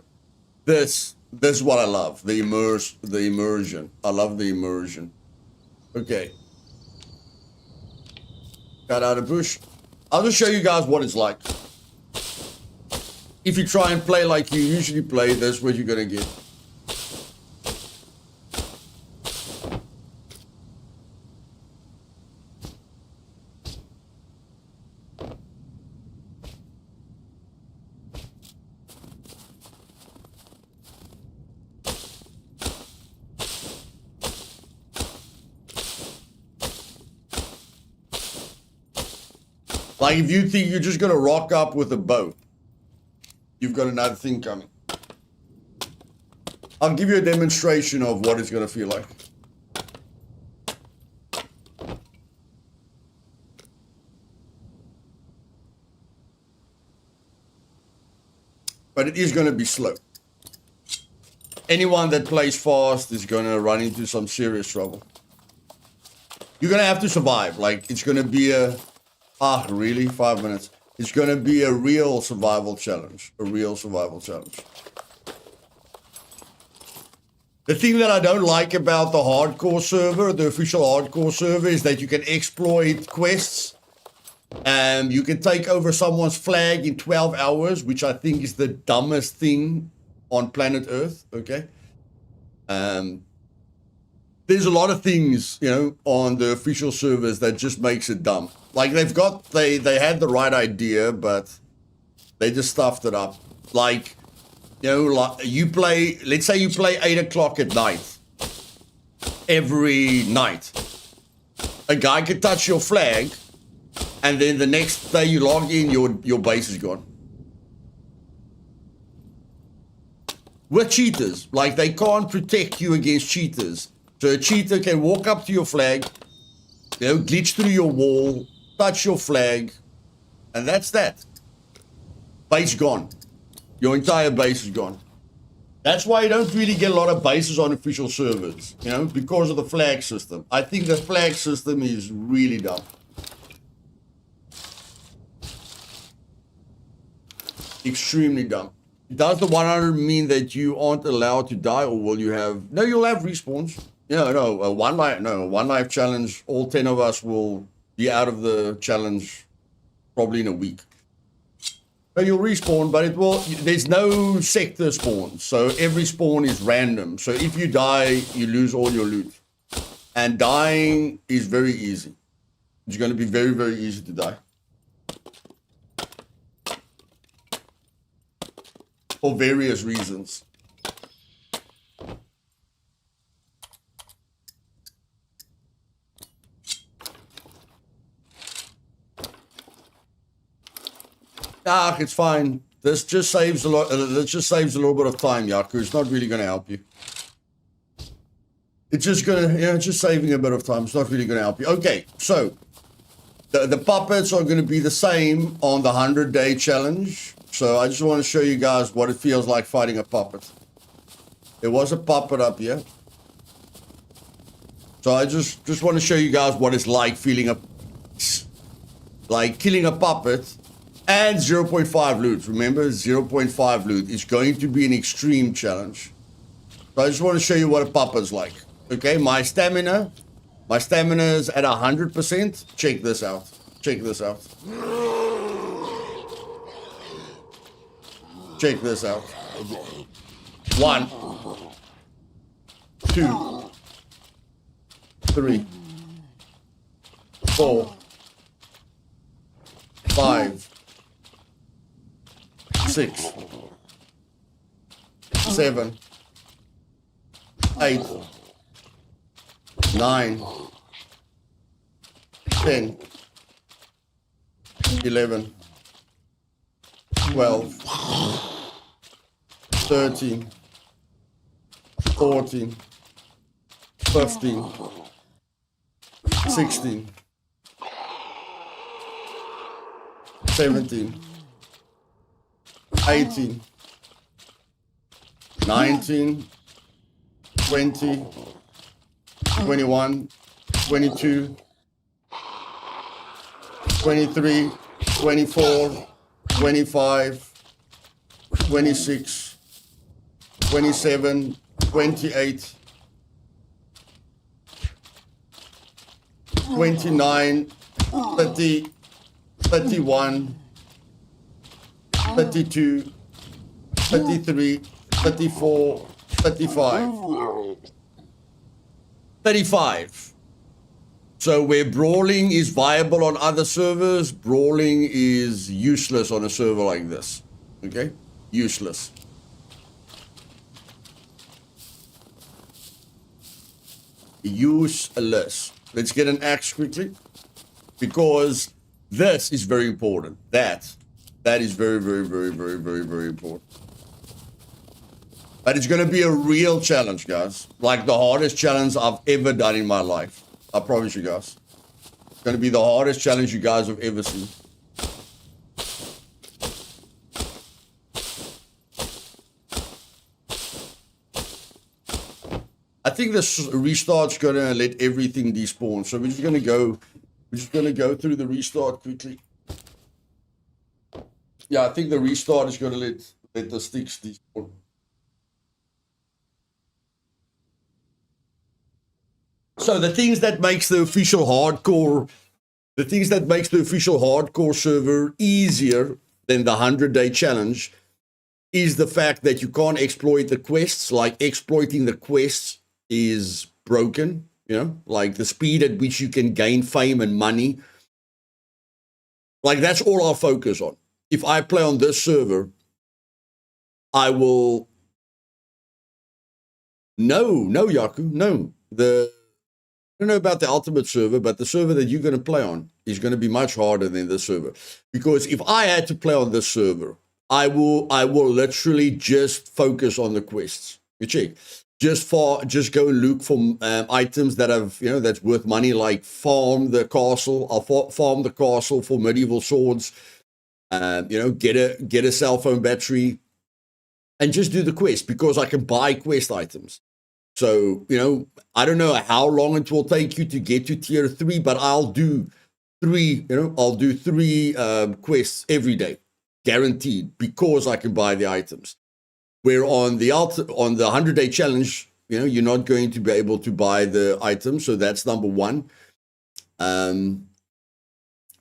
This is what I love. The immersion. I love the immersion. Okay. Got out of bush. I'll just show you guys what it's like. If you try and play like you usually play, that's what you're gonna get. Like if you think you're just going to rock up with a bow, you've got another thing coming. I'll give you a demonstration of what it's going to feel like. But it is going to be slow. Anyone that plays fast is going to run into some serious trouble. You're going to have to survive. Like it's going to be a... Ah, really? 5 minutes. It's going to be a real survival challenge. A real survival challenge. The thing that I don't like about the hardcore server, the official hardcore server, is that you can exploit quests. And you can take over someone's flag in 12 hours, which I think is the dumbest thing on planet Earth, okay? The there's a lot of things, you know, on the official servers that just makes it dumb. Like they had the right idea, but they just stuffed it up. Like, you know, like let's say you play 8 o'clock at night. Every night. A guy could touch your flag, and then the next day you log in, your base is gone. With cheaters, like they can't protect you against cheaters. So a cheater can walk up to your flag, you know, glitch through your wall, touch your flag, and that's that. Base gone. Your entire base is gone. That's why you don't really get a lot of bases on official servers, you know, because of the flag system. I think the flag system is really dumb. Extremely dumb. Does the 100 mean that you aren't allowed to die, or will you have... No, you'll have respawns. Yeah, no, a one life challenge, all 10 of us will be out of the challenge probably in a week. So you'll respawn, but there's no sector spawn, so every spawn is random. So if you die, you lose all your loot. And dying is very easy. It's going to be very, very easy to die. For various reasons. It's fine. This just saves a lot. This just saves a little bit of time, Yaku. It's not really going to help you. It's just gonna, it's just saving a bit of time. It's not really going to help you. Okay, so the puppets are going to be the same on the 100-day challenge. So I just want to show you guys what it feels like fighting a puppet. There was a puppet up here. So I just want to show you guys what it's like killing a puppet. And 0.5 loot. Remember, 0.5 loot is going to be an extreme challenge. So I just want to show you what a puppet's like. Okay, my stamina is at 100%. Check this out. Check this out. Check this out. 1, 2, 3, 4, 5, 6, 7, 8, 9, 10, 11, 12, 13, 14, 15, 16, 17, 18, 19, 20, 21, 22, 23, 24, 25, 26, 27, 28, 29, 30, 31, 32, 33, 34, 35. 35. So where brawling is viable on other servers, brawling is useless on a server like this. Okay? Useless. Useless. Let's get an axe quickly. Because this is very important. That is very, very, very, very, very, very important. But it's going to be a real challenge, guys. Like the hardest challenge I've ever done in my life. I promise you guys. It's going to be the hardest challenge you guys have ever seen. I think this restart's going to let everything despawn. So we're just going to go through the restart quickly. Yeah, I think the restart is going to let the sticks despawn. So the things that makes the official hardcore server easier than the 100-day challenge is the fact that you can't exploit the quests. Like exploiting the quests is broken, like the speed at which you can gain fame and money. Like, that's all I'll focus on. If I play on this server, I will... No, Yaku, no. I don't know about the ultimate server, but the server that you're going to play on is going to be much harder than this server. Because if I had to play on this server, I will literally just focus on the quests. You check. Just go look for items that have, that's worth money, like farm the castle. I'll farm the castle for medieval swords. Get a cell phone battery, and just do the quest, because I can buy quest items. So, I don't know how long it will take you to get to tier 3, but I'll do 3, quests every day, guaranteed, because I can buy the items. Where on the 100-day challenge, you're not going to be able to buy the items. So that's number 1.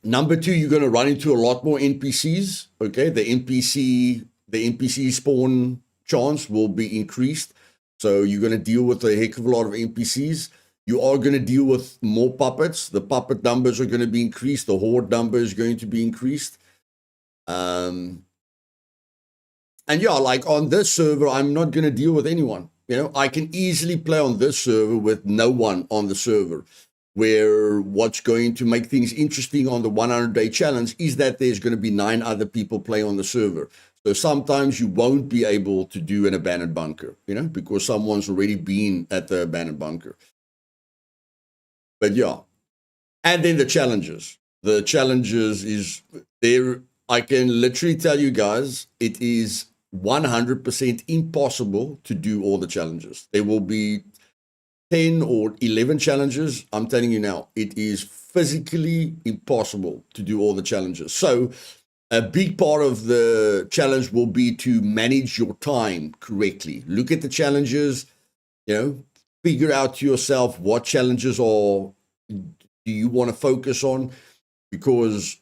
Number 2, you're going to run into a lot more NPCs. Okay, the NPC spawn chance will be increased. So you're going to deal with a heck of a lot of NPCs. You are going to deal with more puppets. The puppet numbers are going to be increased. The horde number is going to be increased. And yeah, like on this server, I'm not going to deal with anyone. I can easily play on this server with no one on the server. Where what's going to make things interesting on the 100-day challenge is that there's going to be 9 other people playing on the server. So sometimes you won't be able to do an abandoned bunker, because someone's already been at the abandoned bunker. But yeah. And then the challenges. The challenges is there. I can literally tell you guys, it is 100% impossible to do all the challenges. There will be 10 or 11 challenges. I'm telling you now, it is physically impossible to do all the challenges. So a big part of the challenge will be to manage your time correctly. Look at the challenges, figure out to yourself what challenges do you want to focus on, because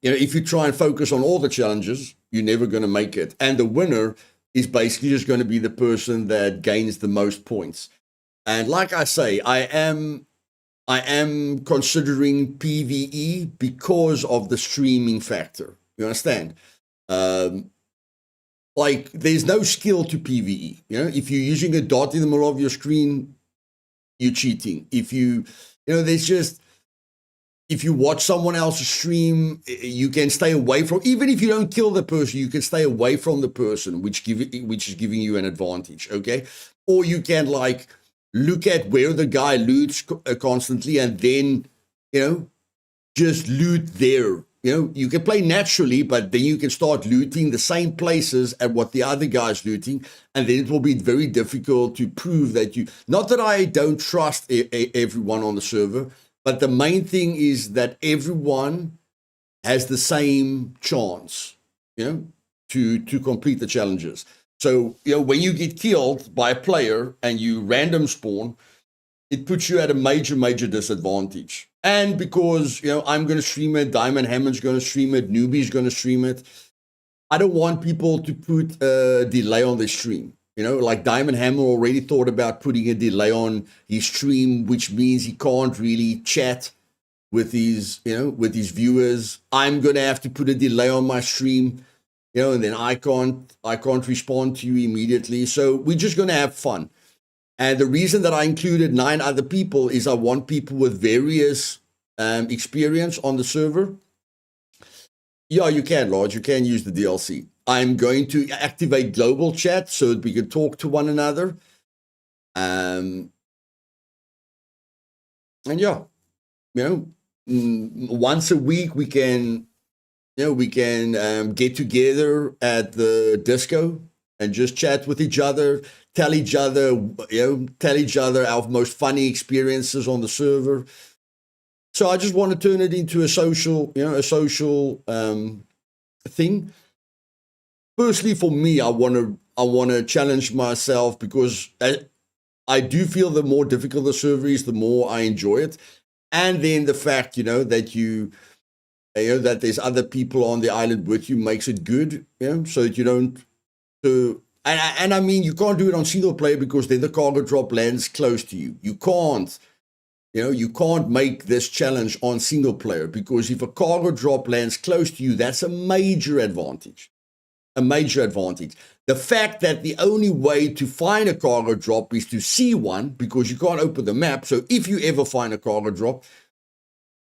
if you try and focus on all the challenges, you're never going to make it. And the winner is basically just going to be the person that gains the most points. And like I say, I am considering PvE because of the streaming factor. You understand? Like, there's no skill to PvE. If you're using a dot in the middle of your screen, you're cheating. If you watch someone else's stream, you can stay away from, even if you don't kill the person, you can stay away from the person, which is giving you an advantage, okay? Or you can, like, look at where the guy loots constantly, and then, just loot there. You can play naturally, but then you can start looting the same places at what the other guy's looting, and then it will be very difficult to prove that you... Not that I don't trust everyone on the server, but the main thing is that everyone has the same chance, to complete the challenges. So, when you get killed by a player and you random spawn, it puts you at a major, major disadvantage. And because, I'm going to stream it, Diamond Hammond's going to stream it, Newbie's going to stream it, I don't want people to put a delay on their stream. Like Diamond Hammer already thought about putting a delay on his stream, which means he can't really chat with his viewers. I'm going to have to put a delay on my stream. And then I can't respond to you immediately. So we're just going to have fun. And the reason that I included 9 other people is I want people with various experience on the server. Yeah, you can, Lodge. You can use the DLC. I'm going to activate global chat so that we can talk to one another. And yeah, once a week we can... we can get together at the disco and just chat with each other, tell each other our most funny experiences on the server. So I just want to turn it into a social, thing. Firstly, for me, I want to challenge myself, because I do feel the more difficult the server is, the more I enjoy it. And then the fact, that there's other people on the island with you makes it good, so that you don't... So And I mean, you can't do it on single player because then the cargo drop lands close to you. You can't make this challenge on single player because if a cargo drop lands close to you, that's a major advantage. A major advantage. The fact that the only way to find a cargo drop is to see one because you can't open the map. So if you ever find a cargo drop,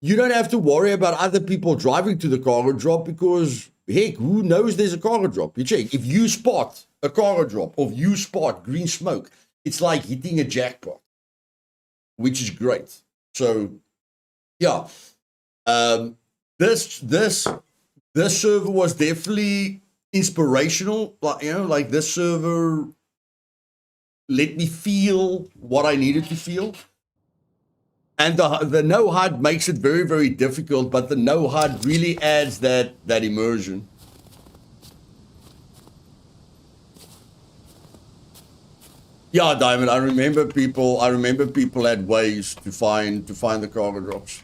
you don't have to worry about other people driving to the cargo drop because, heck, who knows there's a cargo drop? You check. If you spot a cargo drop or if you spot green smoke, it's like hitting a jackpot, which is great. So, yeah, this server was definitely inspirational. Like this server let me feel what I needed to feel. And the no HUD makes it very, very difficult, but the no HUD really adds that immersion. Yeah, Diamond. I remember people had ways to find the cargo drops.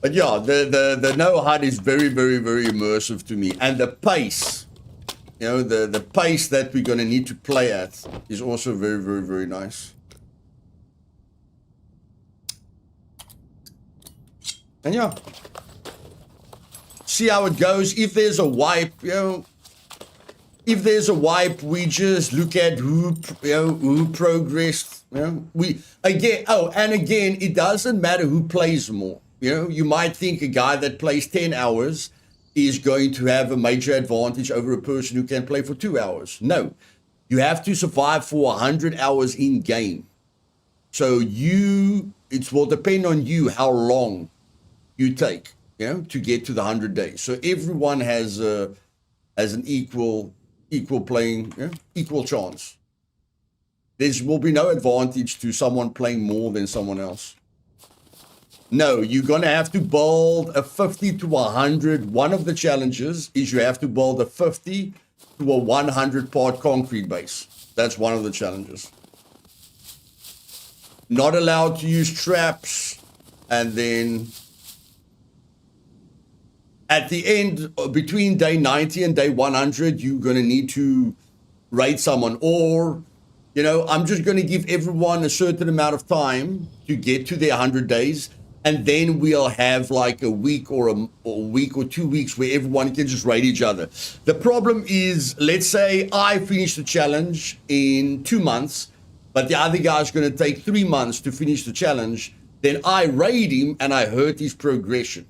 But yeah, the no HUD is very, very, very immersive to me, and the pace, the pace that we're gonna need to play at is also very, very, very nice. And yeah, see how it goes. If there's a wipe, we just look at who progressed. And again, it doesn't matter who plays more. You might think a guy that plays 10 hours is going to have a major advantage over a person who can play for 2 hours. No, you have to survive for 100 hours in game. So it will depend on you how long you take, to get to the 100 days. So everyone has an equal playing, equal chance. There will be no advantage to someone playing more than someone else. No, you're going to have to build a 50 to 100. One of the challenges is you have to build a 50 to a 100 part concrete base. That's one of the challenges. Not allowed to use traps, and then at the end, between day 90 and day 100, you're going to need to raid someone. Or, I'm just going to give everyone a certain amount of time to get to their 100 days. And then we'll have like a week or a week or 2 weeks where everyone can just raid each other. The problem is, let's say I finish the challenge in 2 months, but the other guy's going to take 3 months to finish the challenge. Then I raid him and I hurt his progression.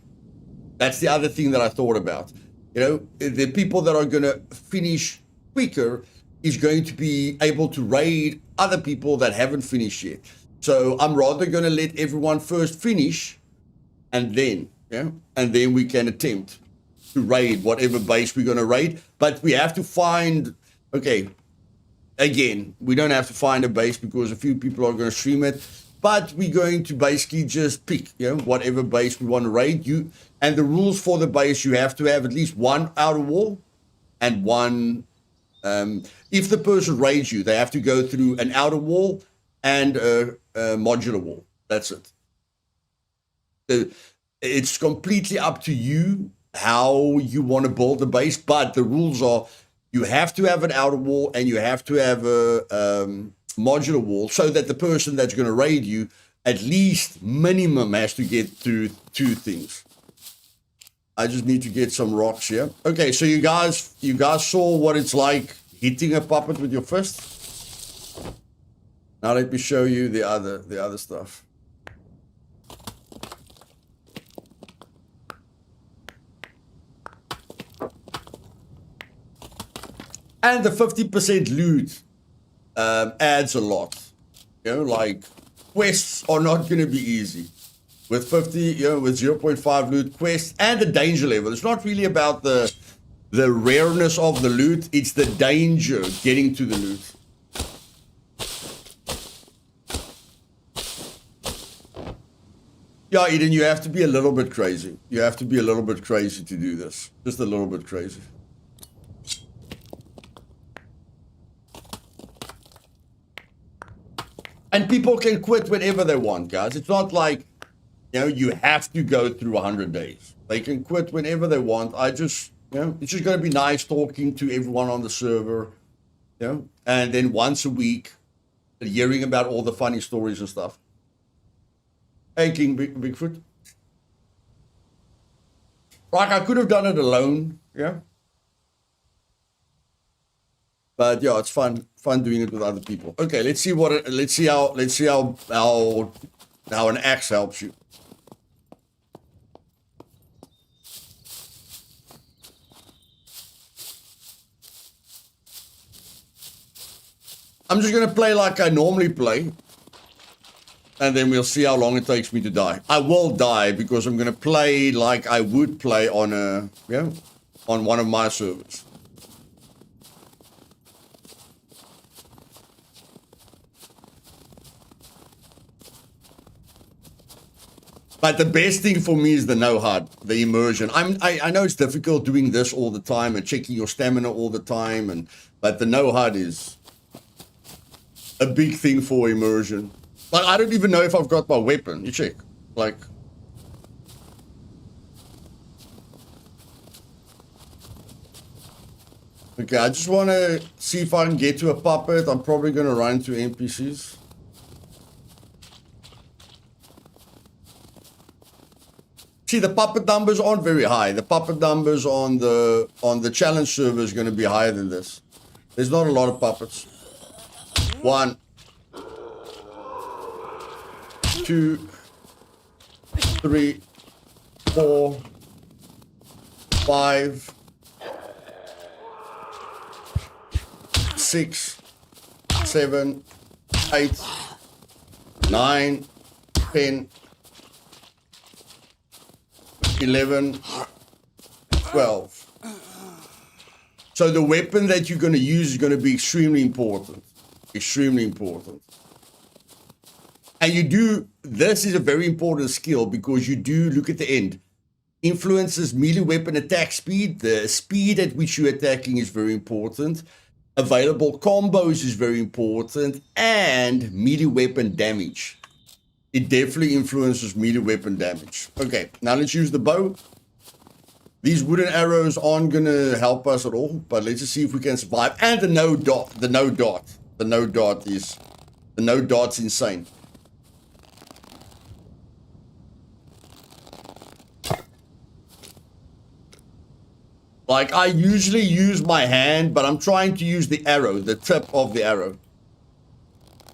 That's the other thing that I thought about. The people that are going to finish quicker is going to be able to raid other people that haven't finished yet. So I'm rather going to let everyone first finish, and then we can attempt to raid whatever base we're going to raid. But we have to find, again, we don't have to find a base because a few people are going to stream it. But we're going to basically just pick, whatever base we want to raid. And the rules for the base, you have to have at least one outer wall and one. If the person raids you, they have to go through an outer wall and a modular wall. That's it. It's completely up to you how you want to build the base. But the rules are you have to have an outer wall and you have to have a modular wall so that the person that's going to raid you at least minimum has to get through 2 things. I just need to get some rocks here. Okay, so you guys saw what it's like hitting a puppet with your fist. Now let me show you the other stuff. And the 50% loot adds a lot. Like quests are not going to be easy. With 50, with 0.5 loot quests and the danger level. It's not really about the rareness of the loot. It's the danger getting to the loot. Yeah, Eden, you have to be a little bit crazy. You have to be a little bit crazy to do this. Just a little bit crazy. And people can quit whenever they want, guys. It's not like, you have to go through 100 days. They can quit whenever they want. It's just going to be nice talking to everyone on the server. you know, and then once a week, hearing about all the funny stories and stuff. Hey, King Bigfoot. Like, I could have done it alone, yeah. But yeah, it's fun doing it with other people. Okay, let's see how an axe helps you. I'm just gonna play like I normally play, and then we'll see how long it takes me to die. I will die because I'm gonna play like I would play on on one of my servers. But the best thing for me is the no-HUD, the immersion. I know it's difficult doing this all the time and checking your stamina all the time, but the no-HUD is a big thing for immersion. Like, I don't even know if I've got my weapon. You check. Like, okay, I just want to see if I can get to a puppet. I'm probably going to run to NPCs. See, the puppet numbers aren't very high. The puppet numbers on the challenge server is going to be higher than this. There's not a lot of puppets. 1, 2, 3, 4, 5, 6, 7, 8, 9, 10, 11, 12. So the weapon that you're going to use is going to be extremely important. Extremely important. And this is a very important skill because you do, look at the end, influences melee weapon attack speed. The speed at which you're attacking is very important. Available combos is very important. And melee weapon damage. It definitely influences melee weapon damage. Okay, now let's use the bow. These wooden arrows aren't going to help us at all, but let's just see if we can survive. And the no dot. The no dot's insane. Like, I usually use my hand, but I'm trying to use the arrow, the tip of the arrow.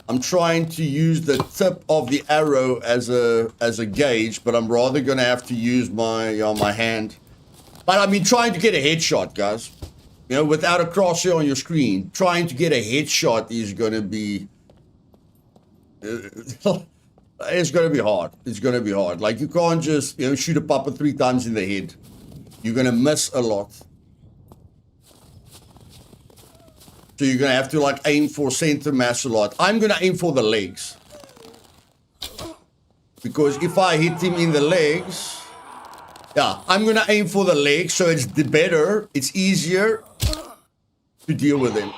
I'm trying to use the tip of the arrow as a gauge, but I'm rather going to have to use my hand. But I mean, trying to get a headshot, guys. You know, without a crosshair on your screen, trying to get a headshot is going to be... it's going to be hard. It's going to be hard. Like, you can't just, shoot a puppet 3 times in the head. You're going to miss a lot. So you're going to have to, like, aim for center mass a lot. I'm going to aim for the legs. Because if I hit him in the legs... Yeah, I'm going to aim for the legs, so it's better, it's easier to deal with him.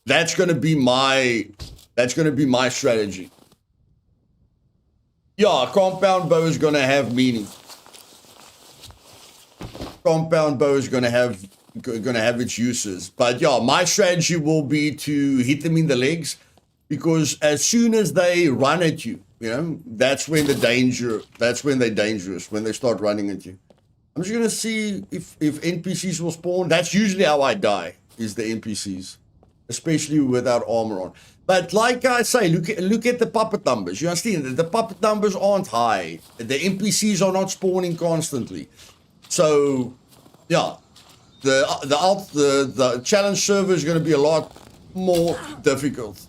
That's going to be my strategy. Yeah, compound bow is going to have meaning. Compound bow is going to have its uses. But yeah, my strategy will be to hit them in the legs, because as soon as they run at you, that's when they're dangerous, when they start running at you. I'm just going to see if NPCs will spawn. That's usually how I die, is the NPCs, especially without armor on. But like I say, look at the puppet numbers. You understand? The puppet numbers aren't high. The NPCs are not spawning constantly. So, yeah, the challenge server is going to be a lot more difficult.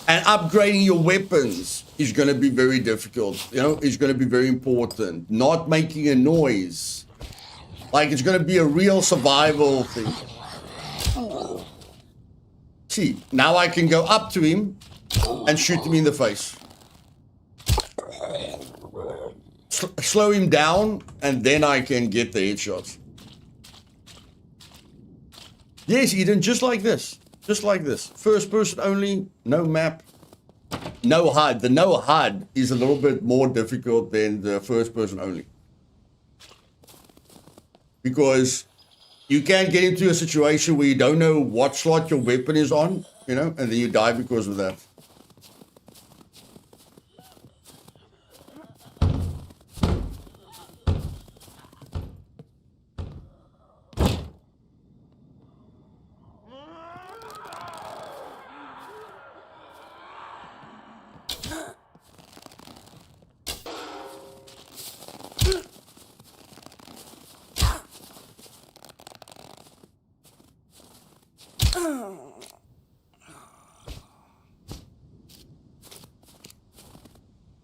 And upgrading your weapons is going to be very difficult. It's going to be very important. Not making a noise. Like, it's going to be a real survival thing. See, now I can go up to him and shoot him in the face. Slow him down, and then I can get the headshots. Yes, Eden, just like this. Just like this. First person only, no map. no HUD. The no HUD is a little bit more difficult than the first person only. Because you can get into a situation where you don't know what slot your weapon is on, you know, and then you die because of that.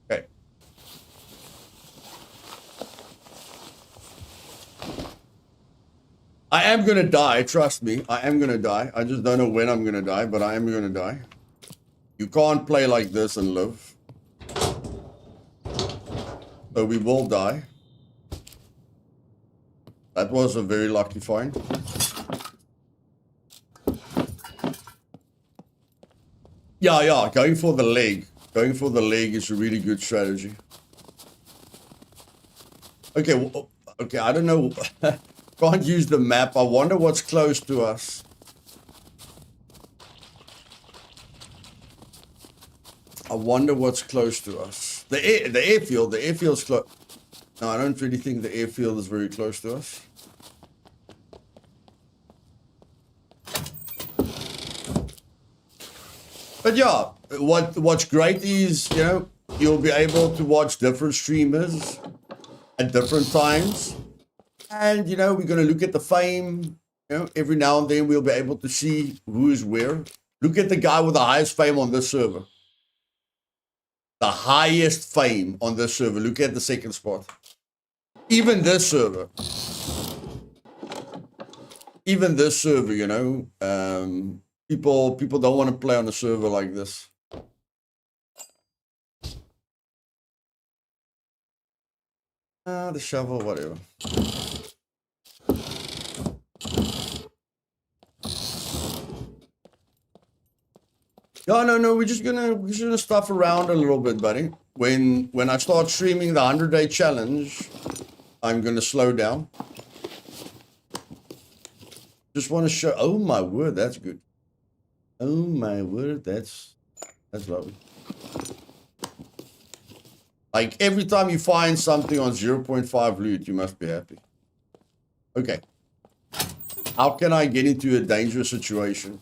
Okay. I am gonna die, trust me. I am gonna die. I just don't know when I'm gonna die, but I am gonna die. You can't play like this and live. So we will die. That was a very lucky find. Yeah, going for the leg. Going for the leg is a really good strategy. Okay, well, okay, I don't know. Can't use the map. I wonder what's close to us. I wonder what's close to us. The airfield. The airfield's close. No, I don't really think the airfield is very close to us. But yeah, what's great is, you know, you'll be able to watch different streamers at different times. And, you know, we're going to look at the fame. You know, every now and then we'll be able to see who's where. Look at the guy with the highest fame on this server. The highest fame on this server. Look at the second spot. Even this server. Even this server, you know. People don't want to play on a server like this. The shovel, whatever. No, we're just gonna stuff around a little bit, buddy. When I start streaming the 100-day challenge, I'm gonna slow down. Just want to show. Oh my word, that's good. Oh my word, that's lovely. Like every time you find something on 0.5 loot, you must be happy. Okay. How can I get into a dangerous situation?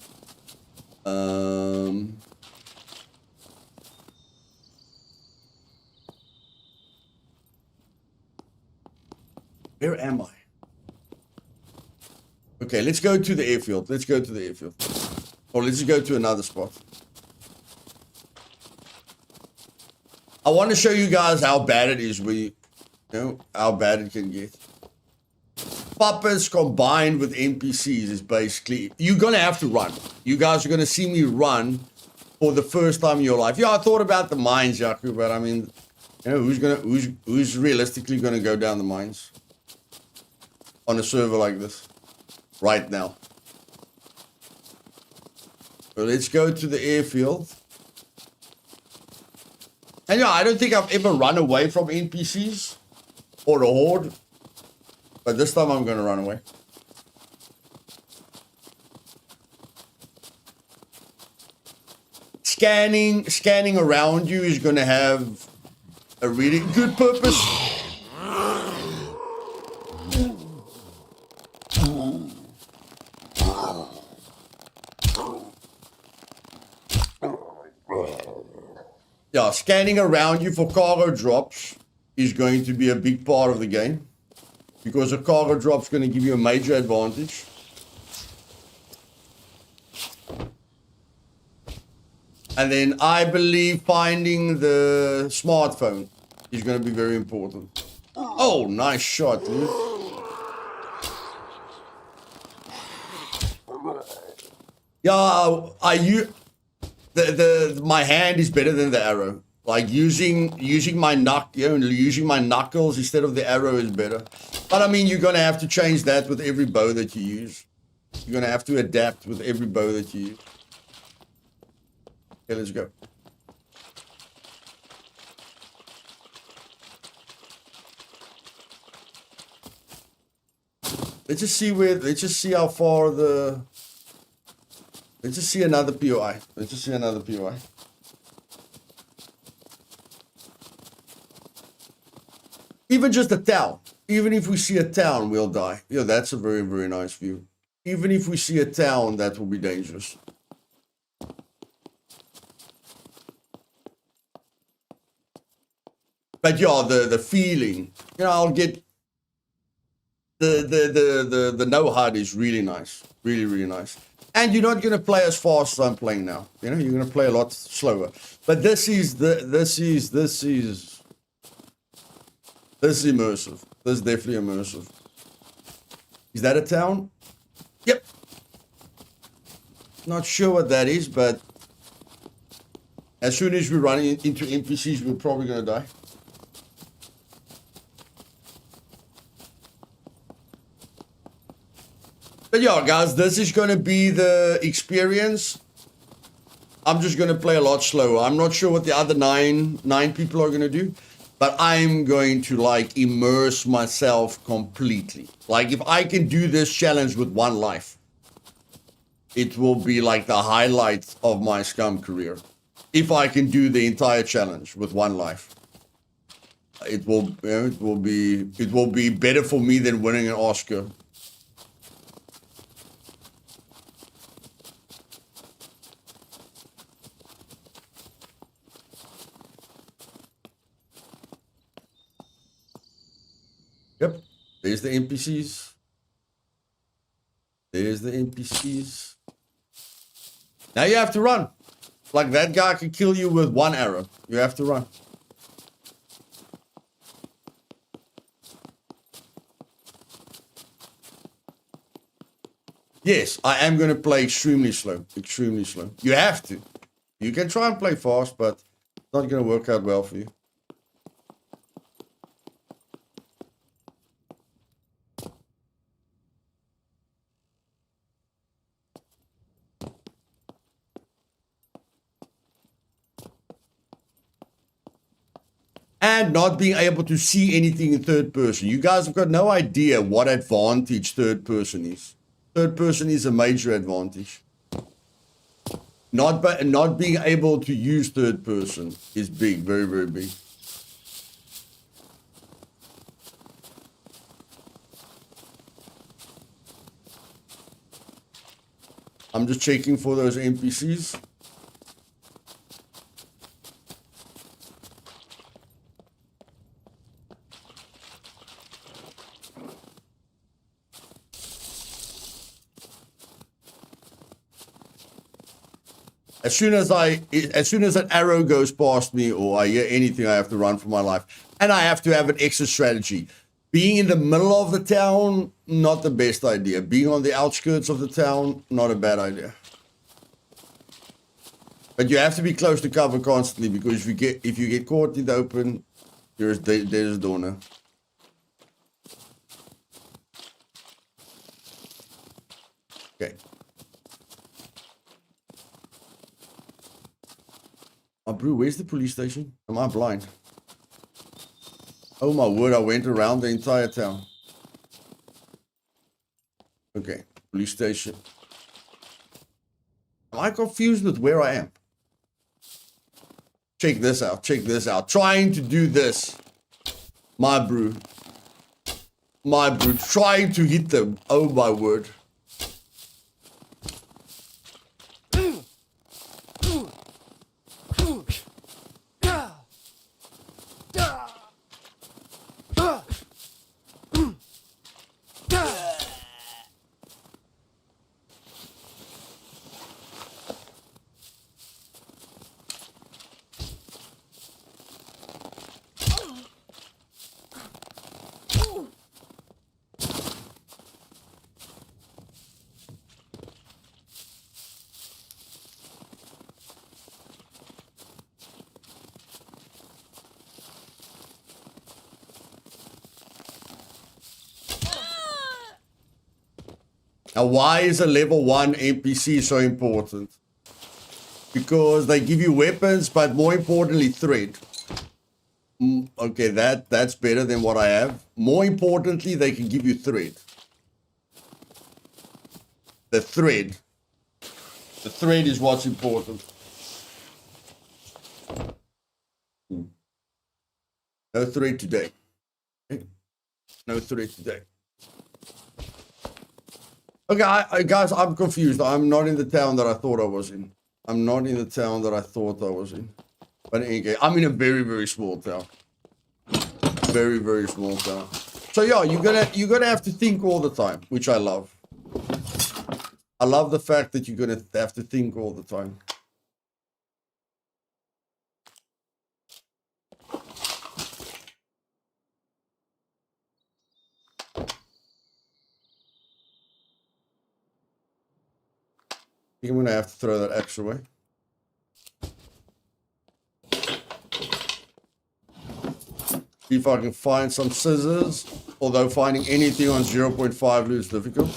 Where am I? Okay, let's go to the airfield. Let's go to the airfield. Or let's just go to another spot. I want to show you guys how bad it is when you know, how bad it can get. Puppets combined with NPCs is basically, you're going to have to run. You guys are going to see me run for the first time in your life. Yeah, I thought about the mines, Yaku, but I mean, you know, who's realistically going to go down the mines on a server like this right now? So let's go to the airfield. And yeah, I don't think I've ever run away from NPCs or the horde. But this time I'm going to run away. Scanning around you is going to have a really good purpose. Yeah, scanning around you for cargo drops is going to be a big part of the game. Because a cargo drop is going to give you a major advantage. And then I believe finding the smartphone is going to be very important. Oh, nice shot, dude. Yeah, my hand is better than the arrow. Like using my using my knuckles instead of the arrow is better. But I mean, you're gonna have to change that with every bow that you use. You're gonna have to adapt with every bow that you use. Okay, let's go. Let's just see where. Let's just see how far the. Let's just see another POI. Let's just see another POI. Even just a town. Even if we see a town, we'll die. Yeah, that's a very, very nice view. Even if we see a town, that will be dangerous. But yeah, the feeling, you know, I'll get the no HUD is really nice, really, really nice. And you're not gonna play as fast as I'm playing now. You know, you're gonna play a lot slower. But this is immersive. This is definitely immersive. Is that a town? Yep. Not sure what that is, but as soon as we run into NPCs, we're probably gonna die. But yeah, guys, this is going to be the experience. I'm just going to play a lot slower. I'm not sure what the other nine people are going to do, but I'm going to like immerse myself completely. Like if I can do this challenge with 1 life, it will be like the highlight of my Scum career. If I can do the entire challenge with 1 life, it will be better for me than winning an Oscar. Yep, there's the NPCs. There's the NPCs. Now you have to run. Like that guy can kill you with 1 arrow. You have to run. Yes, I am going to play extremely slow. Extremely slow. You have to. You can try and play fast, but it's not going to work out well for you. And not being able to see anything in third person. You guys have got no idea what advantage third person is. Third person is a major advantage. Not being able to use third person is big, very, very big. I'm just checking for those NPCs. As soon as an arrow goes past me or I hear anything, I have to run for my life. And I have to have an exit strategy. Being in the middle of the town, not the best idea. Being on the outskirts of the town, not a bad idea. But you have to be close to cover constantly, because if you get caught in the open, there's a door now. Okay. Oh, bro, where's the police station? Am I blind? Oh my word, I went around the entire town. Okay, police station. Am I confused with where I am? Check this out, check this out. Trying to do this. My brew. My brew. Trying to hit them. Oh my word. Now, why is a level 1 NPC so important? Because they give you weapons, but more importantly, thread. Okay, that's better than what I have. More importantly, they can give you thread. the thread. The thread is what's important. No thread today. Okay. No thread today. Okay, guys, I'm confused. I'm not in the town that I thought I was in. I'm not in the town that I thought I was in. But anyway, I'm in a very, very small town. Very, very small town. So yeah, you're gonna have to think all the time, which I love. I love the fact that you're gonna have to think all the time. I'm gonna have to throw that axe away. See if I can find some scissors, although finding anything on 0.5 loot is difficult.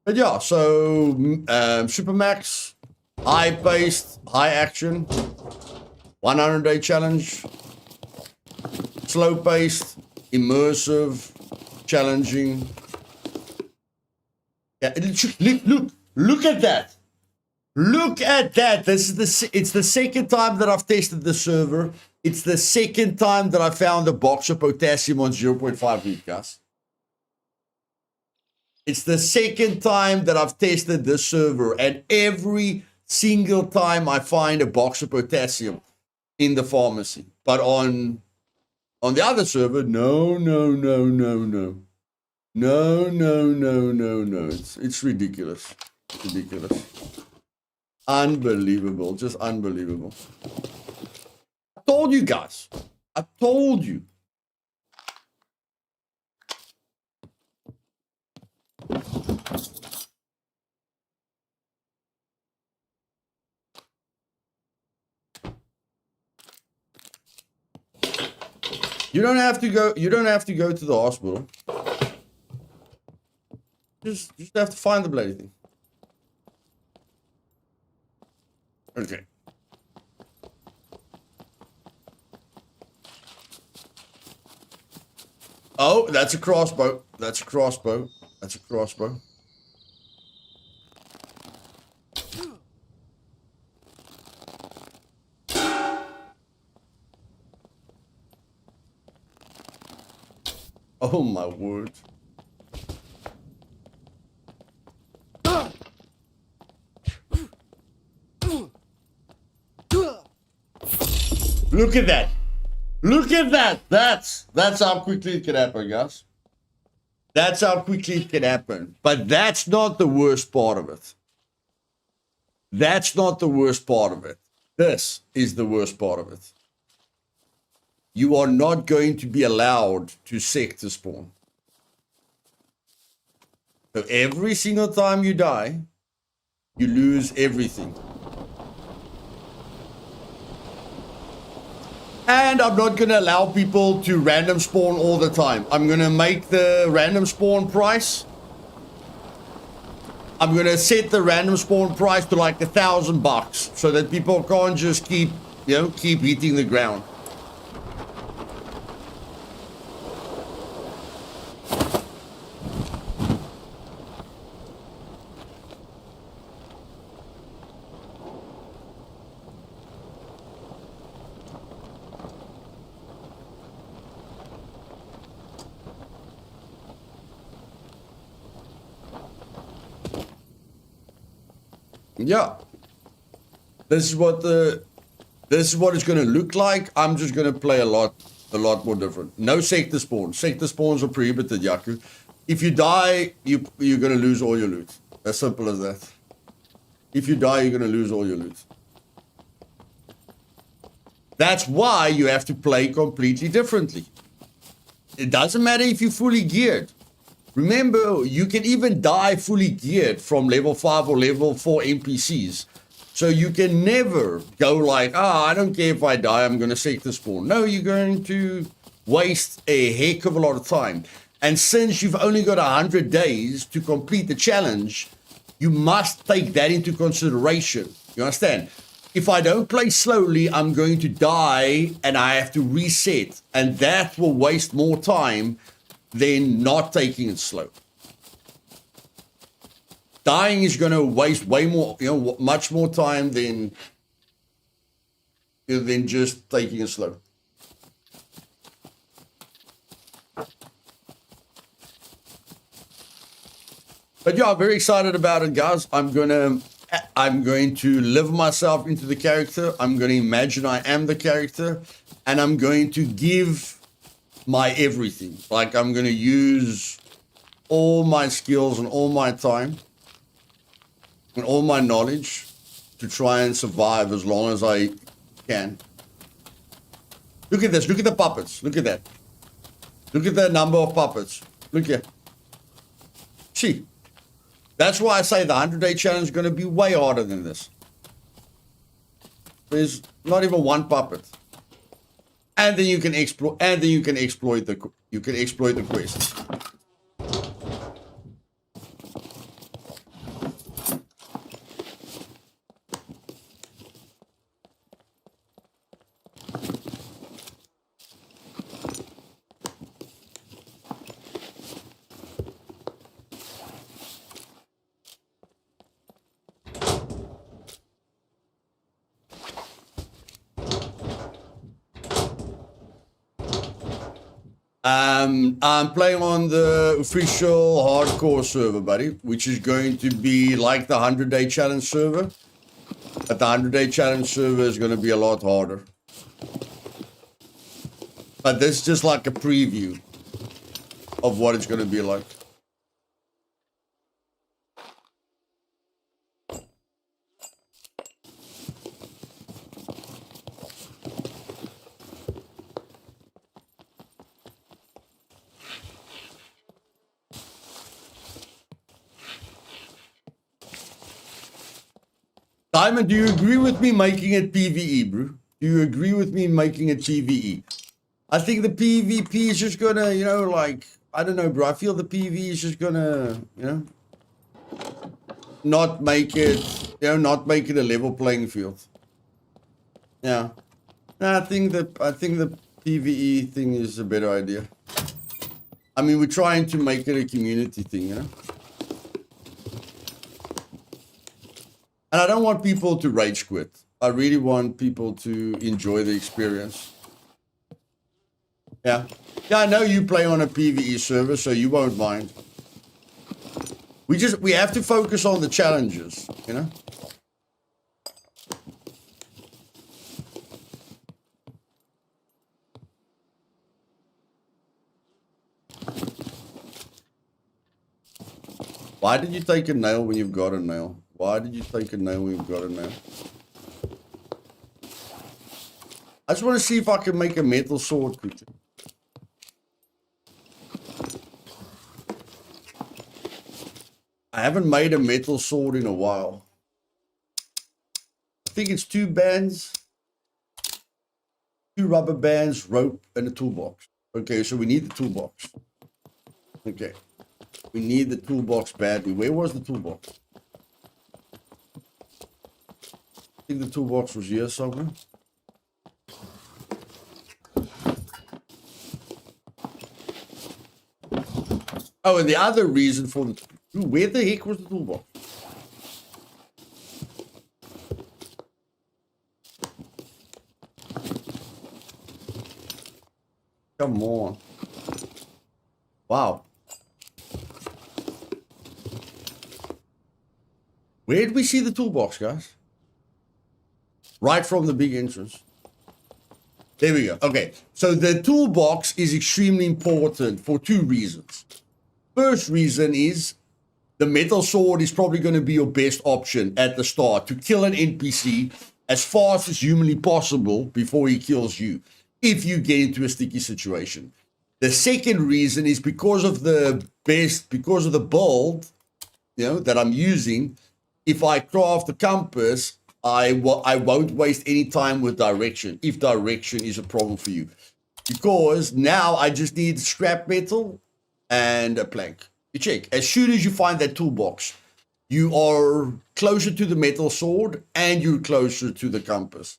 But yeah, so Supermax, high paced, high action, 100-day challenge, slow paced, immersive, challenging. Yeah, look at that. Look at that. This is it's the second time that I've tested the server. It's the second time that I found a box of potassium on 0.5 loot, guys. It's the second time that I've tested this server, and every single time I find a box of potassium in the pharmacy. But on the other server, no. It's ridiculous. Ridiculous. Unbelievable. Just unbelievable. I told you guys. I told you. You don't have to go to the hospital. Just have to find the bloody thing. Okay. Oh, that's a crossbow. That's a crossbow. That's a crossbow. Oh my word. Look at that. Look at that. That's how quickly it can happen, guys. That's how quickly it can happen. But that's not the worst part of it. That's not the worst part of it. This is the worst part of it. You are not going to be allowed to sector spawn. So every single time you die, you lose everything. And I'm not going to allow people to random spawn all the time. I'm going to make the random spawn price. I'm going to set the random spawn price to like $1,000 so that people can't just keep hitting the ground. Yeah, this is what it's going to look like. I'm just going to play a lot more different. No sector spawns. Sector spawns are prohibited, Yaku. If you die, you're going to lose all your loot. As simple as that. If you die, you're going to lose all your loot. That's why you have to play completely differently. It doesn't matter if you're fully geared. Remember, you can even die fully geared from level 5 or level 4 NPCs. So you can never go like, I don't care if I die, I'm going to sector spawn. No, you're going to waste a heck of a lot of time. And since you've only got 100 days to complete the challenge, you must take that into consideration. You understand? If I don't play slowly, I'm going to die and I have to reset. And that will waste more time than not taking it slow. Dying is going to waste way more, much more time than just taking it slow. But yeah, I'm very excited about it, guys. I'm going to live myself into the character. I'm going to imagine I am the character, and I'm going to give my everything. Like, I'm going to use all my skills and all my time and all my knowledge to try and survive as long as I can. Look at this. Look at the puppets. Look at that. Look at the number of puppets. Look here. See. That's why I say the 100-day challenge is going to be way harder than this. There's not even one puppet. And then you can exploit the quest. I'm playing on the official hardcore server, buddy, which is going to be like the 100-day challenge server. But the 100-day challenge server is going to be a lot harder. But this is just like a preview of what it's going to be like. Simon, do you agree with me making it PvE, bro? Do you agree with me making it PvE? I think the PvP is just gonna, I don't know, bro. I feel the PvE is just gonna, not make it, not make it a level playing field. Yeah. No, I think the PvE thing is a better idea. I mean, we're trying to make it a community thing, And I don't want people to rage quit. I really want people to enjoy the experience. Yeah. Yeah, I know you play on a PvE server, so you won't mind. We have to focus on the challenges, Why did you take a nail when you've got a nail? Why did you take a nail when you've got a nail? I just want to see if I can make a metal sword quickly. I haven't made a metal sword in a while. I think it's 2 bands, 2 rubber bands, rope, and a toolbox. Okay, so we need the toolbox. Okay. We need the toolbox badly. Where was the toolbox? I think the toolbox was here somewhere. Oh, and the other reason for the... Where the heck was the toolbox? Come on. Wow. Where did we see the toolbox, guys? Right from the big entrance. There we go. Okay, so the toolbox is extremely important for 2 reasons. First reason is the metal sword is probably going to be your best option at the start to kill an NPC as fast as humanly possible before he kills you, if you get into a sticky situation. The second reason is because of the build, that I'm using. If I craft the compass, I won't waste any time with direction, if direction is a problem for you. Because now I just need scrap metal and a plank. You check. As soon as you find that toolbox, you are closer to the metal sword and you're closer to the compass,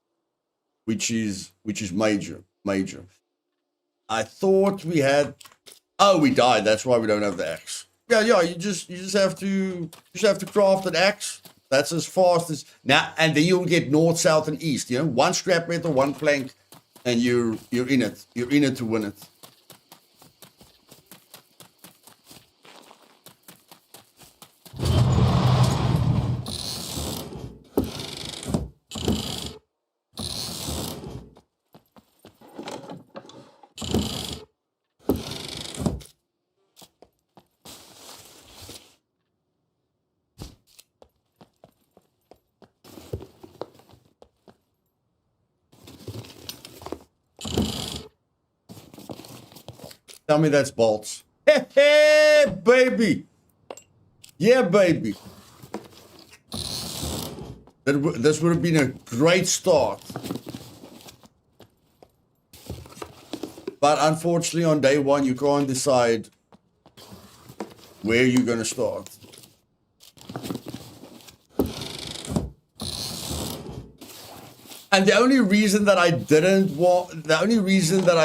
which is major. I thought we had. Oh, we died. That's why we don't have the axe. Yeah. You just have to craft an axe. That's as fast as now, and then you'll get north, south, and east. You know, one scrap metal, one plank, and you're in it. You're in it to win it. Tell me that's bolts. Hey, baby. Yeah, baby. This would have been a great start. But unfortunately, on day one, you can't decide where you're going to start. And the only reason that I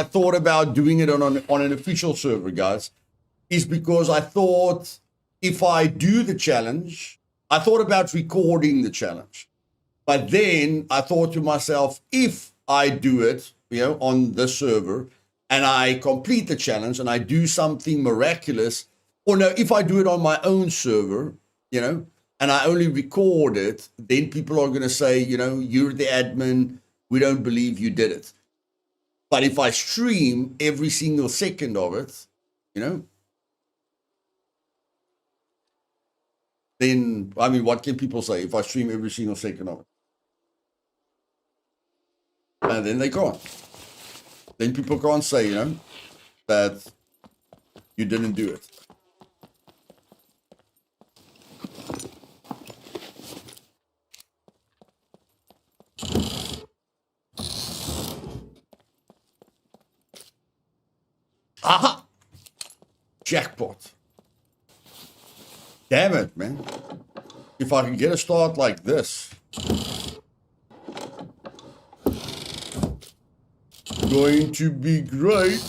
thought about doing it on an official server, guys, is because I thought if I do the challenge, I thought about recording the challenge. But then I thought to myself, if I do it, on this server, and I complete the challenge and I do something miraculous, or no, if I do it on my own server, and I only record it, then people are going to say, you're the admin. We don't believe you did it. But if I stream every single second of it, then, what can people say if I stream every single second of it? And then they can't. Then people can't say, that you didn't do it. Aha! Jackpot. Damn it, man. If I can get a start like this. Going to be great.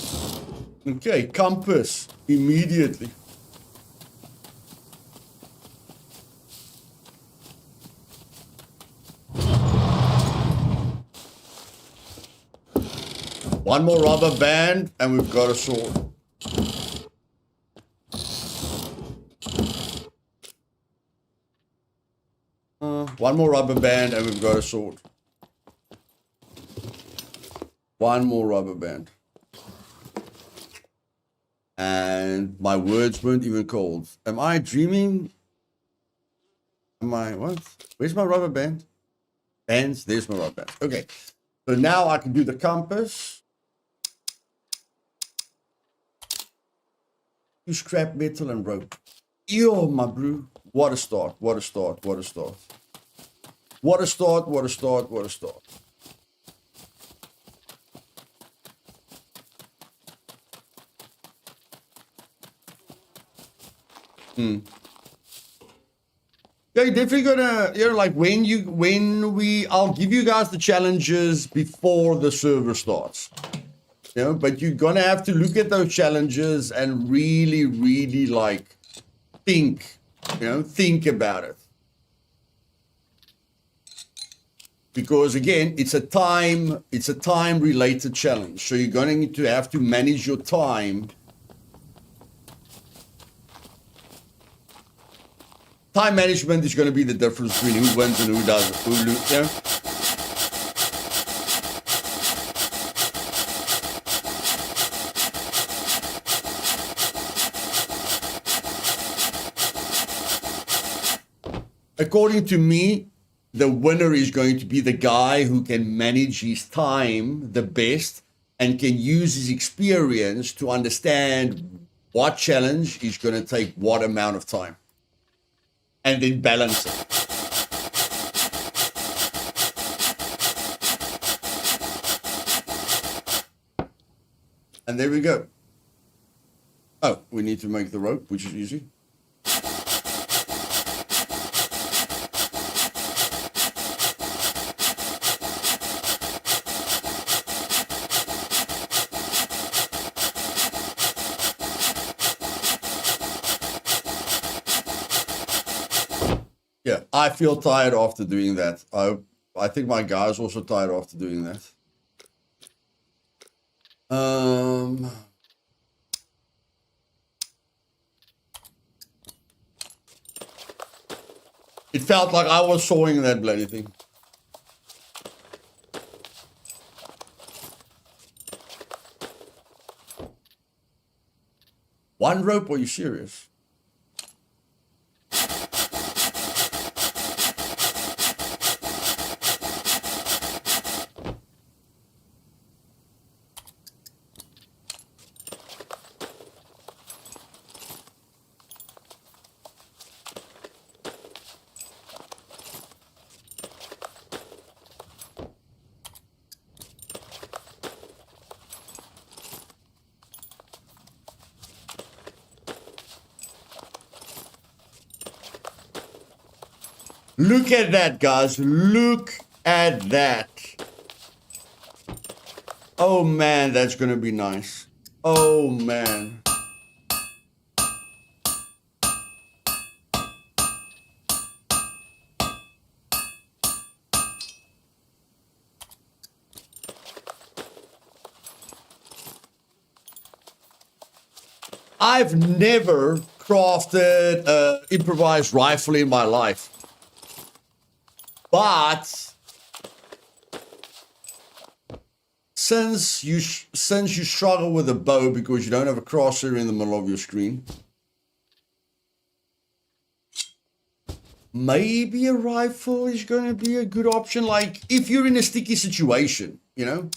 Okay, compass. Immediately. One more rubber band, and we've got a sword. One more rubber band, and we've got a sword. One more rubber band. And my words weren't even cold. Am I dreaming? Am I, what? Where's my rubber band? Bands, there's my rubber band. Okay, so now I can do the compass. Scrap metal and rope. Yo, my bro. What a start. What a start. What a start. What a start. What a start. What a start. Yeah, you're definitely gonna, like I'll give you guys the challenges before the server starts. But you're gonna have to look at those challenges and really, really think about it. Because again, it's a time related challenge. So you're going to have to manage your time. Time management is going to be the difference between who wins and who doesn't. According to me, the winner is going to be the guy who can manage his time the best and can use his experience to understand what challenge is going to take what amount of time. And then balance it. And there we go. Oh, we need to make the rope, which is easy. Yeah, I feel tired after doing that. I think my guy's also tired after doing that. It felt like I was sawing that bloody thing. One rope? Are you serious? Look at that, guys. Look at that. Oh, man, that's going to be nice. Oh, man. I've never crafted an improvised rifle in my life. But since you struggle with a bow because you don't have a crosshair in the middle of your screen, maybe a rifle is going to be a good option. Like if you're in a sticky situation, you know,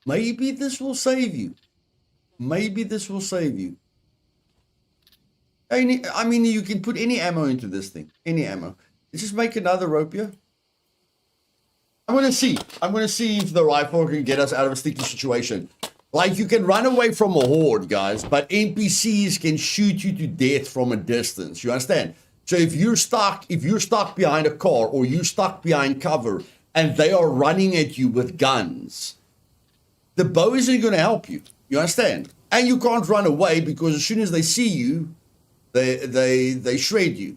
maybe this will save you. Maybe this will save you. I mean, you can put any ammo into this thing. Any ammo. Let's just make another rope here. I'm going to see. I'm going to see if the rifle can get us out of a sticky situation. Like, you can run away from a horde, guys, but NPCs can shoot you to death from a distance. You understand? So if you're stuck behind a car or you're stuck behind cover and they are running at you with guns, the bow isn't going to help you. You understand? And you can't run away because as soon as they see you, they shred you.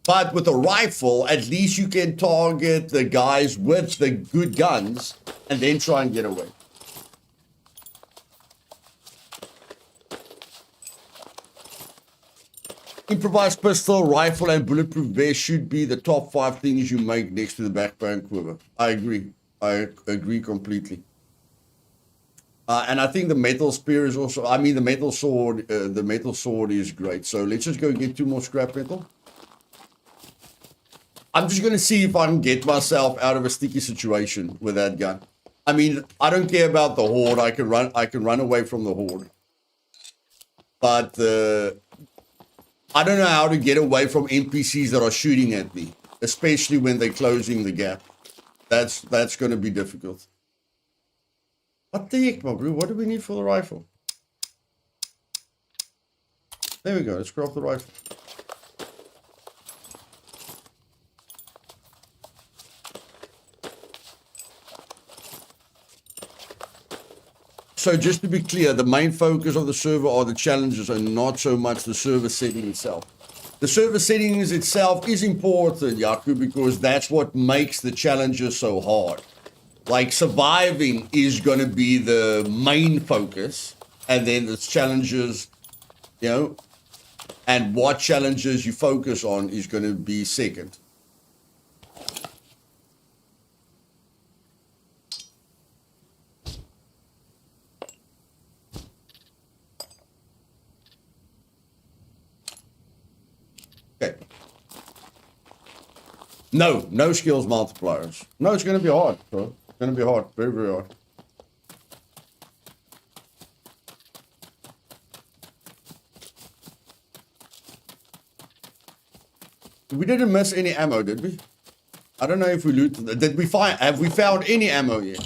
But with a rifle, at least you can target the guys with the good guns and then try and get away. Improvised pistol, rifle, and bulletproof vest should be the top 5 things you make next to the backbone quiver. I agree. I agree completely. And I think the metal spear is also, I mean, the metal sword is great. So let's just go get 2 more scrap metal. I'm just going to see if I can get myself out of a sticky situation with that gun. I mean, I don't care about the horde. I can run away from the horde. But I don't know how to get away from NPCs that are shooting at me, especially when they're closing the gap. That's going to be difficult. What the heck, my bro? What do we need for the rifle? There we go. Let's craft the rifle. So just to be clear, the main focus of the server are the challenges and not so much the server setting itself. The server settings itself is important, Yaku, because that's what makes the challenges so hard. Like surviving is going to be the main focus, and then the challenges, you know, and what challenges you focus on is going to be second. Okay. No skills multipliers. No, it's going to be hard, bro. It's going to be hard. Very, very hard. We didn't miss any ammo, did we? I don't know if we looted. Did we find? Have we found any ammo yet?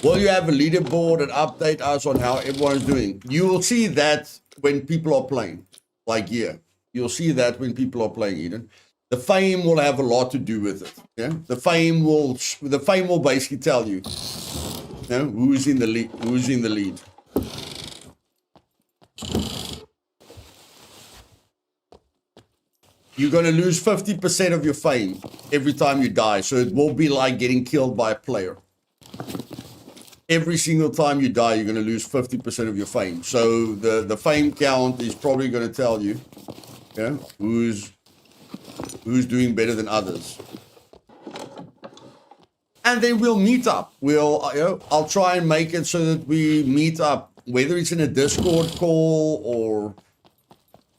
Will you have a leaderboard and update us on how everyone's doing? You will see that when people are playing. Like here, you'll see that when people are playing. Eden, the fame will have a lot to do with it. Yeah, the fame will basically tell you, who's in the lead. Who's in the lead. You're going to lose 50% of your fame every time you die. So it will be like getting killed by a player. Every single time you die, you're going to lose 50% of your fame. So the fame count is probably going to tell you, who's doing better than others. And then we'll meet up. I'll try and make it so that we meet up, whether it's in a Discord call or...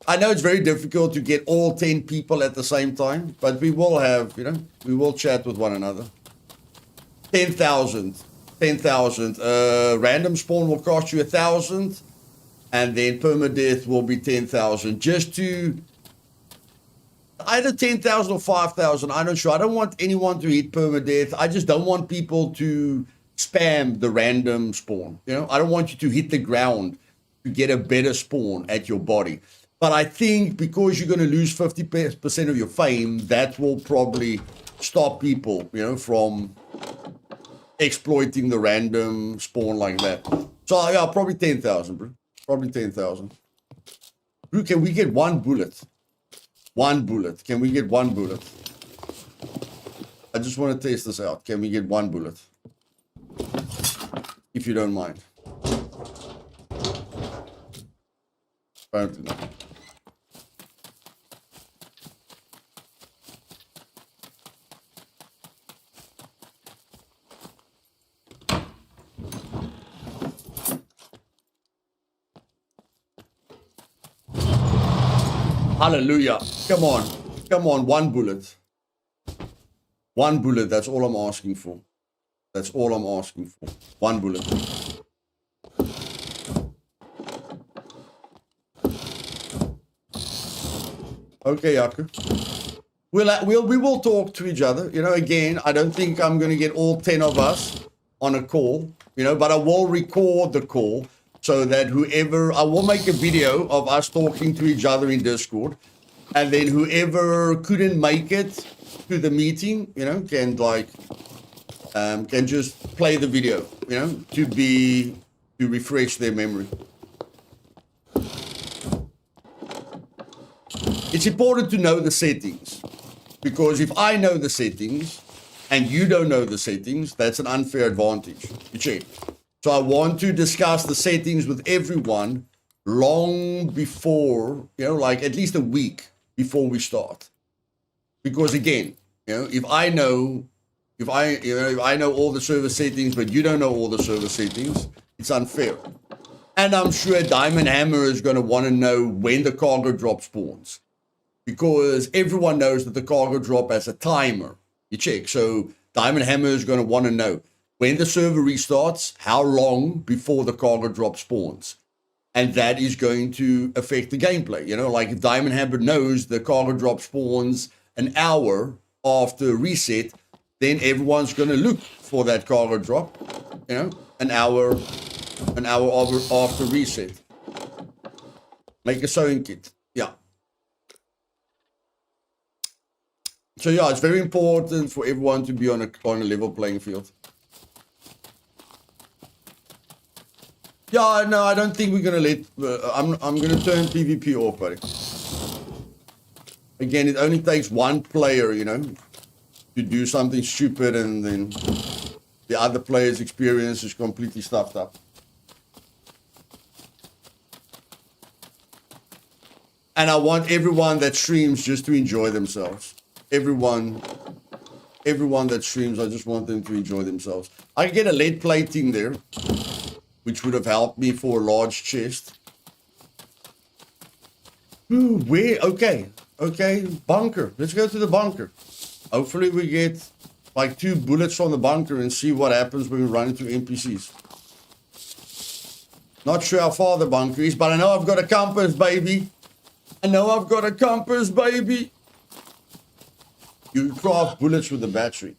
I know it's very difficult to get all 10 people at the same time, but we will have, we will chat with one another. 10,000. 10,000. Random spawn will cost you 1,000, and then permadeath will be 10,000. Just to either 10,000 or 5,000. I'm not sure. I don't want anyone to hit permadeath. I just don't want people to spam the random spawn. I don't want you to hit the ground to get a better spawn at your body. But I think because you're going to lose 50% of your fame, that will probably stop people, from exploiting the random spawn like that. So, yeah, probably 10,000, bro. Probably 10,000. Bro, can we get one bullet? One bullet. Can we get one bullet? I just want to test this out. Can we get one bullet? If you don't mind. Apparently not. Hallelujah. Come on, one bullet. One bullet, that's all I'm asking for. That's all I'm asking for. One bullet. Okay, Yaku. We will talk to each other. Again, I don't think I'm going to get all 10 of us on a call, but I will record the call. So that I will make a video of us talking to each other in Discord, and then whoever couldn't make it to the meeting, can just play the video, to refresh their memory. It's important to know the settings, because if I know the settings and you don't know the settings, that's an unfair advantage. You check. So I want to discuss the settings with everyone long before, like at least a week before we start. Because again, if I know all the server settings, but you don't know all the server settings, it's unfair. And I'm sure Diamond Hammer is going to want to know when the cargo drop spawns. Because everyone knows that the cargo drop has a timer. You check. So Diamond Hammer is going to want to know when the server restarts, how long before the cargo drop spawns. And that is going to affect the gameplay. Like if Diamond Hammer knows the cargo drop spawns an hour after reset, then everyone's going to look for that cargo drop, an hour after reset. Make a sewing kit. Yeah. So yeah, it's very important for everyone to be on a level playing field. Yeah, no, I don't think we're gonna let. I'm gonna turn PvP off, buddy. Again, it only takes one player, to do something stupid, and then the other player's experience is completely stuffed up. And I want everyone that streams just to enjoy themselves. Everyone that streams, I just want them to enjoy themselves. I can get a lead plating there, which would have helped me for a large chest. Ooh, where? Okay, bunker. Let's go to the bunker. Hopefully we get like 2 bullets from the bunker and see what happens when we run into NPCs. Not sure how far the bunker is, but I know I've got a compass, baby. You craft bullets with the battery.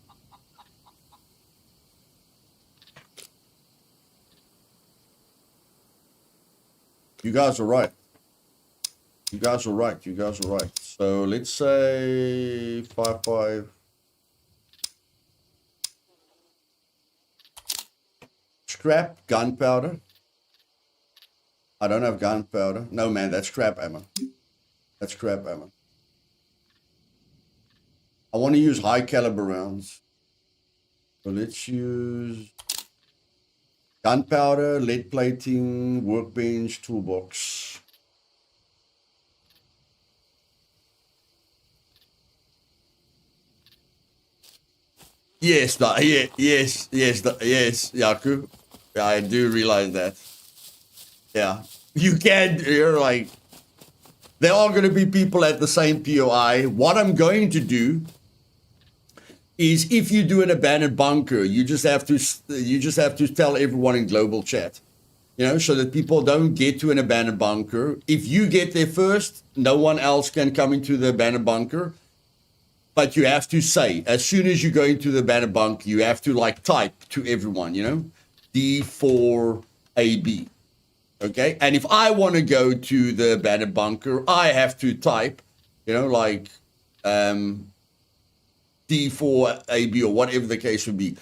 You guys are right. You guys are right. You guys are right. So let's say 5. Scrap gunpowder. I don't have gunpowder. No, man, that's scrap ammo. That's scrap ammo. I want to use high caliber rounds. So let's use gunpowder, lead plating, workbench, toolbox. Yes, yes, Yaku. Yeah, I do realize that. Yeah, you can. You're like, there are going to be people at the same POI. What I'm going to do is, if you do an abandoned bunker, you just have to tell everyone in global chat, you know, so that people don't get to an abandoned bunker. If you get there first, no one else can come into the abandoned bunker. But you have to say, as soon as you go into the abandoned bunker, you have to like type to everyone, you know, D4AB. Okay. And if I want to go to the abandoned bunker, I have to type, you know, like D4AB or whatever the case would be.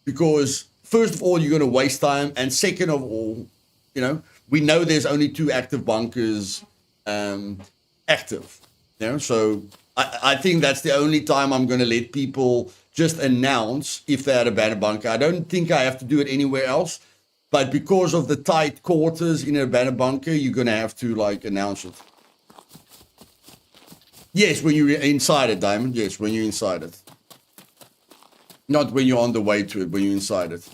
Because first of all, you're going to waste time. And second of all, you know, we know there's only 2 active bunkers active. You know, so I think that's the only time I'm going to let people just announce if they're at a abandoned bunker. I don't think I have to do it anywhere else. But because of the tight quarters in an abandoned bunker, you're going to have to like announce it. Yes, when you're inside it, Diamond. Yes, when you're inside it. Not when you're on the way to it, when you're inside it.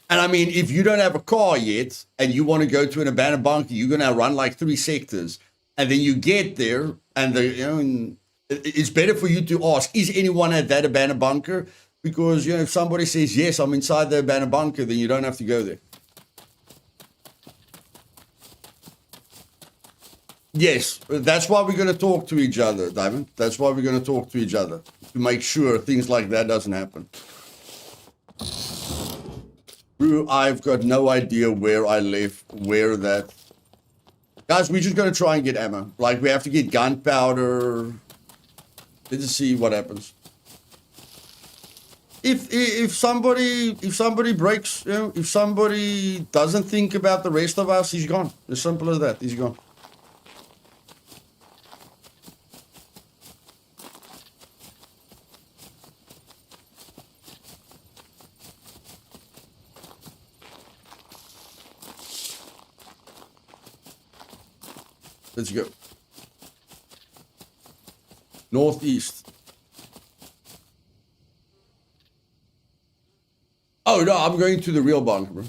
And I mean, if you don't have a car yet and you want to go to an abandoned bunker, you're going to run like 3 sectors. And then you get there and it's better for you to ask, is anyone at that abandoned bunker? Because, you know, if somebody says, yes, I'm inside the abandoned bunker, then you don't have to go there. Yes, that's why we're going to talk to each other, Diamond. That's why we're going to talk to each other. To make sure things like that doesn't happen. Bro, I've got no idea where that... Guys, we're just going to try and get ammo. Like, we have to get gunpowder. Let's just see what happens. If somebody breaks, you know, if somebody doesn't think about the rest of us, he's gone. As simple as that. He's gone. Let's go. Northeast. Oh, no, I'm going to the real bunker, bro.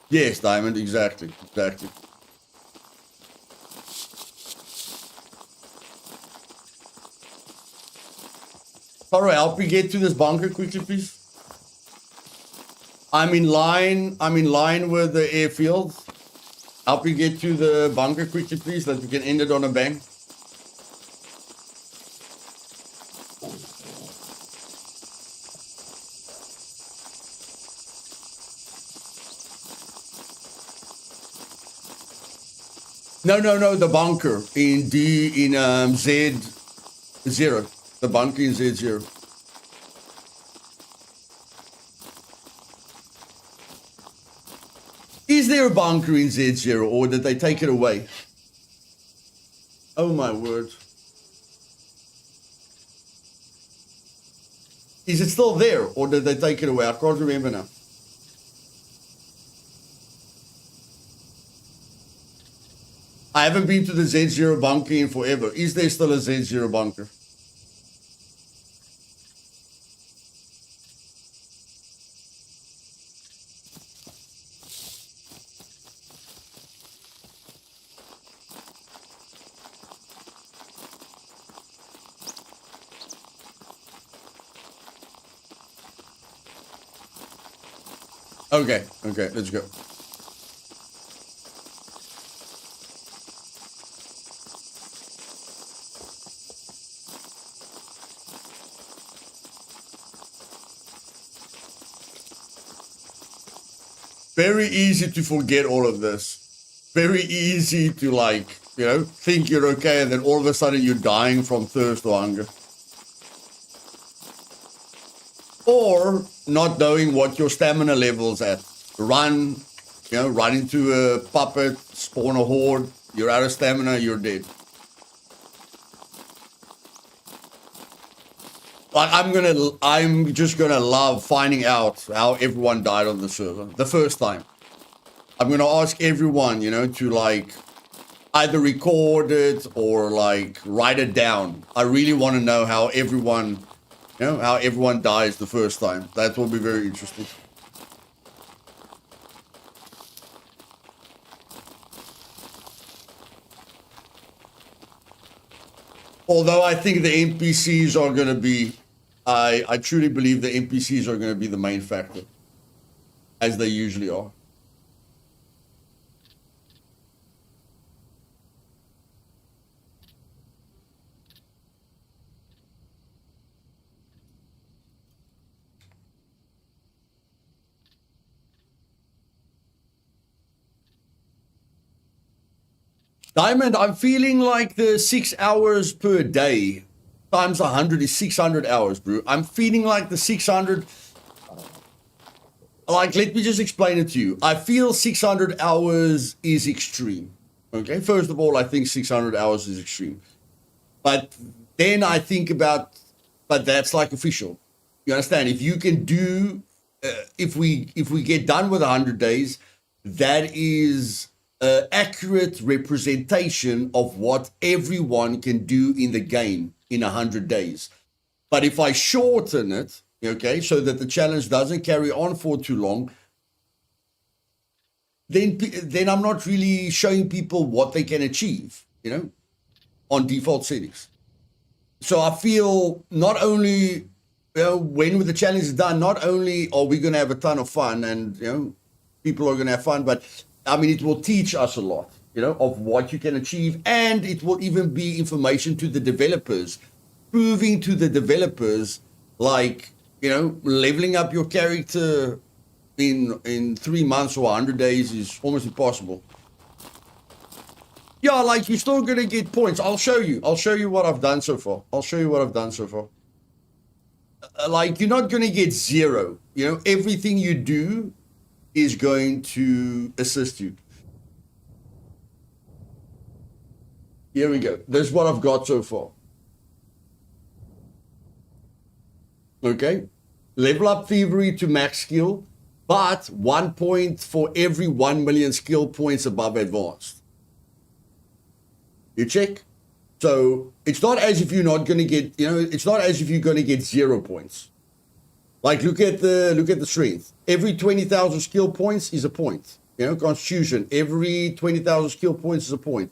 Yes, Diamond, exactly. Exactly. Taro, help me get to this bunker quickly, please. I'm in line with the airfield. Help me get to the bunker quickly, please, that we can end it on a bang. No, the bunker in Z0. The bunker in Z0. Is there a bunker in Z0 or did they take it away? Oh my word. Is it still there or did they take it away? I can't remember now. I haven't been to the Z0 bunker in forever. Is there still a Z0 bunker? Okay, let's go. Very easy to forget all of this. Very easy to, like, you know, think you're okay, and then all of a sudden you're dying from thirst or hunger. Or not knowing what your stamina level's at. Run, you know, run into a puppet, spawn a horde, you're out of stamina, you're dead. Like, I'm just gonna love finding out how everyone died on the server the first time. I'm gonna ask everyone, you know, to like either record it or like write it down. I really want to know how everyone, you know, how everyone dies the first time. That will be very interesting. Although I think the NPCs are going to be, I truly believe the NPCs are going to be the main factor, as they usually are. Diamond, I'm feeling like the 6 hours per day times 100 is 600 hours, bro. I'm feeling like the 600, like, let me just explain it to you. I feel 600 hours is extreme. Okay, first of all, I think 600 hours is extreme. But then I think about, but that's like official. You understand? If you can do, if we get done with 100 days, that is accurate representation of what everyone can do in the game in 100 days. But if I shorten it, okay, so that the challenge doesn't carry on for too long, then I'm not really showing people what they can achieve, you know, on default settings. So I feel not only, you know, when the challenge is done, not only are we going to have a ton of fun and, you know, people are going to have fun, but I mean, it will teach us a lot, you know, of what you can achieve. And it will even be information to the developers, proving to the developers, like, you know, leveling up your character in 3 months or 100 days is almost impossible. Yeah, like, you're still going to get points. I'll show you what I've done so far. Like, you're not going to get 0. You know, everything you do is going to assist you. Here we go. This is what I've got so far. Okay. Level up thievery to max skill, but 1 point for every 1 million skill points above advanced. You check? So it's not as if you're not going to get, you know, it's not as if you're going to get 0 points. Like, look at the strength. Every 20,000 skill points is a point. You know, constitution, every 20,000 skill points is a point.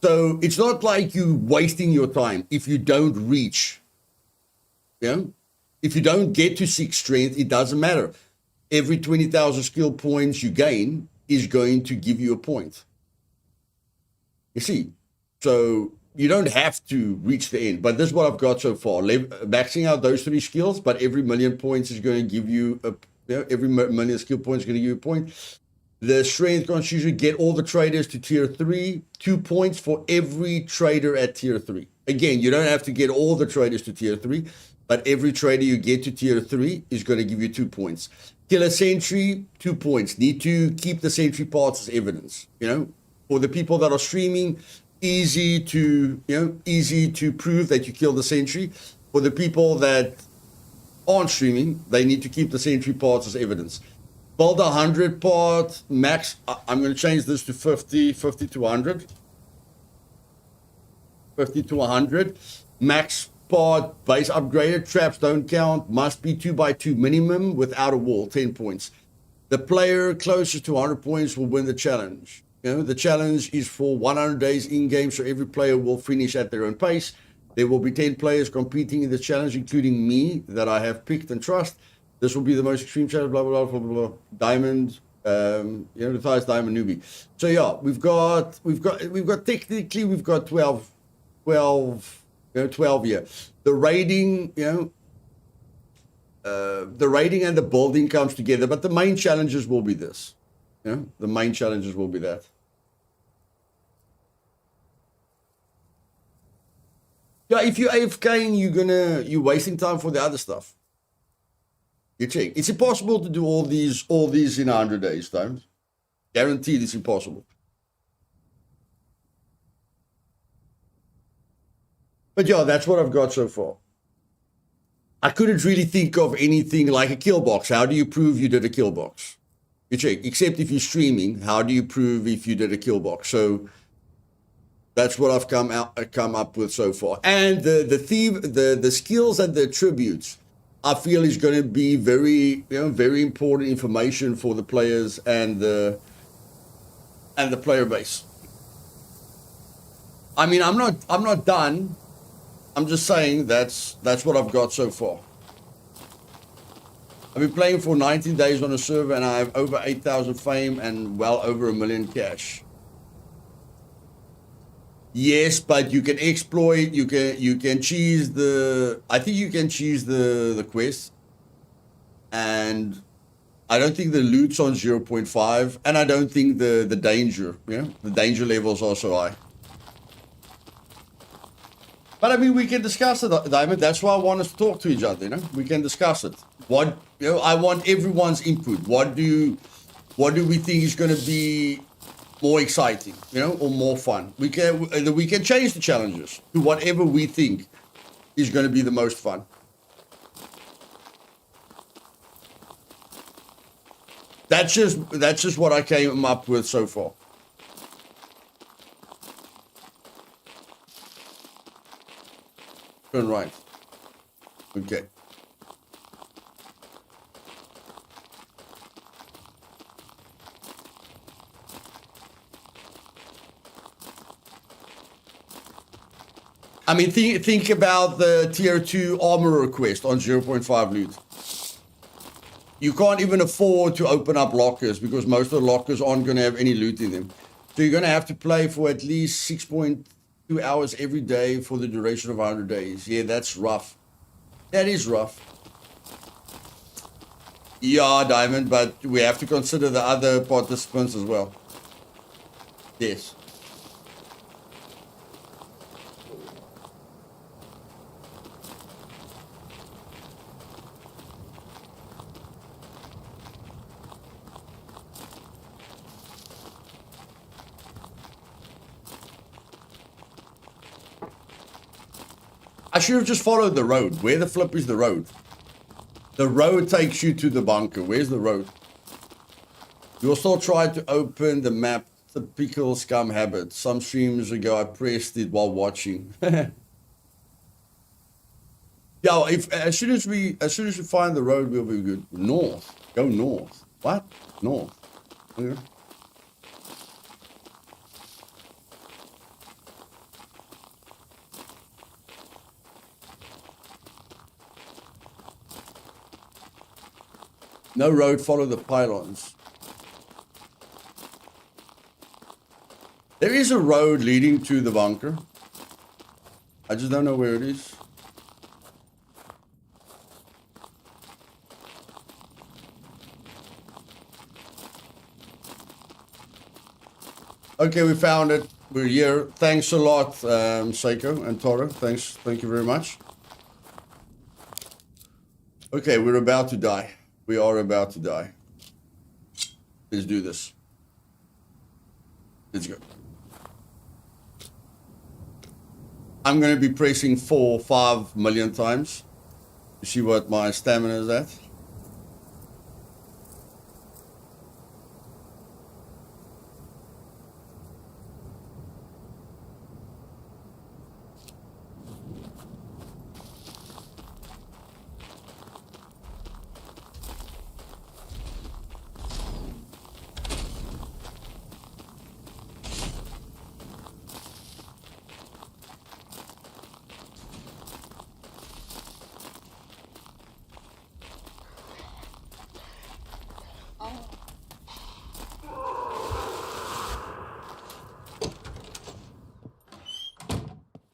So it's not like you wasting your time if you don't reach. You know, if you don't get to 6 strength, it doesn't matter. Every 20,000 skill points you gain is going to give you a point. You see, so you don't have to reach the end, but this is what I've got so far. Maxing out those 3 skills, but every million points is going to give you a, you know, every million skill points is going to give you a point. The strength constitution, get all the traders to tier 3, 2 points for every trader at tier 3. Again, you don't have to get all the traders to tier 3, but every trader you get to tier 3 is going to give you 2 points. Kill a sentry, 2 points. Need to keep the sentry parts as evidence. You know, for the people that are streaming, easy to prove that you killed the sentry. For the people that aren't streaming, they need to keep the sentry parts as evidence. Build 100 part max. I'm going to change this to 50 to 100. 50 to 100. Max part base upgraded. Traps don't count. Must be 2x2 minimum without a wall. 10 points. The player closest to 100 points will win the challenge. You know, the challenge is for 100 days in-game, so every player will finish at their own pace. There will be 10 players competing in the challenge, including me, that I have picked and trust. This will be the most extreme challenge, blah, blah, blah, blah, blah. Diamond, Luthais, Diamond, Newbie. So yeah, we've got technically, we've got 12 here. The raiding, the raiding and the building comes together, but the main challenges will be this. You know, the main challenges will be that. Yeah, if you're AFK, you're wasting time for the other stuff. You check. It's impossible to do all these in 100 days, time. Guaranteed it's impossible. But yeah, that's what I've got so far. I couldn't really think of anything like a kill box. How do you prove you did a kill box? You check. Except if you're streaming, how do you prove if you did a kill box? So that's what I've come up with so far. And the skills and the attributes, I feel is going to be very important information for the players and the player base. I mean, I'm not done. I'm just saying that's what I've got so far. I've been playing for 19 days on a server and I have over 8,000 fame and well over 1 million cash. Yes, but you can exploit, you can cheese I think you can cheese the quest. And I don't think the loot's on 0.5 and I don't think the danger, the danger levels are so high. But I mean, we can discuss it, Diamond. That's why I want us to talk to each other, We can discuss it. I want everyone's input. What do we think is going to be more exciting, or more fun? We can change the challenges to whatever we think is going to be the most fun. That's just what I came up with so far. Turn right. Okay. I mean, think about the tier 2 armor quest on 0.5 loot. You can't even afford to open up lockers because most of the lockers aren't going to have any loot in them. So you're going to have to play for at least 6.2 hours every day for the duration of 100 days. Yeah, that's rough. That is rough. Yeah, Diamond, but we have to consider the other participants as well. Yes. I should have just followed the road. Where the flip is the road? The road takes you to the bunker. Where's the road? You also tried to open the map. Typical Scum habit. Some streams ago I pressed it while watching. Yeah, as soon as we find the road, we'll be good. North. Go north. What? North. Okay. No road, follow the pylons. There is a road leading to the bunker. I just don't know where it is. Okay, we found it. We're here. Thanks a lot, Seiko and Toro. Thank you very much. Okay, we're about to die. We are about to die. Let's do this. Let's go. I'm going to be pressing 4-5 million times to see what my stamina is at.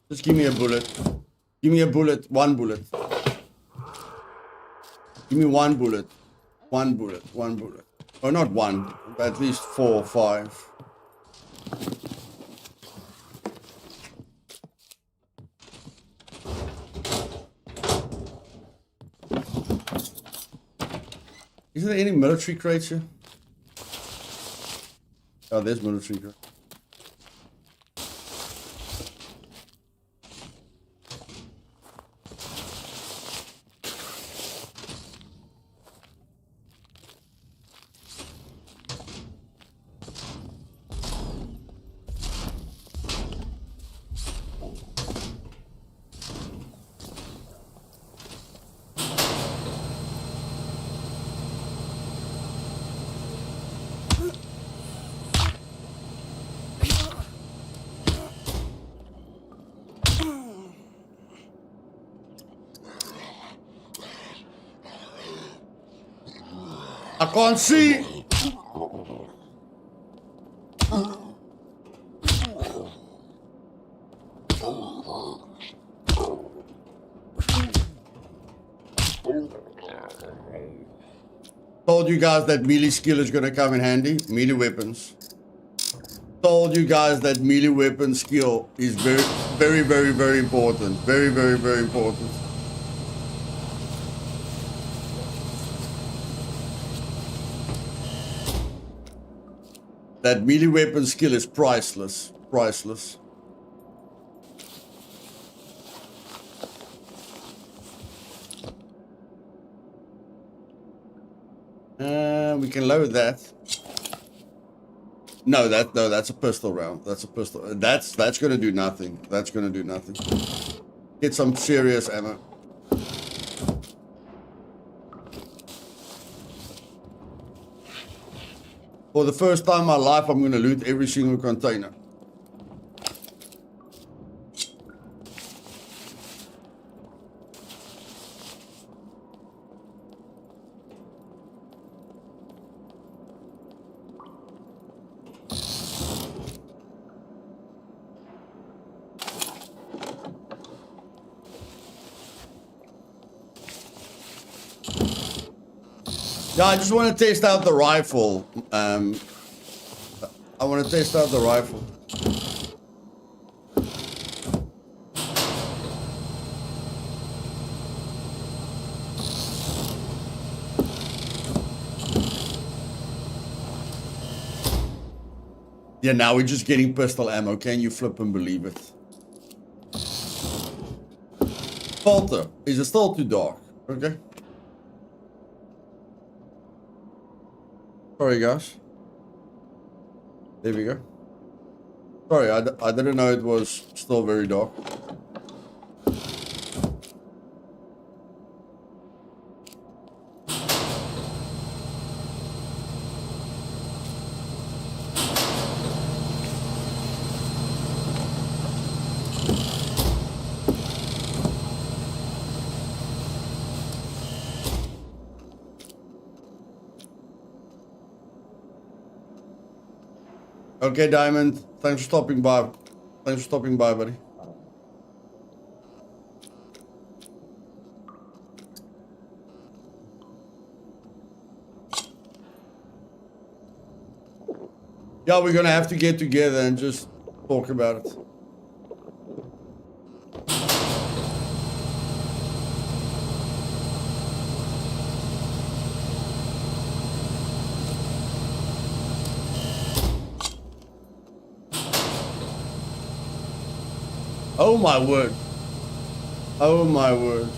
Just give me a bullet. Give me a bullet. One bullet. Give me one bullet. One bullet. One bullet. Oh, not one. At least 4 or 5. Is there any military crates here? Oh, there's military crates. I can't see. Told you guys that melee skill is gonna come in handy. Melee weapons. Told you guys that melee weapon skill is very important. Very important. That melee weapon skill is priceless. Priceless. We can load that. No, that's a pistol round. That's a pistol. That's gonna do nothing. That's gonna do nothing. Get some serious ammo. For the first time in my life, I'm gonna loot every single container. Yeah, I just want to test out the rifle. I want to test out the rifle. Yeah, now we're just getting pistol ammo. Can you flip and believe it? Falter, is it still too dark? Okay. Sorry, guys. There we go. Sorry, I didn't know it was still very dark. Okay, Diamond. Thanks for stopping by. Thanks for stopping by, buddy. Yeah, we're gonna have to get together and just talk about it. Oh my word. Oh my word.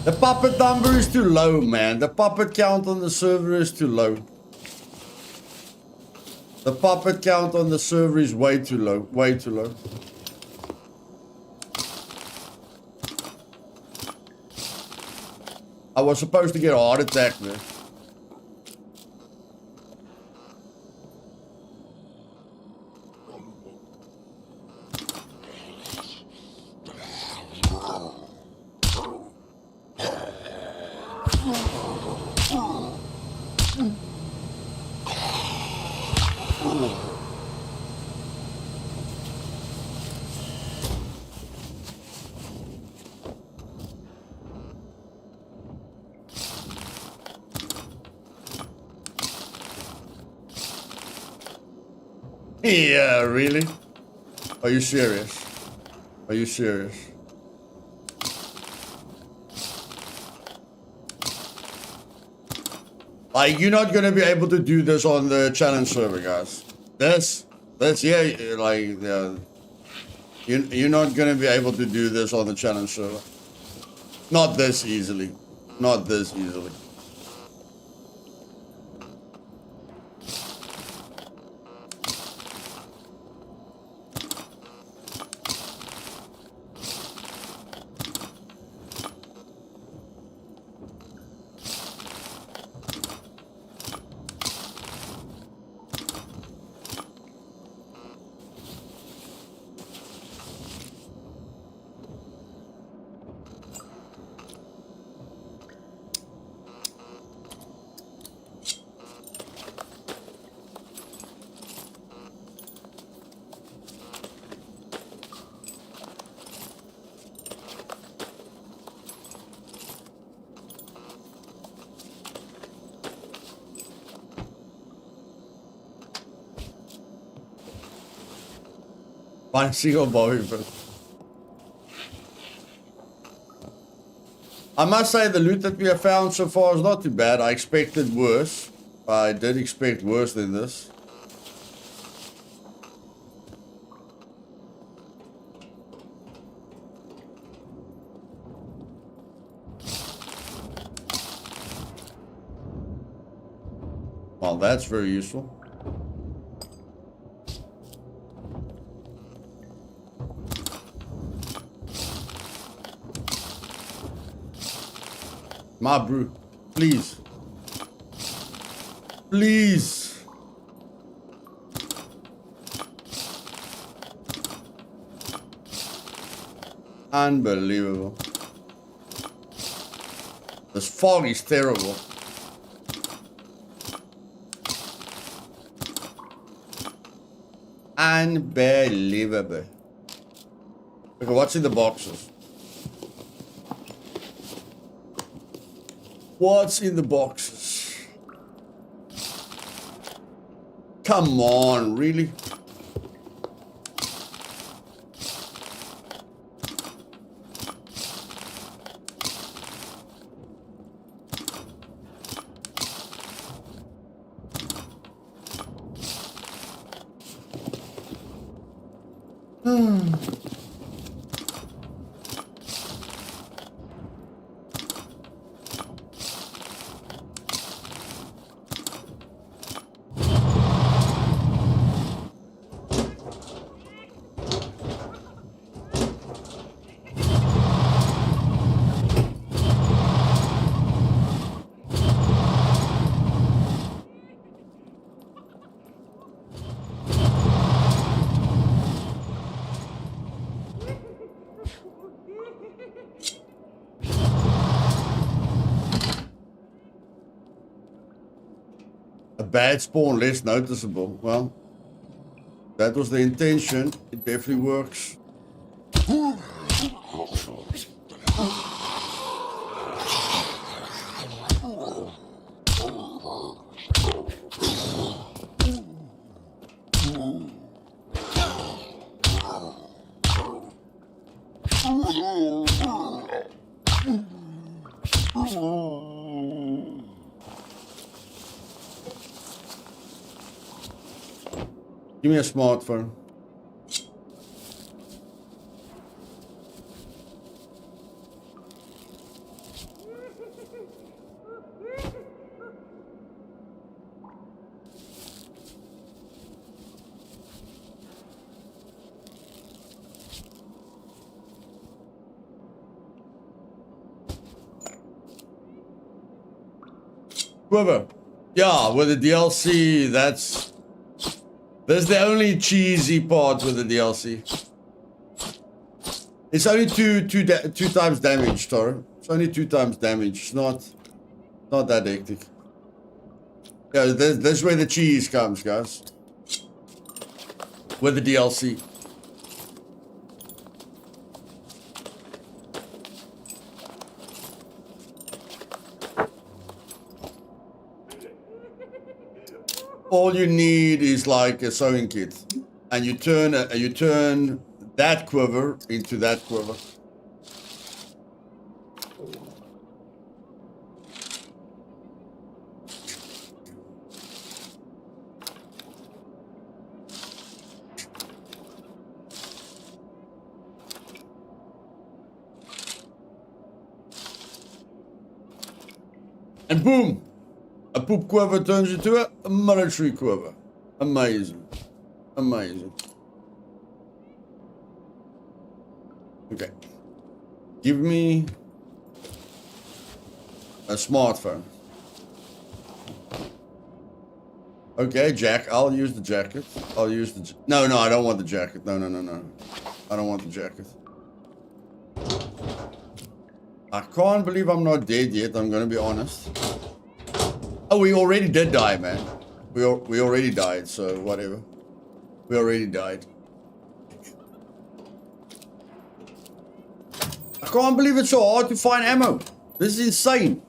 The puppet number is too low, man. The puppet count on the server is too low. The puppet count on the server is way too low. Way too low. I was supposed to get a heart attack there. Yeah, really? Are you serious? Are you serious? Like, you're not gonna be able to do this on the challenge server, guys. That's yeah, like, yeah. You're not gonna be able to do this on the challenge server. Not this easily. Not this easily. Fine, single Bobby, but I must say the loot that we have found so far is not too bad. I expected worse. I did expect worse than this. Well, that's very useful. My brew, please. Please. Unbelievable. This fog is terrible. Unbelievable. Okay, what's in the boxes? What's in the boxes? Come on, really? A bad spawn, less noticeable. Well, that was the intention. It definitely works. Give me a smartphone. Whoever. Yeah, with the DLC, that's the only cheesy part with the DLC. It's only two times damage, Toro. It's only 2 times damage. It's not that hectic. Yeah, that's where the cheese comes, guys. With the DLC. All you need is like a sewing kit. And you turn that quiver into that quiver. And boom, a poop quiver turns into a military quiver. Amazing. Amazing. Okay. Give me a smartphone. Okay, Jack. I'll use the jacket. I'll use the... No, I don't want the jacket. No. I don't want the jacket. I can't believe I'm not dead yet, I'm gonna be honest. Oh, we already did die, man. We already died, so whatever. We already died. I can't believe it's so hard to find ammo. This is insane.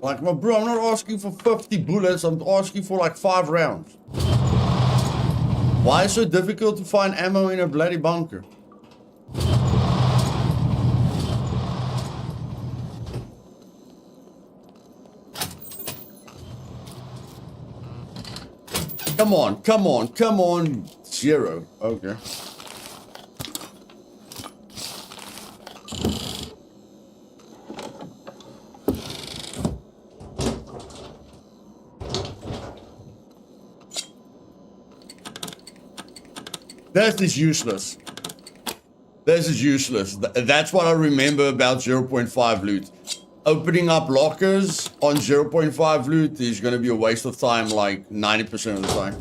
Like, my bro, I'm not asking for 50 bullets, I'm asking for like 5 rounds. Why is it so difficult to find ammo in a bloody bunker? Come on. 0. Okay. This is useless. This is useless. That's what I remember about 0.5 loot. Opening up lockers on 0.5 loot is going to be a waste of time like 90% of the time.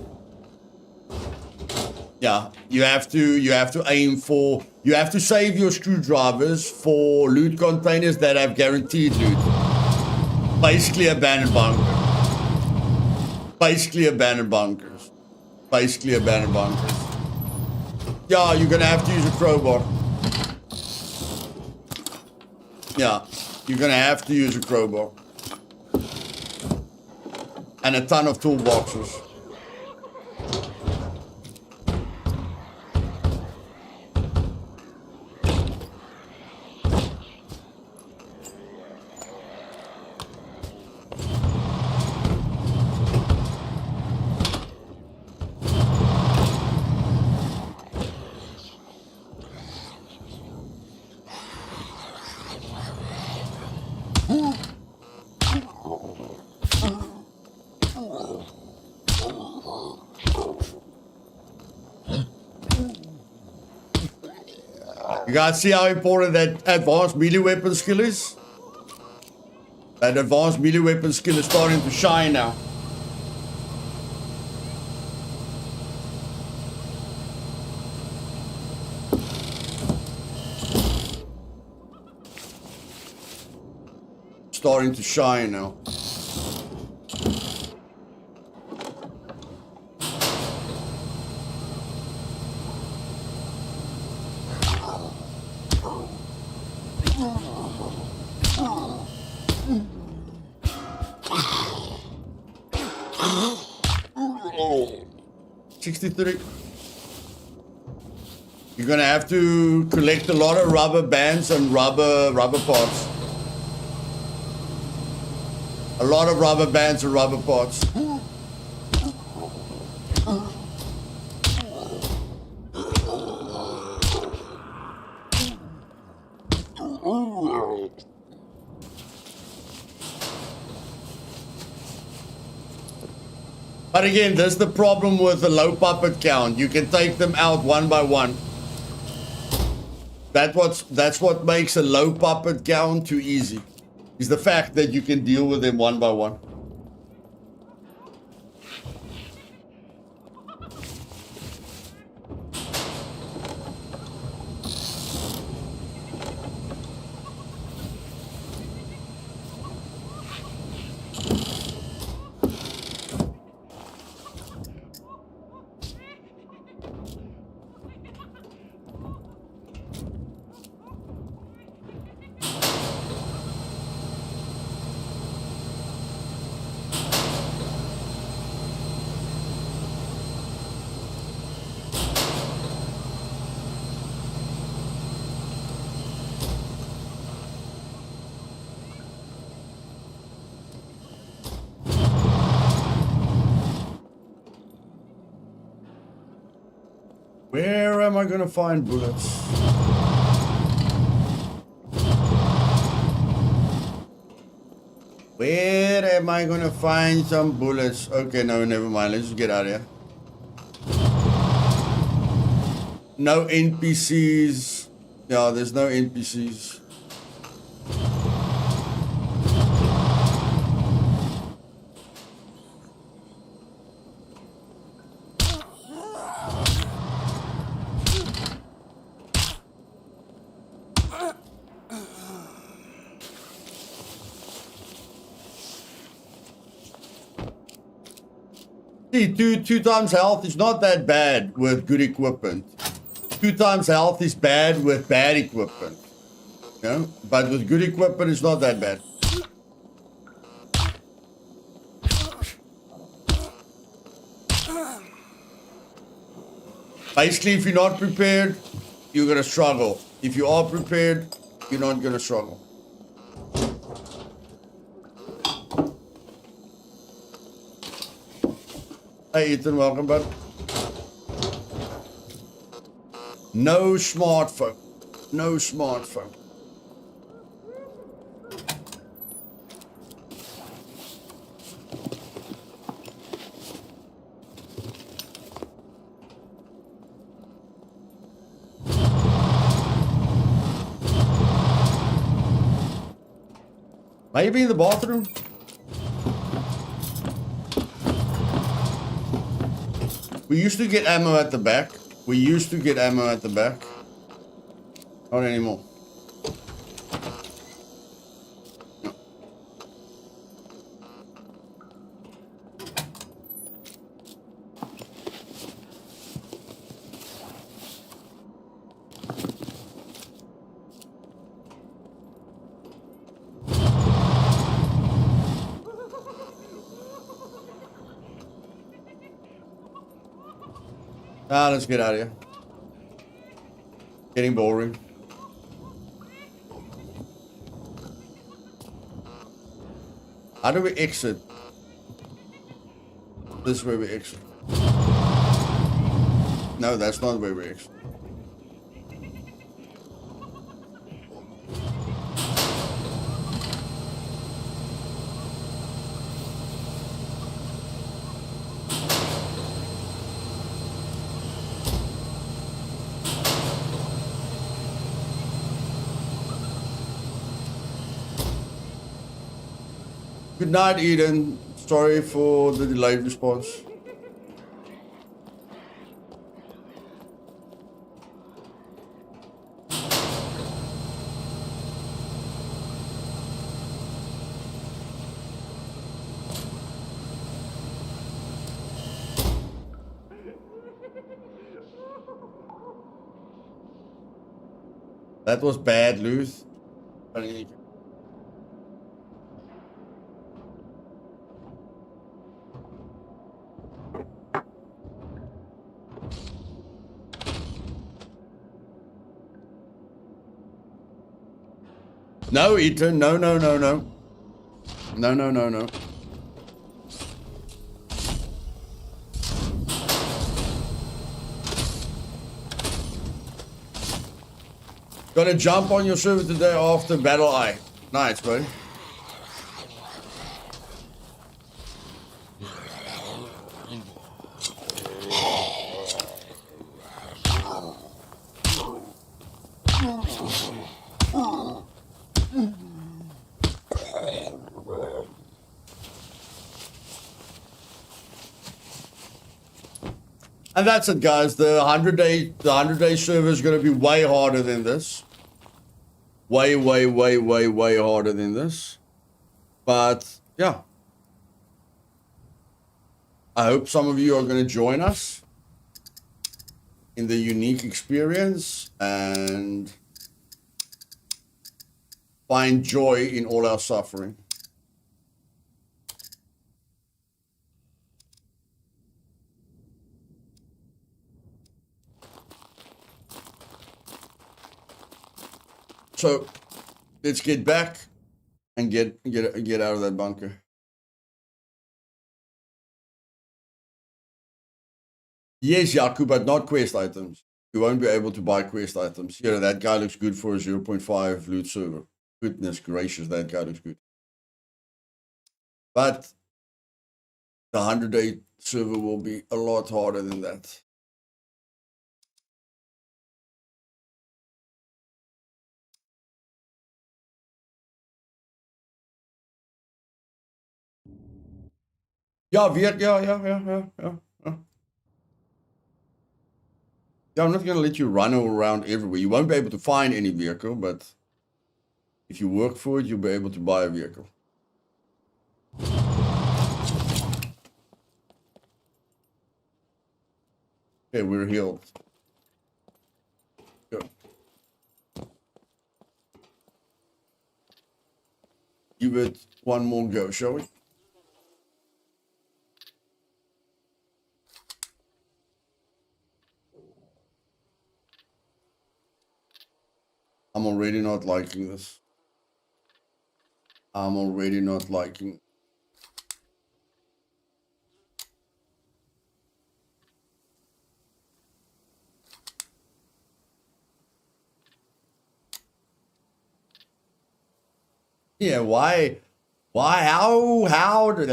Yeah, you have to aim for, you have to save your screwdrivers for loot containers that have guaranteed loot. Basically abandoned bunkers. Yeah, you're going to have to use a crowbar. Yeah. You're gonna have to use a crowbar. And a ton of toolboxes. You guys see how important that advanced melee weapon skill is? That advanced melee weapon skill is starting to shine now. Starting to shine now. You're gonna have to collect a lot of rubber bands and rubber parts. A lot of rubber bands and rubber parts. But again, there's the problem with the low puppet count. You can take them out one by one. That's what makes a low puppet count too easy. Is the fact that you can deal with them one by one. am I gonna find bullets? Where am I gonna find some bullets? Okay, no, never mind. Let's just get out of here. No NPCs. Yeah, there's no NPCs. See, two times health is not that bad with good equipment. 2 times health is bad with bad equipment. You know? But with good equipment, it's not that bad. Basically, if you're not prepared, you're gonna struggle. If you are prepared, you're not gonna struggle. Hey Ethan, welcome bud. No smartphone. No smartphone. Maybe in the bathroom? We used to get ammo at the back. We used to get ammo at the back. Not anymore. No. Let's get out of here. Getting boring. How do we exit? This is where we exit. No, that's not where we exit. Good night, Eden. Sorry for the delayed response. That was bad, Luth. No, Ethan. No, no, no, no. No, no, no, no. Gonna jump on your server today after Battle Eye. Nice, buddy. And that's it, guys. The 100-day server is going to be way harder than this. Way harder than this. But yeah, I hope some of you are going to join us in the unique experience and find joy in all our suffering. So let's get back and get out of that bunker. Yes, Yaku, but not quest items. You won't be able to buy quest items. Yeah, that guy looks good for a 0.5 loot server. Goodness gracious, that guy looks good. But the 100-day server will be a lot harder than that. Yeah, yeah. Yeah, I'm not going to let you run around everywhere. You won't be able to find any vehicle, but if you work for it, you'll be able to buy a vehicle. Okay, we're healed. Good. Give it one more go, shall we? I'm already not liking this. I'm already not liking. Yeah, why, how did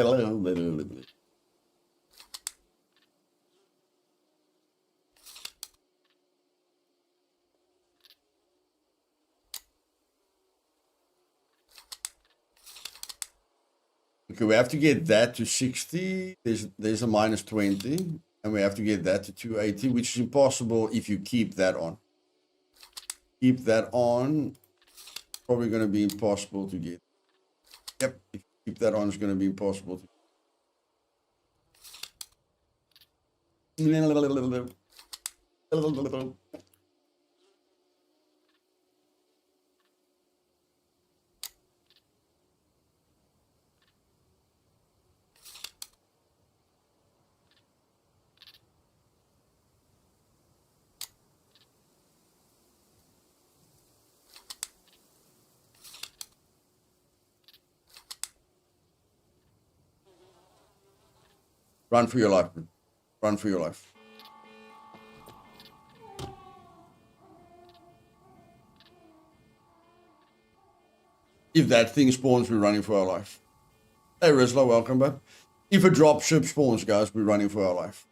Okay, we have to get that to 60. There's a minus 20. And we have to get that to 280, which is impossible if you keep that on. Keep that on. Probably going to be impossible to get. Yep, if you keep that on, it's going to be impossible to. Run for your life. Run for your life. If that thing spawns, we're running for our life. Hey, Rizla, welcome back. If a dropship spawns, guys, we're running for our life.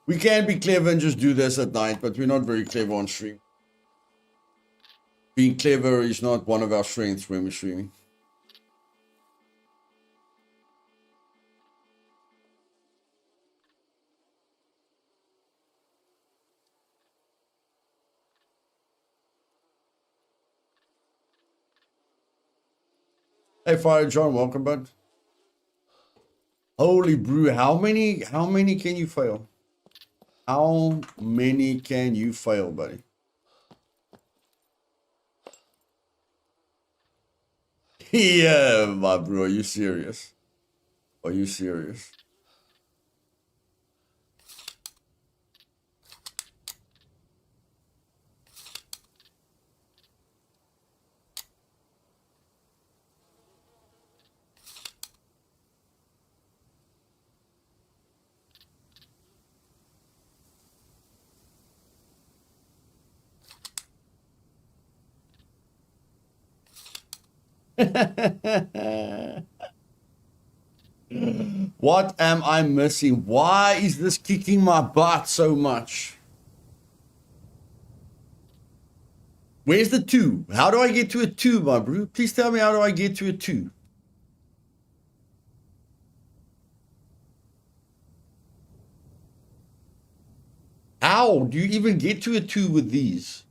We can be clever and just do this at night, but we're not very clever on stream. Being clever is not one of our strengths when we're streaming. Hey, Fire John, welcome back. Holy brew, how many can you fail? How many can you fail, buddy? Yeah, my bro, are you serious? Are you serious? What am I missing? Why is this kicking my butt so much? Where's the 2? How do I get to a 2, my bro? Please tell me, how do I get to a 2? How do you even get to a 2 with these?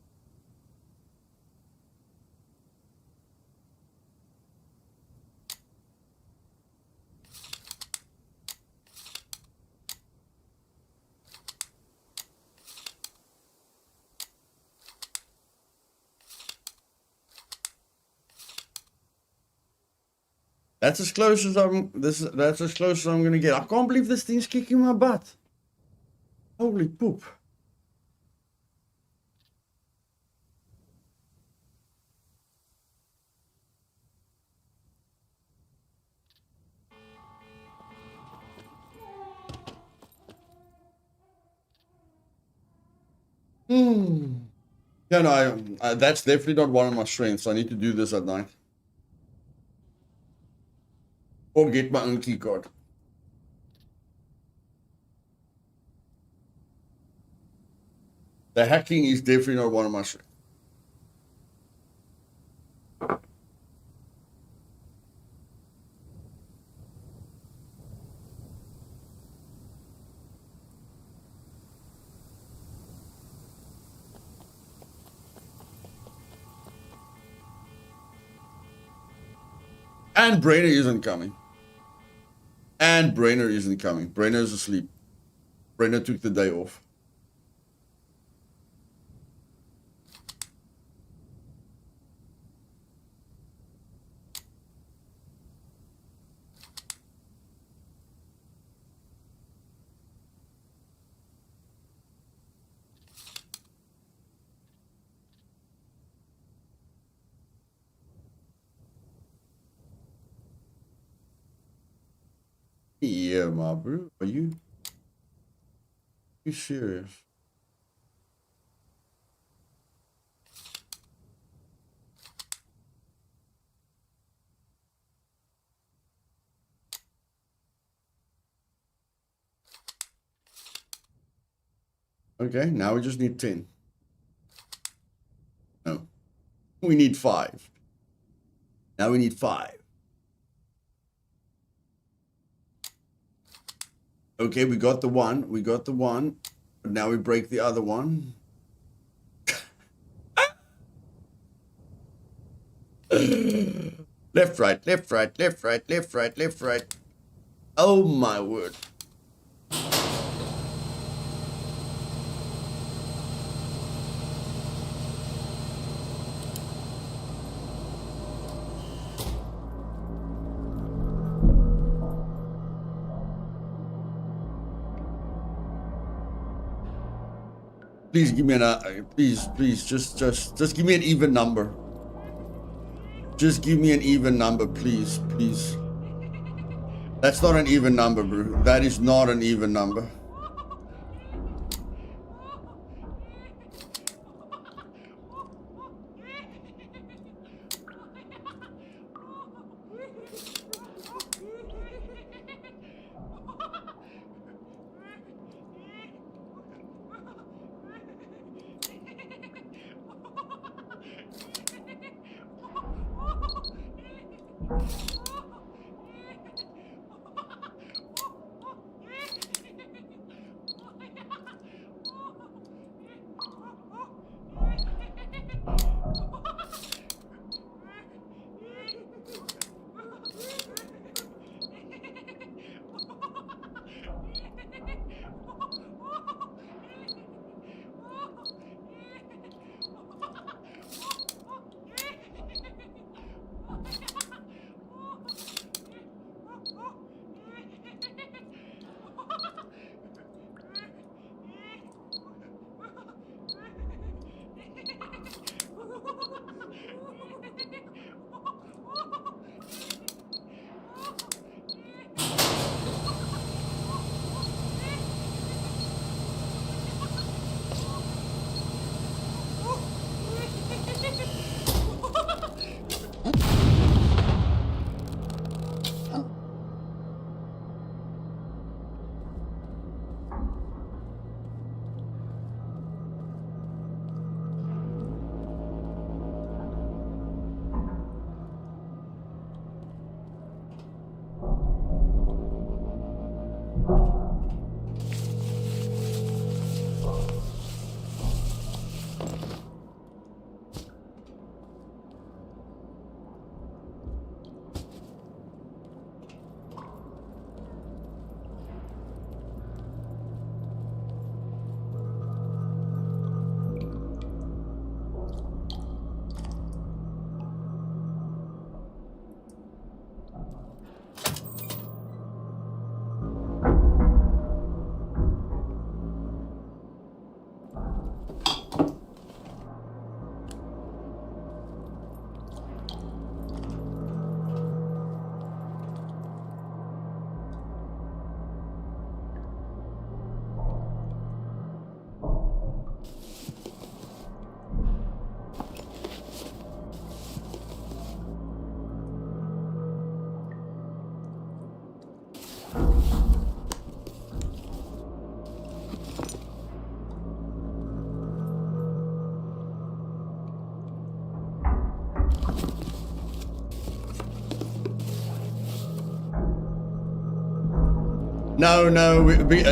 That's as close as I'm. That's as close as I'm gonna get. I can't believe this thing's kicking my butt. Holy poop. Yeah, no, that's definitely not one of my strengths. I need to do this at night. Or get my own key card. The hacking is definitely not one of my strengths. And Brainer isn't coming. And Brainer isn't coming. Brainer's asleep. Brainer took the day off. Yeah, my bro. Are you serious? Okay, now we just need 10. No. We need 5. Now we need 5. Okay, we got the one. We got the one. But now we break the other one. Left, right, left, right, left, right, left, right, left, right. Oh my word. Please give me an please just give me an even number. Just give me an even number, please. That's not an even number, bro. That is not an even number.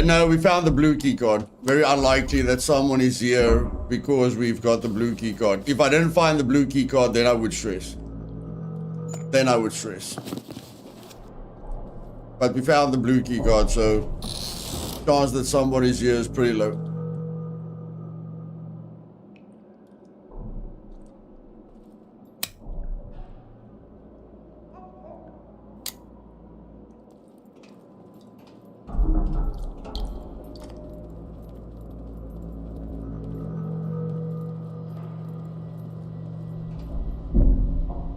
No, we found the blue key card. Very unlikely that someone is here because we've got the blue key card. If I didn't find the blue key card, then I would stress. But we found the blue key card, so chance that somebody's here is pretty low.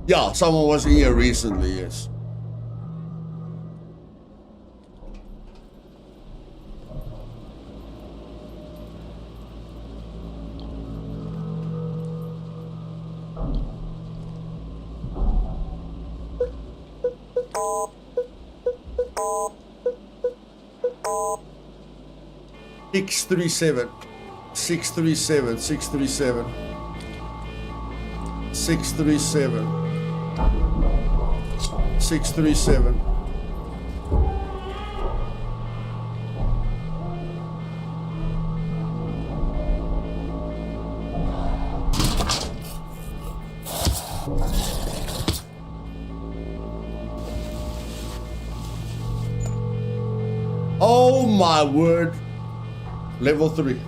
Yeah, someone was here recently, yes. Six three seven, 637, 637, 637, 637. Oh my word. Level 3.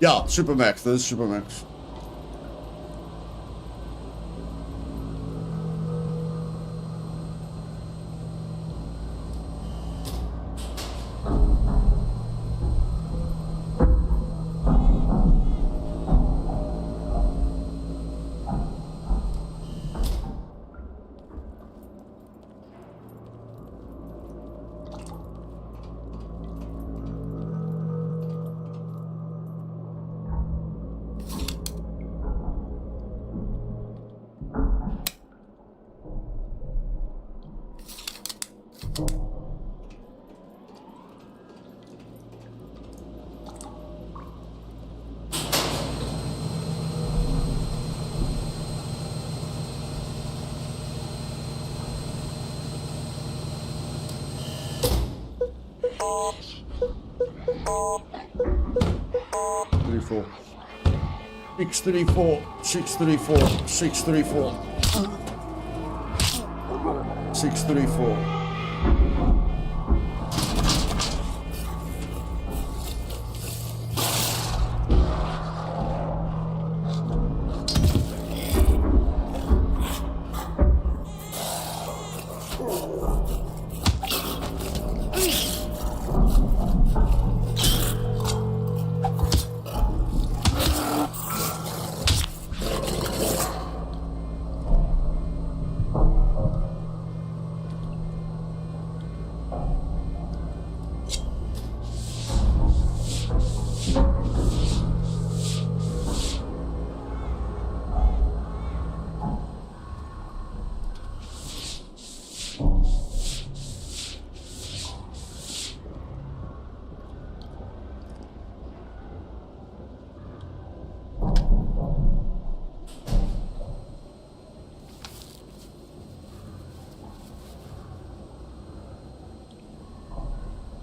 Yeah, Supermax. This is Supermax. Six three four, 634, 634, 634.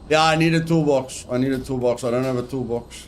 Yeah, I need a toolbox. I need a toolbox. I don't have a toolbox.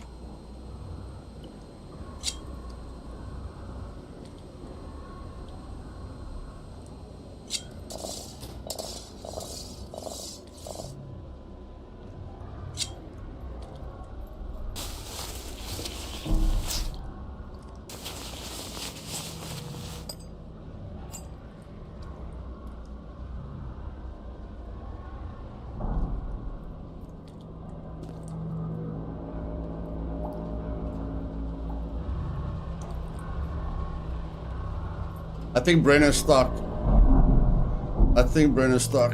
I think Brenner's stuck. I think Brenner's stuck.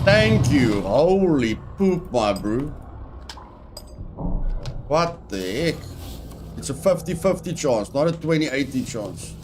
Thank you. Holy poop, my bro. What the heck? It's a 50-50 chance, not a 20-80 chance.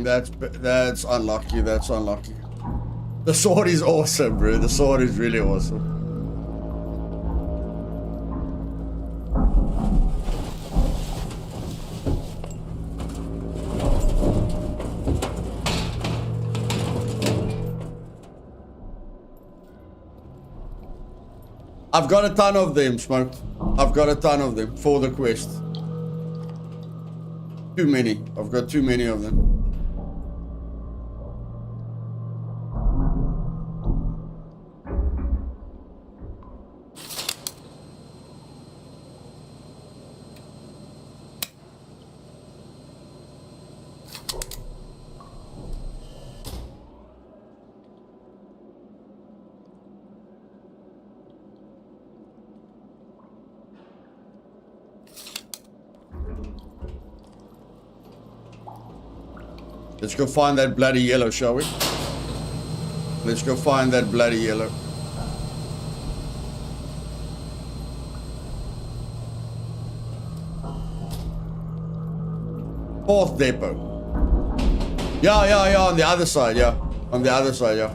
That's unlucky. That's unlucky. The sword is awesome, bro. The sword is really awesome. I've got a ton of them, Smoked. I've got a ton of them for the quest. Too many. I've got too many of them. Let's go find that bloody yellow, shall we? Let's go find that bloody yellow. Fourth depot. Yeah, on the other side, yeah. On the other side, yeah.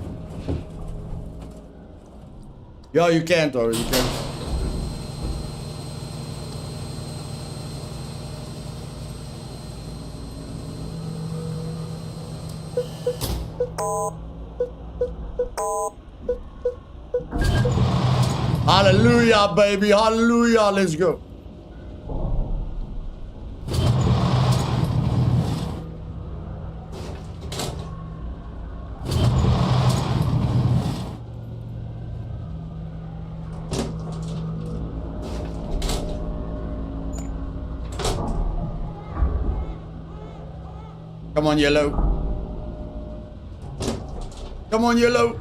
Yeah, you can, Tori, you can. Hallelujah, baby. Hallelujah. Let's go. Come on, yellow. Come on, yellow.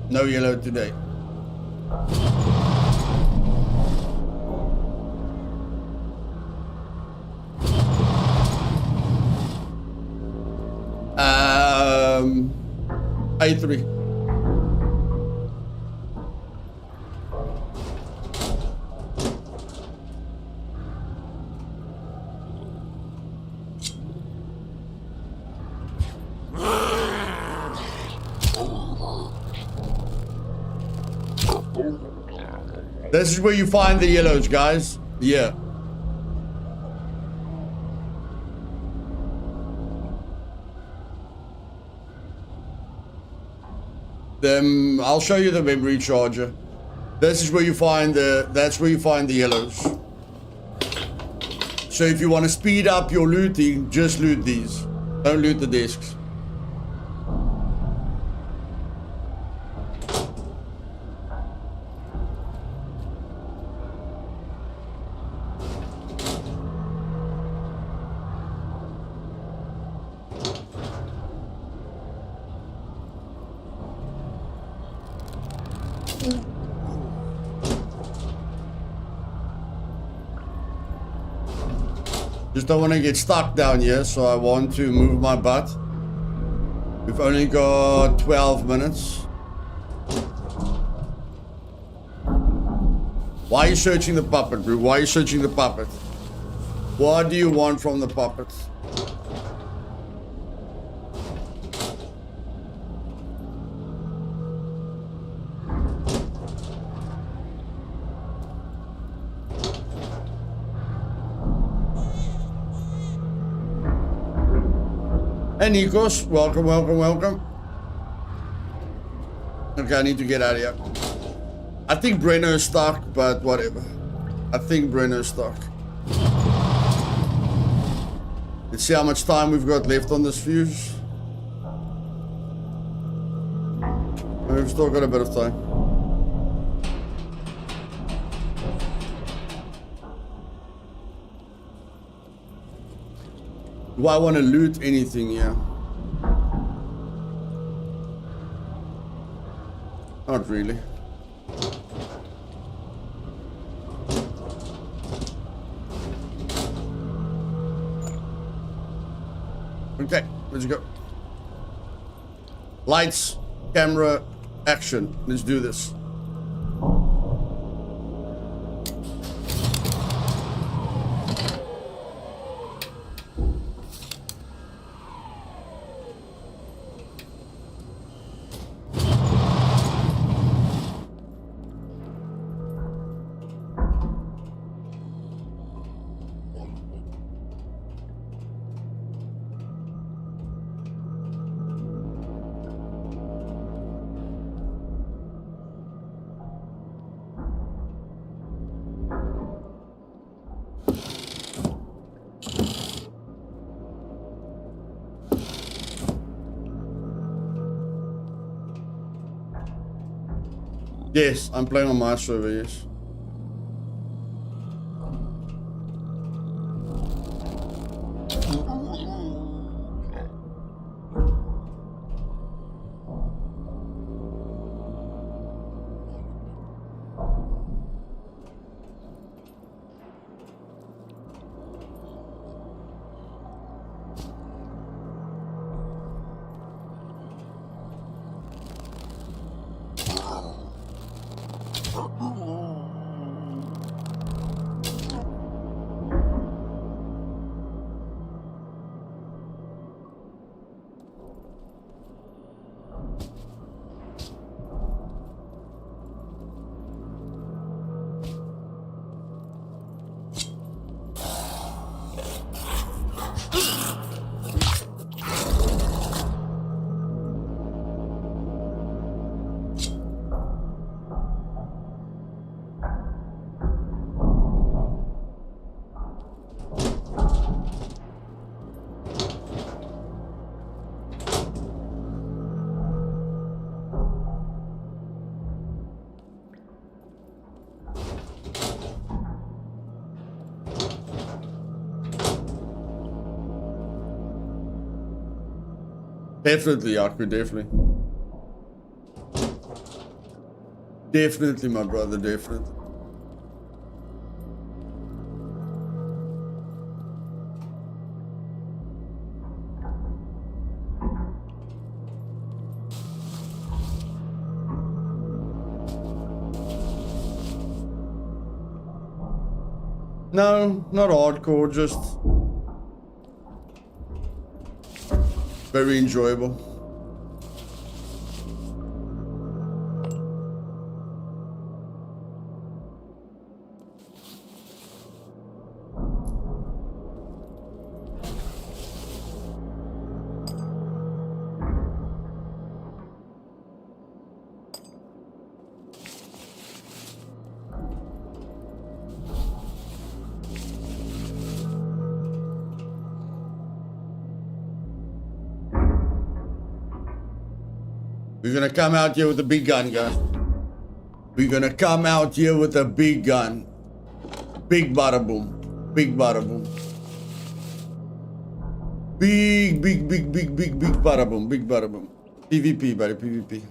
No yellow today. A3. This is where you find the yellows, guys. Yeah. Then I'll show you the memory charger. This is where you find that's where you find the yellows. So if you want to speed up your looting, just loot these. Don't loot the discs. Just don't want to get stuck down here, so I want to move my butt. We've only got 12 minutes. Why are you searching the puppet, bro? Why are you searching the puppet? What do you want from the puppet? Hey Nikos, welcome, welcome, welcome. Okay, I need to get out of here. I think Brenner is stuck, but whatever. I think Brenner is stuck. Let's see how much time we've got left on this fuse. We've still got a bit of time. Do I want to loot anything here? Not really. Okay, let's go. Lights, camera, action. Let's do this. Yes, I'm playing on my server, yes. Definitely, Yaku, definitely. Definitely, my brother, definitely. No, not hardcore, just very enjoyable. We're gonna come out here with a big gun, guys. We're gonna come out here with a big gun. Big bada boom. Big bada boom. Big bada boom. Big bada boom. PvP, buddy, PvP.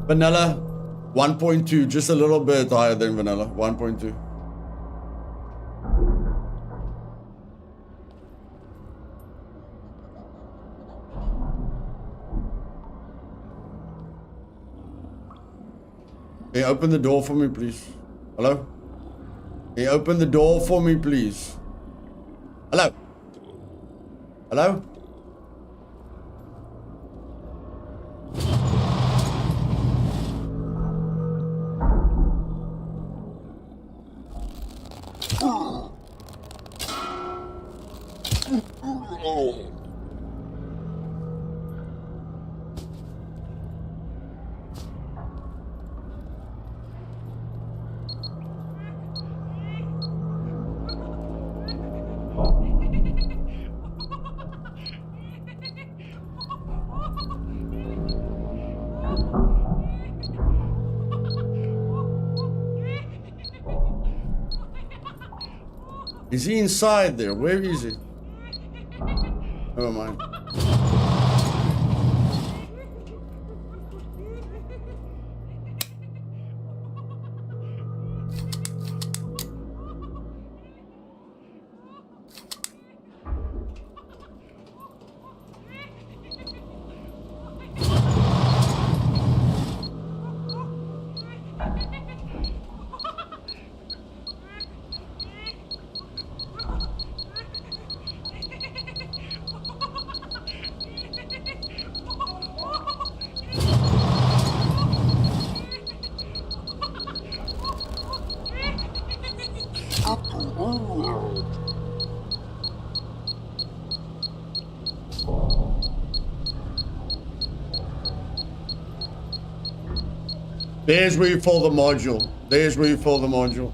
Vanilla 1.2, just a little bit higher than vanilla 1.2. Can you open the door for me, please? Hello? Can you open the door for me, please? Hello? Hello? Is he inside there? Where is he? Never mind. There's where you fill the module. There's where you fill the module.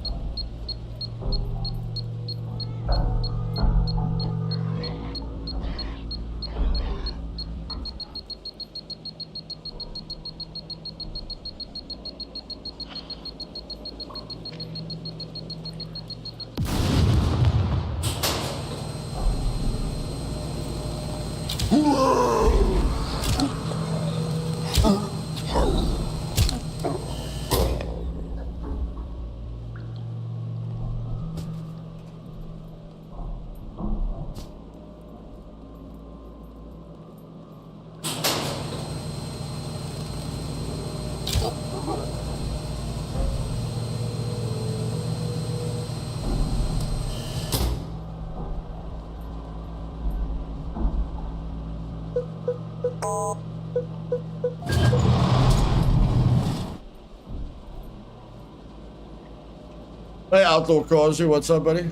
Hey, Outlaw Causey, what's up, buddy?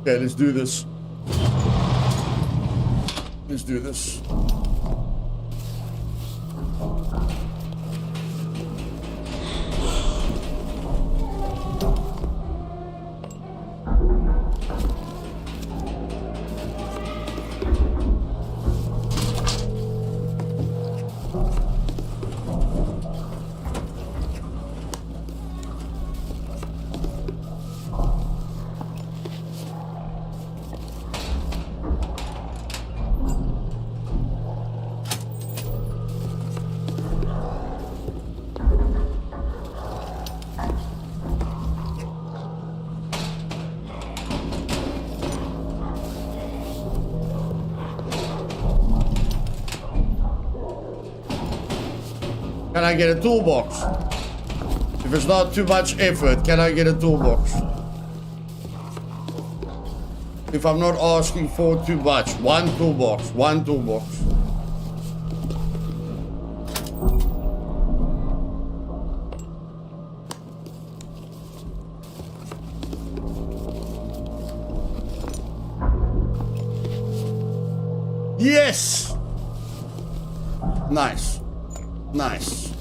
Okay, let's do this. Let's do this. Can I get a toolbox? If it's not too much effort, can I get a toolbox? If I'm not asking for too much, one toolbox, one toolbox. Yes! Nice. Nice.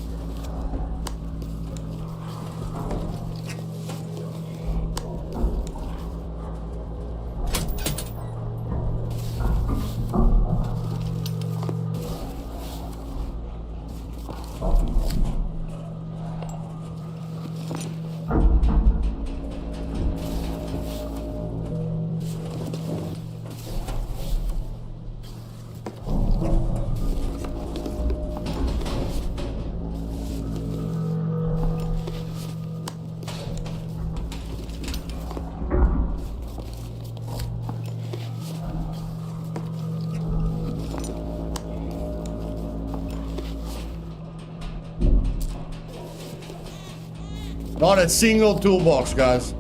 Not a single toolbox, guys.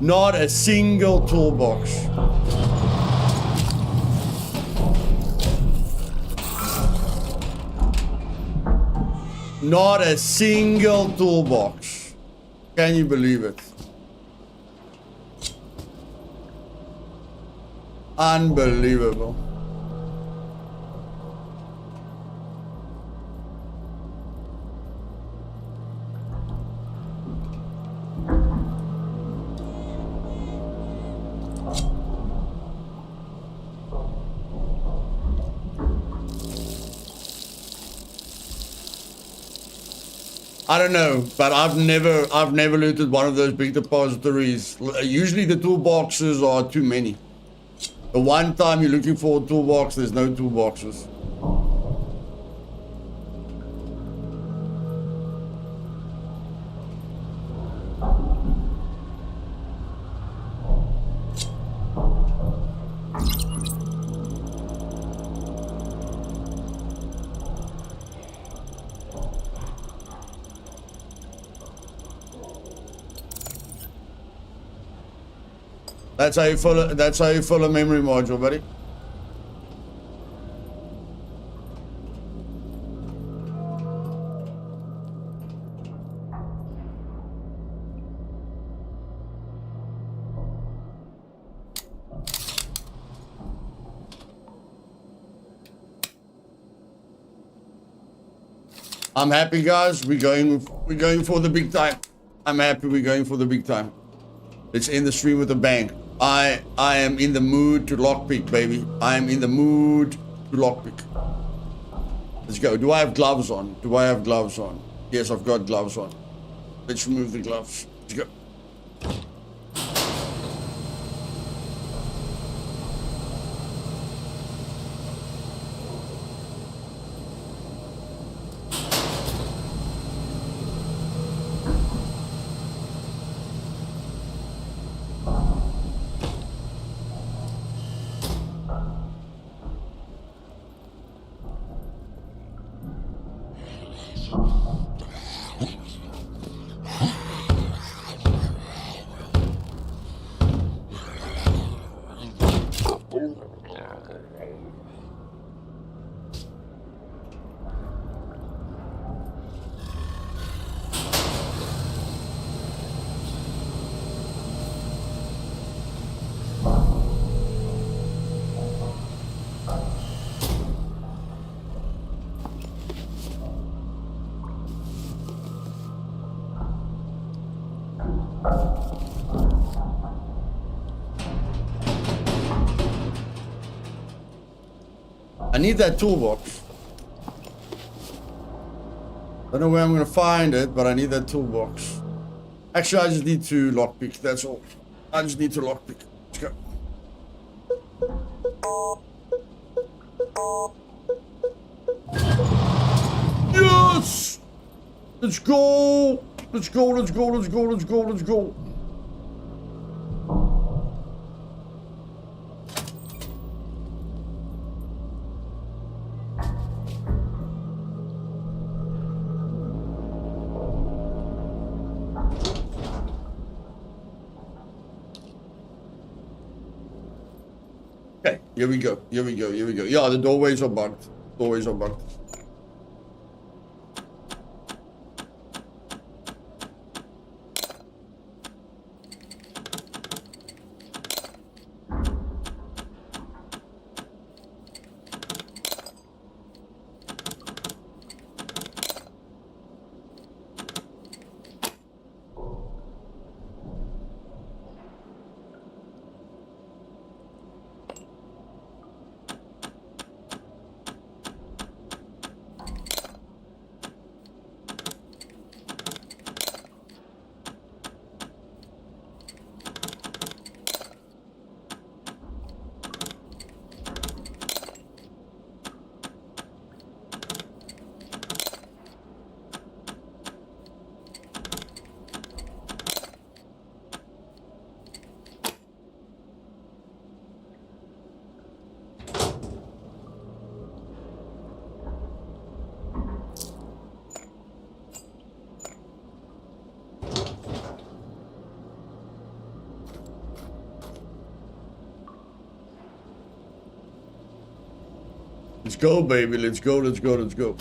Not a single toolbox. Not a single toolbox. Can you believe it? Unbelievable. I don't know, but I've never looted one of those big depositories. Usually the toolboxes are too many. The one time you're looking for a toolbox, there's no toolboxes. That's how you fill a memory module, buddy. I'm happy, guys. We're going for the big time. I'm happy we're going for the big time. Let's end the stream with a bang. I am in the mood to lockpick, baby. I am in the mood to lockpick. Let's go. Do I have gloves on? Do I have gloves on? Yes, I've got gloves on. Let's remove the gloves. Let's go. I need that toolbox. Don't know where I'm gonna find it, but I need that toolbox. Actually, I just need to lockpick, that's all. I just need to lockpick. Let's go. Yes! Let's go! Let's go, let's go, let's go, let's go, let's go. Okay, here we go, here we go, here we go. Yeah, the doorways are bugged. Doorways are bugged. Let's go, baby. Let's go, let's go, let's go.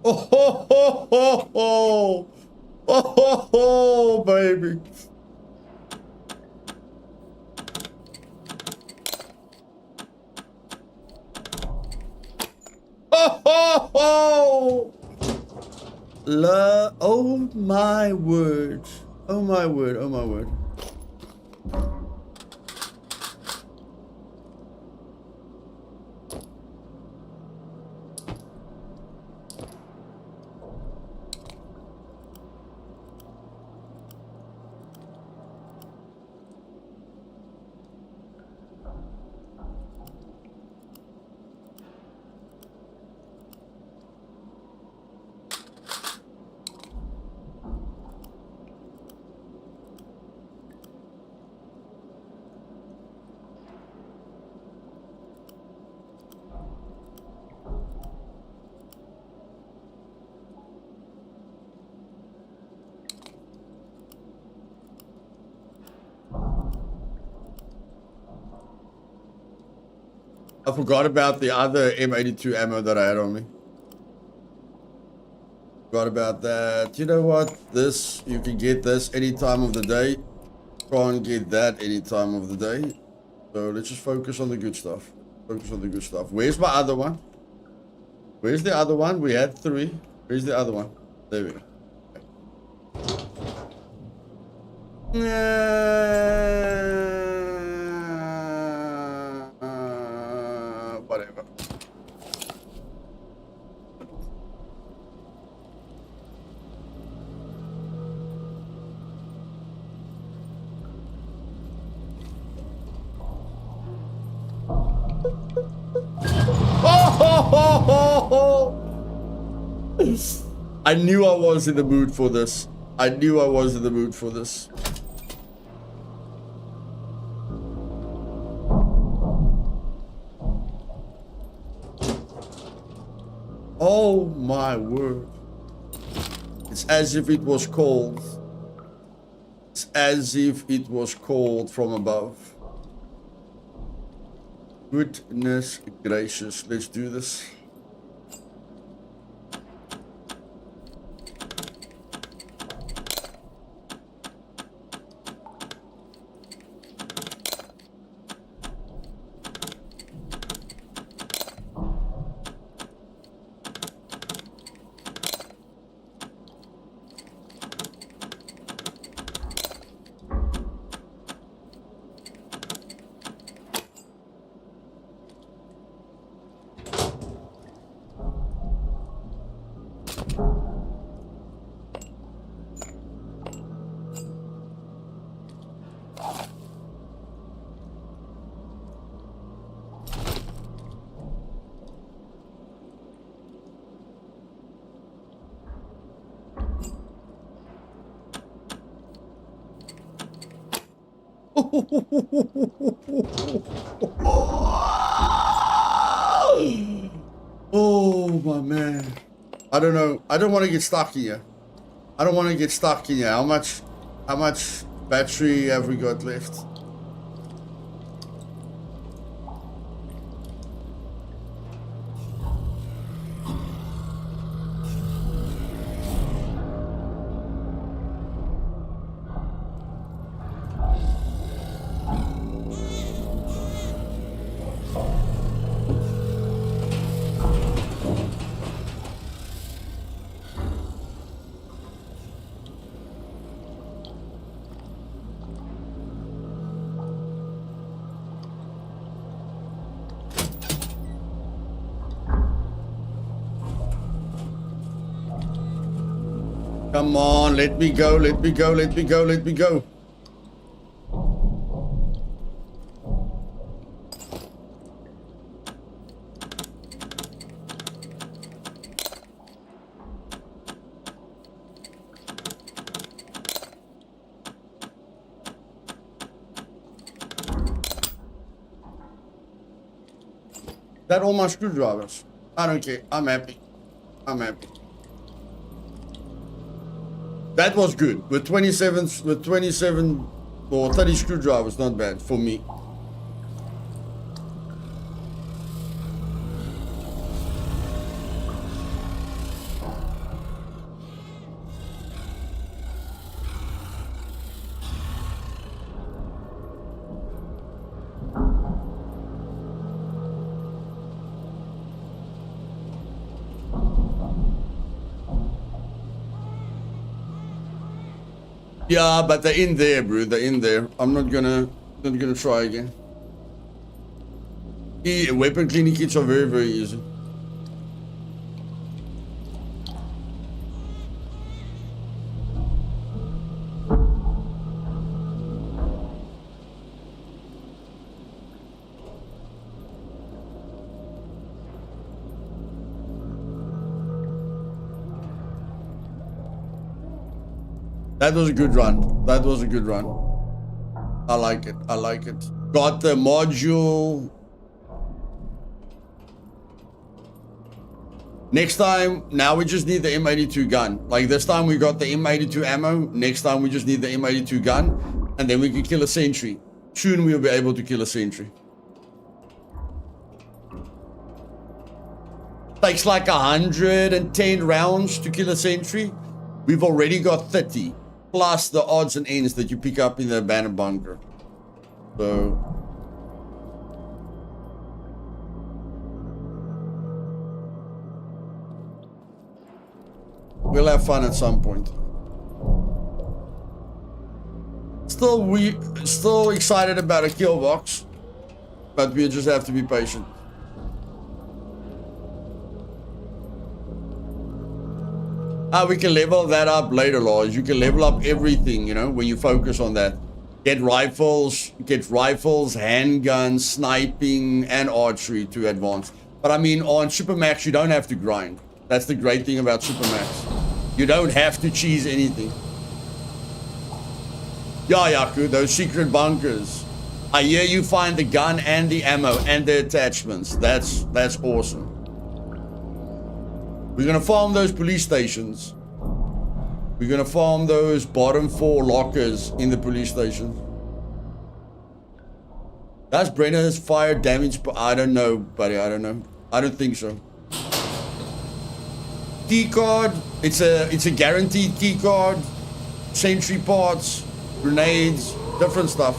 Oh, ho, ho, ho, ho. Oh, ho, ho, baby. Oh, ho, ho. Oh, my word. Oh, my word. Oh, my word. I forgot about the other M82 ammo that I had on me. Forgot about that. You know what? This, you can get this any time of the day. Can't get that any time of the day. So let's just focus on the good stuff. Focus on the good stuff. Where's my other one? Where's the other one? We had 3. Where's the other one? There we go. Whatever. I knew I was in the mood for this. I knew I was in the mood for this. Oh my word. It's as if it was cold. It's as if it was cold from above. Goodness gracious. Let's do this. Oh my man. I don't know. I don't want to get stuck here. I don't want to get stuck in here. How much battery have we got left? Come on, let me go, let me go, let me go, let me go. That all my screwdrivers. I don't care. I'm happy. I'm happy. That was good. With 27 or 30 screwdrivers, not bad for me. Yeah, but they're in there, bro. They're in there. I'm not gonna try again. Weapon cleaning kits are very, very easy. That was a good run. That was a good run. I like it. I like it. Got the module. Next time, now we just need the M82 gun. Like this time we got the M82 ammo. Next time we just need the M82 gun. And then we can kill a sentry. Soon we'll be able to kill a sentry. Takes like 110 rounds to kill a sentry. We've already got 30. Plus the odds and ends that you pick up in the abandoned bunker. So... we'll have fun at some point. Still excited about a kill box. But we just have to be patient. We can level that up later, Lars. You can level up everything, you know, when you focus on that. Get rifles, handguns, sniping, and archery to advance. But I mean, on Supermax, you don't have to grind. That's the great thing about Supermax. You don't have to cheese anything. Yeah, Yaku, those secret bunkers. I hear you find the gun and the ammo and the attachments. That's awesome. We're gonna farm those police stations. We're gonna farm those bottom 4 lockers in the police station. Does Brenner's fire damage? I don't know, buddy. I don't know. I don't think so. Key card. It's a guaranteed key card. Sentry parts, grenades, different stuff.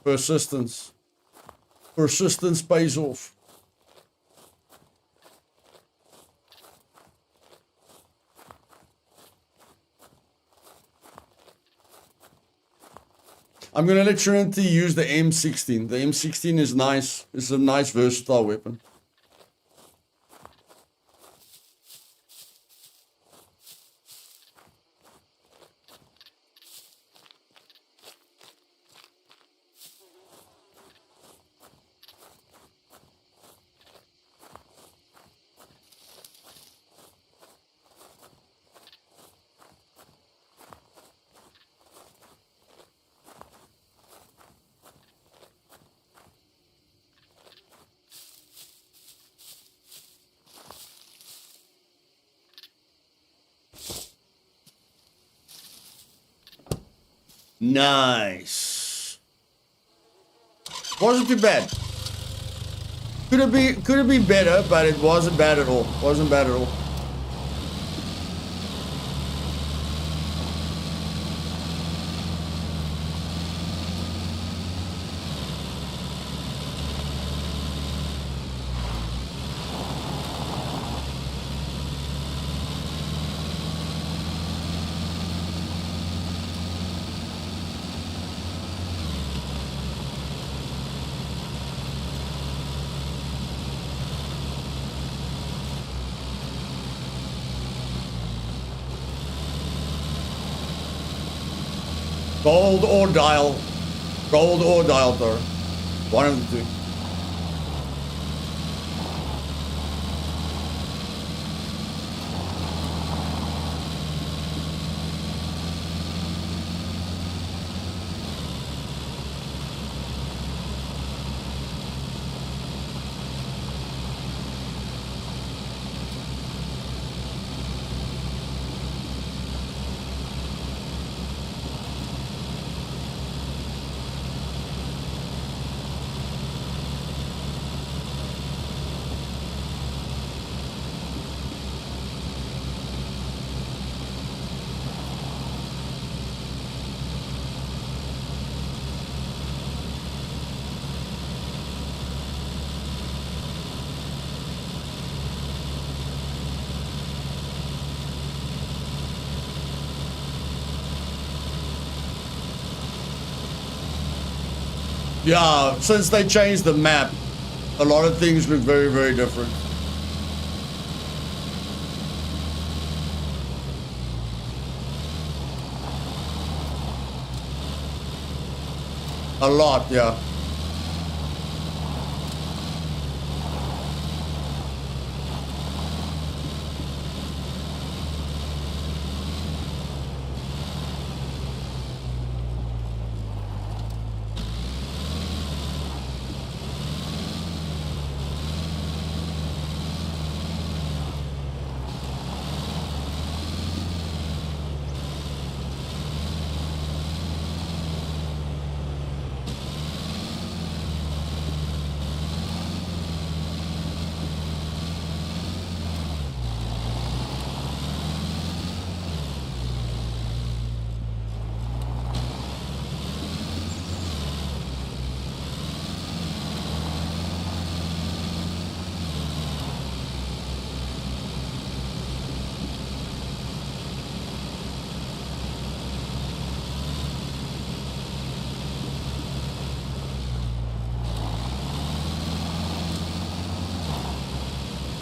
Persistence. Persistence pays off. I'm gonna let Trinity use the M16. The M16 is nice. It's a nice versatile weapon. Nice. Wasn't too bad. Could have been better, but it wasn't bad at all. Wasn't bad at all. Gold or dial. Gold or dial, though. One of the two. Yeah, since they changed the map, a lot of things look very, very different. A lot, yeah.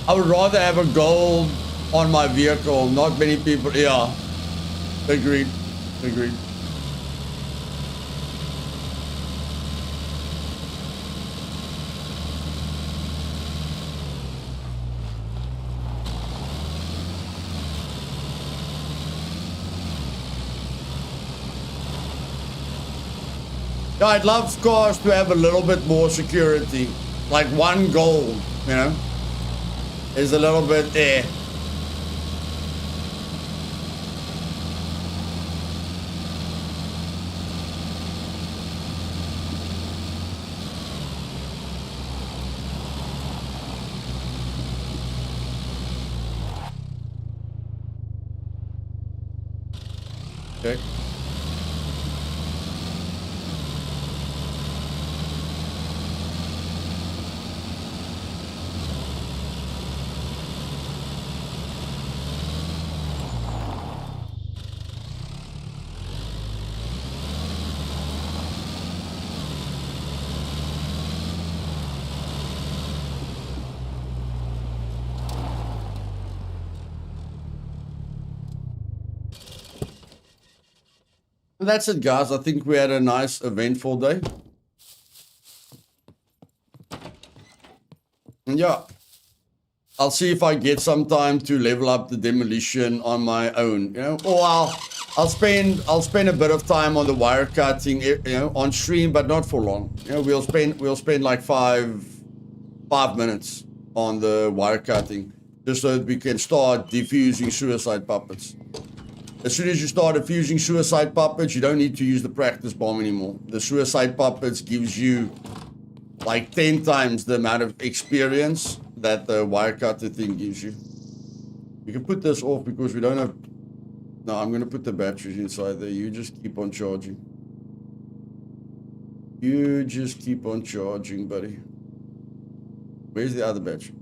I would rather have a gold on my vehicle. Not many people. Yeah. Agreed. Agreed. Yeah, I'd love cars to have a little bit more security. Like one gold, you know? Is a little bit eh. Okay. And that's it, guys. I think we had a nice eventful day. And yeah, I'll see if I get some time to level up the demolition on my own, you know, or I'll spend a bit of time on the wire cutting, you know, on stream, but not for long. You know, we'll spend like five minutes on the wire cutting, just so that we can start defusing suicide puppets. As soon as you start fusing suicide puppets, you don't need to use the practice bomb anymore. The suicide puppets gives you like 10 times the amount of experience that the wire cutter thing gives you. You can put this off because we don't have... No, I'm going to put the batteries inside there. You just keep on charging. You just keep on charging, buddy. Where's the other battery?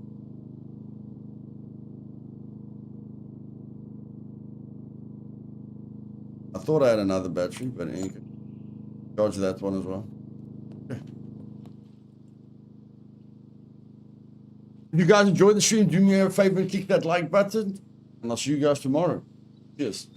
I thought I had another battery, but I ain't. Charge that one as well. Okay. If you guys enjoyed the stream, do me a favor and click that like button. And I'll see you guys tomorrow. Cheers.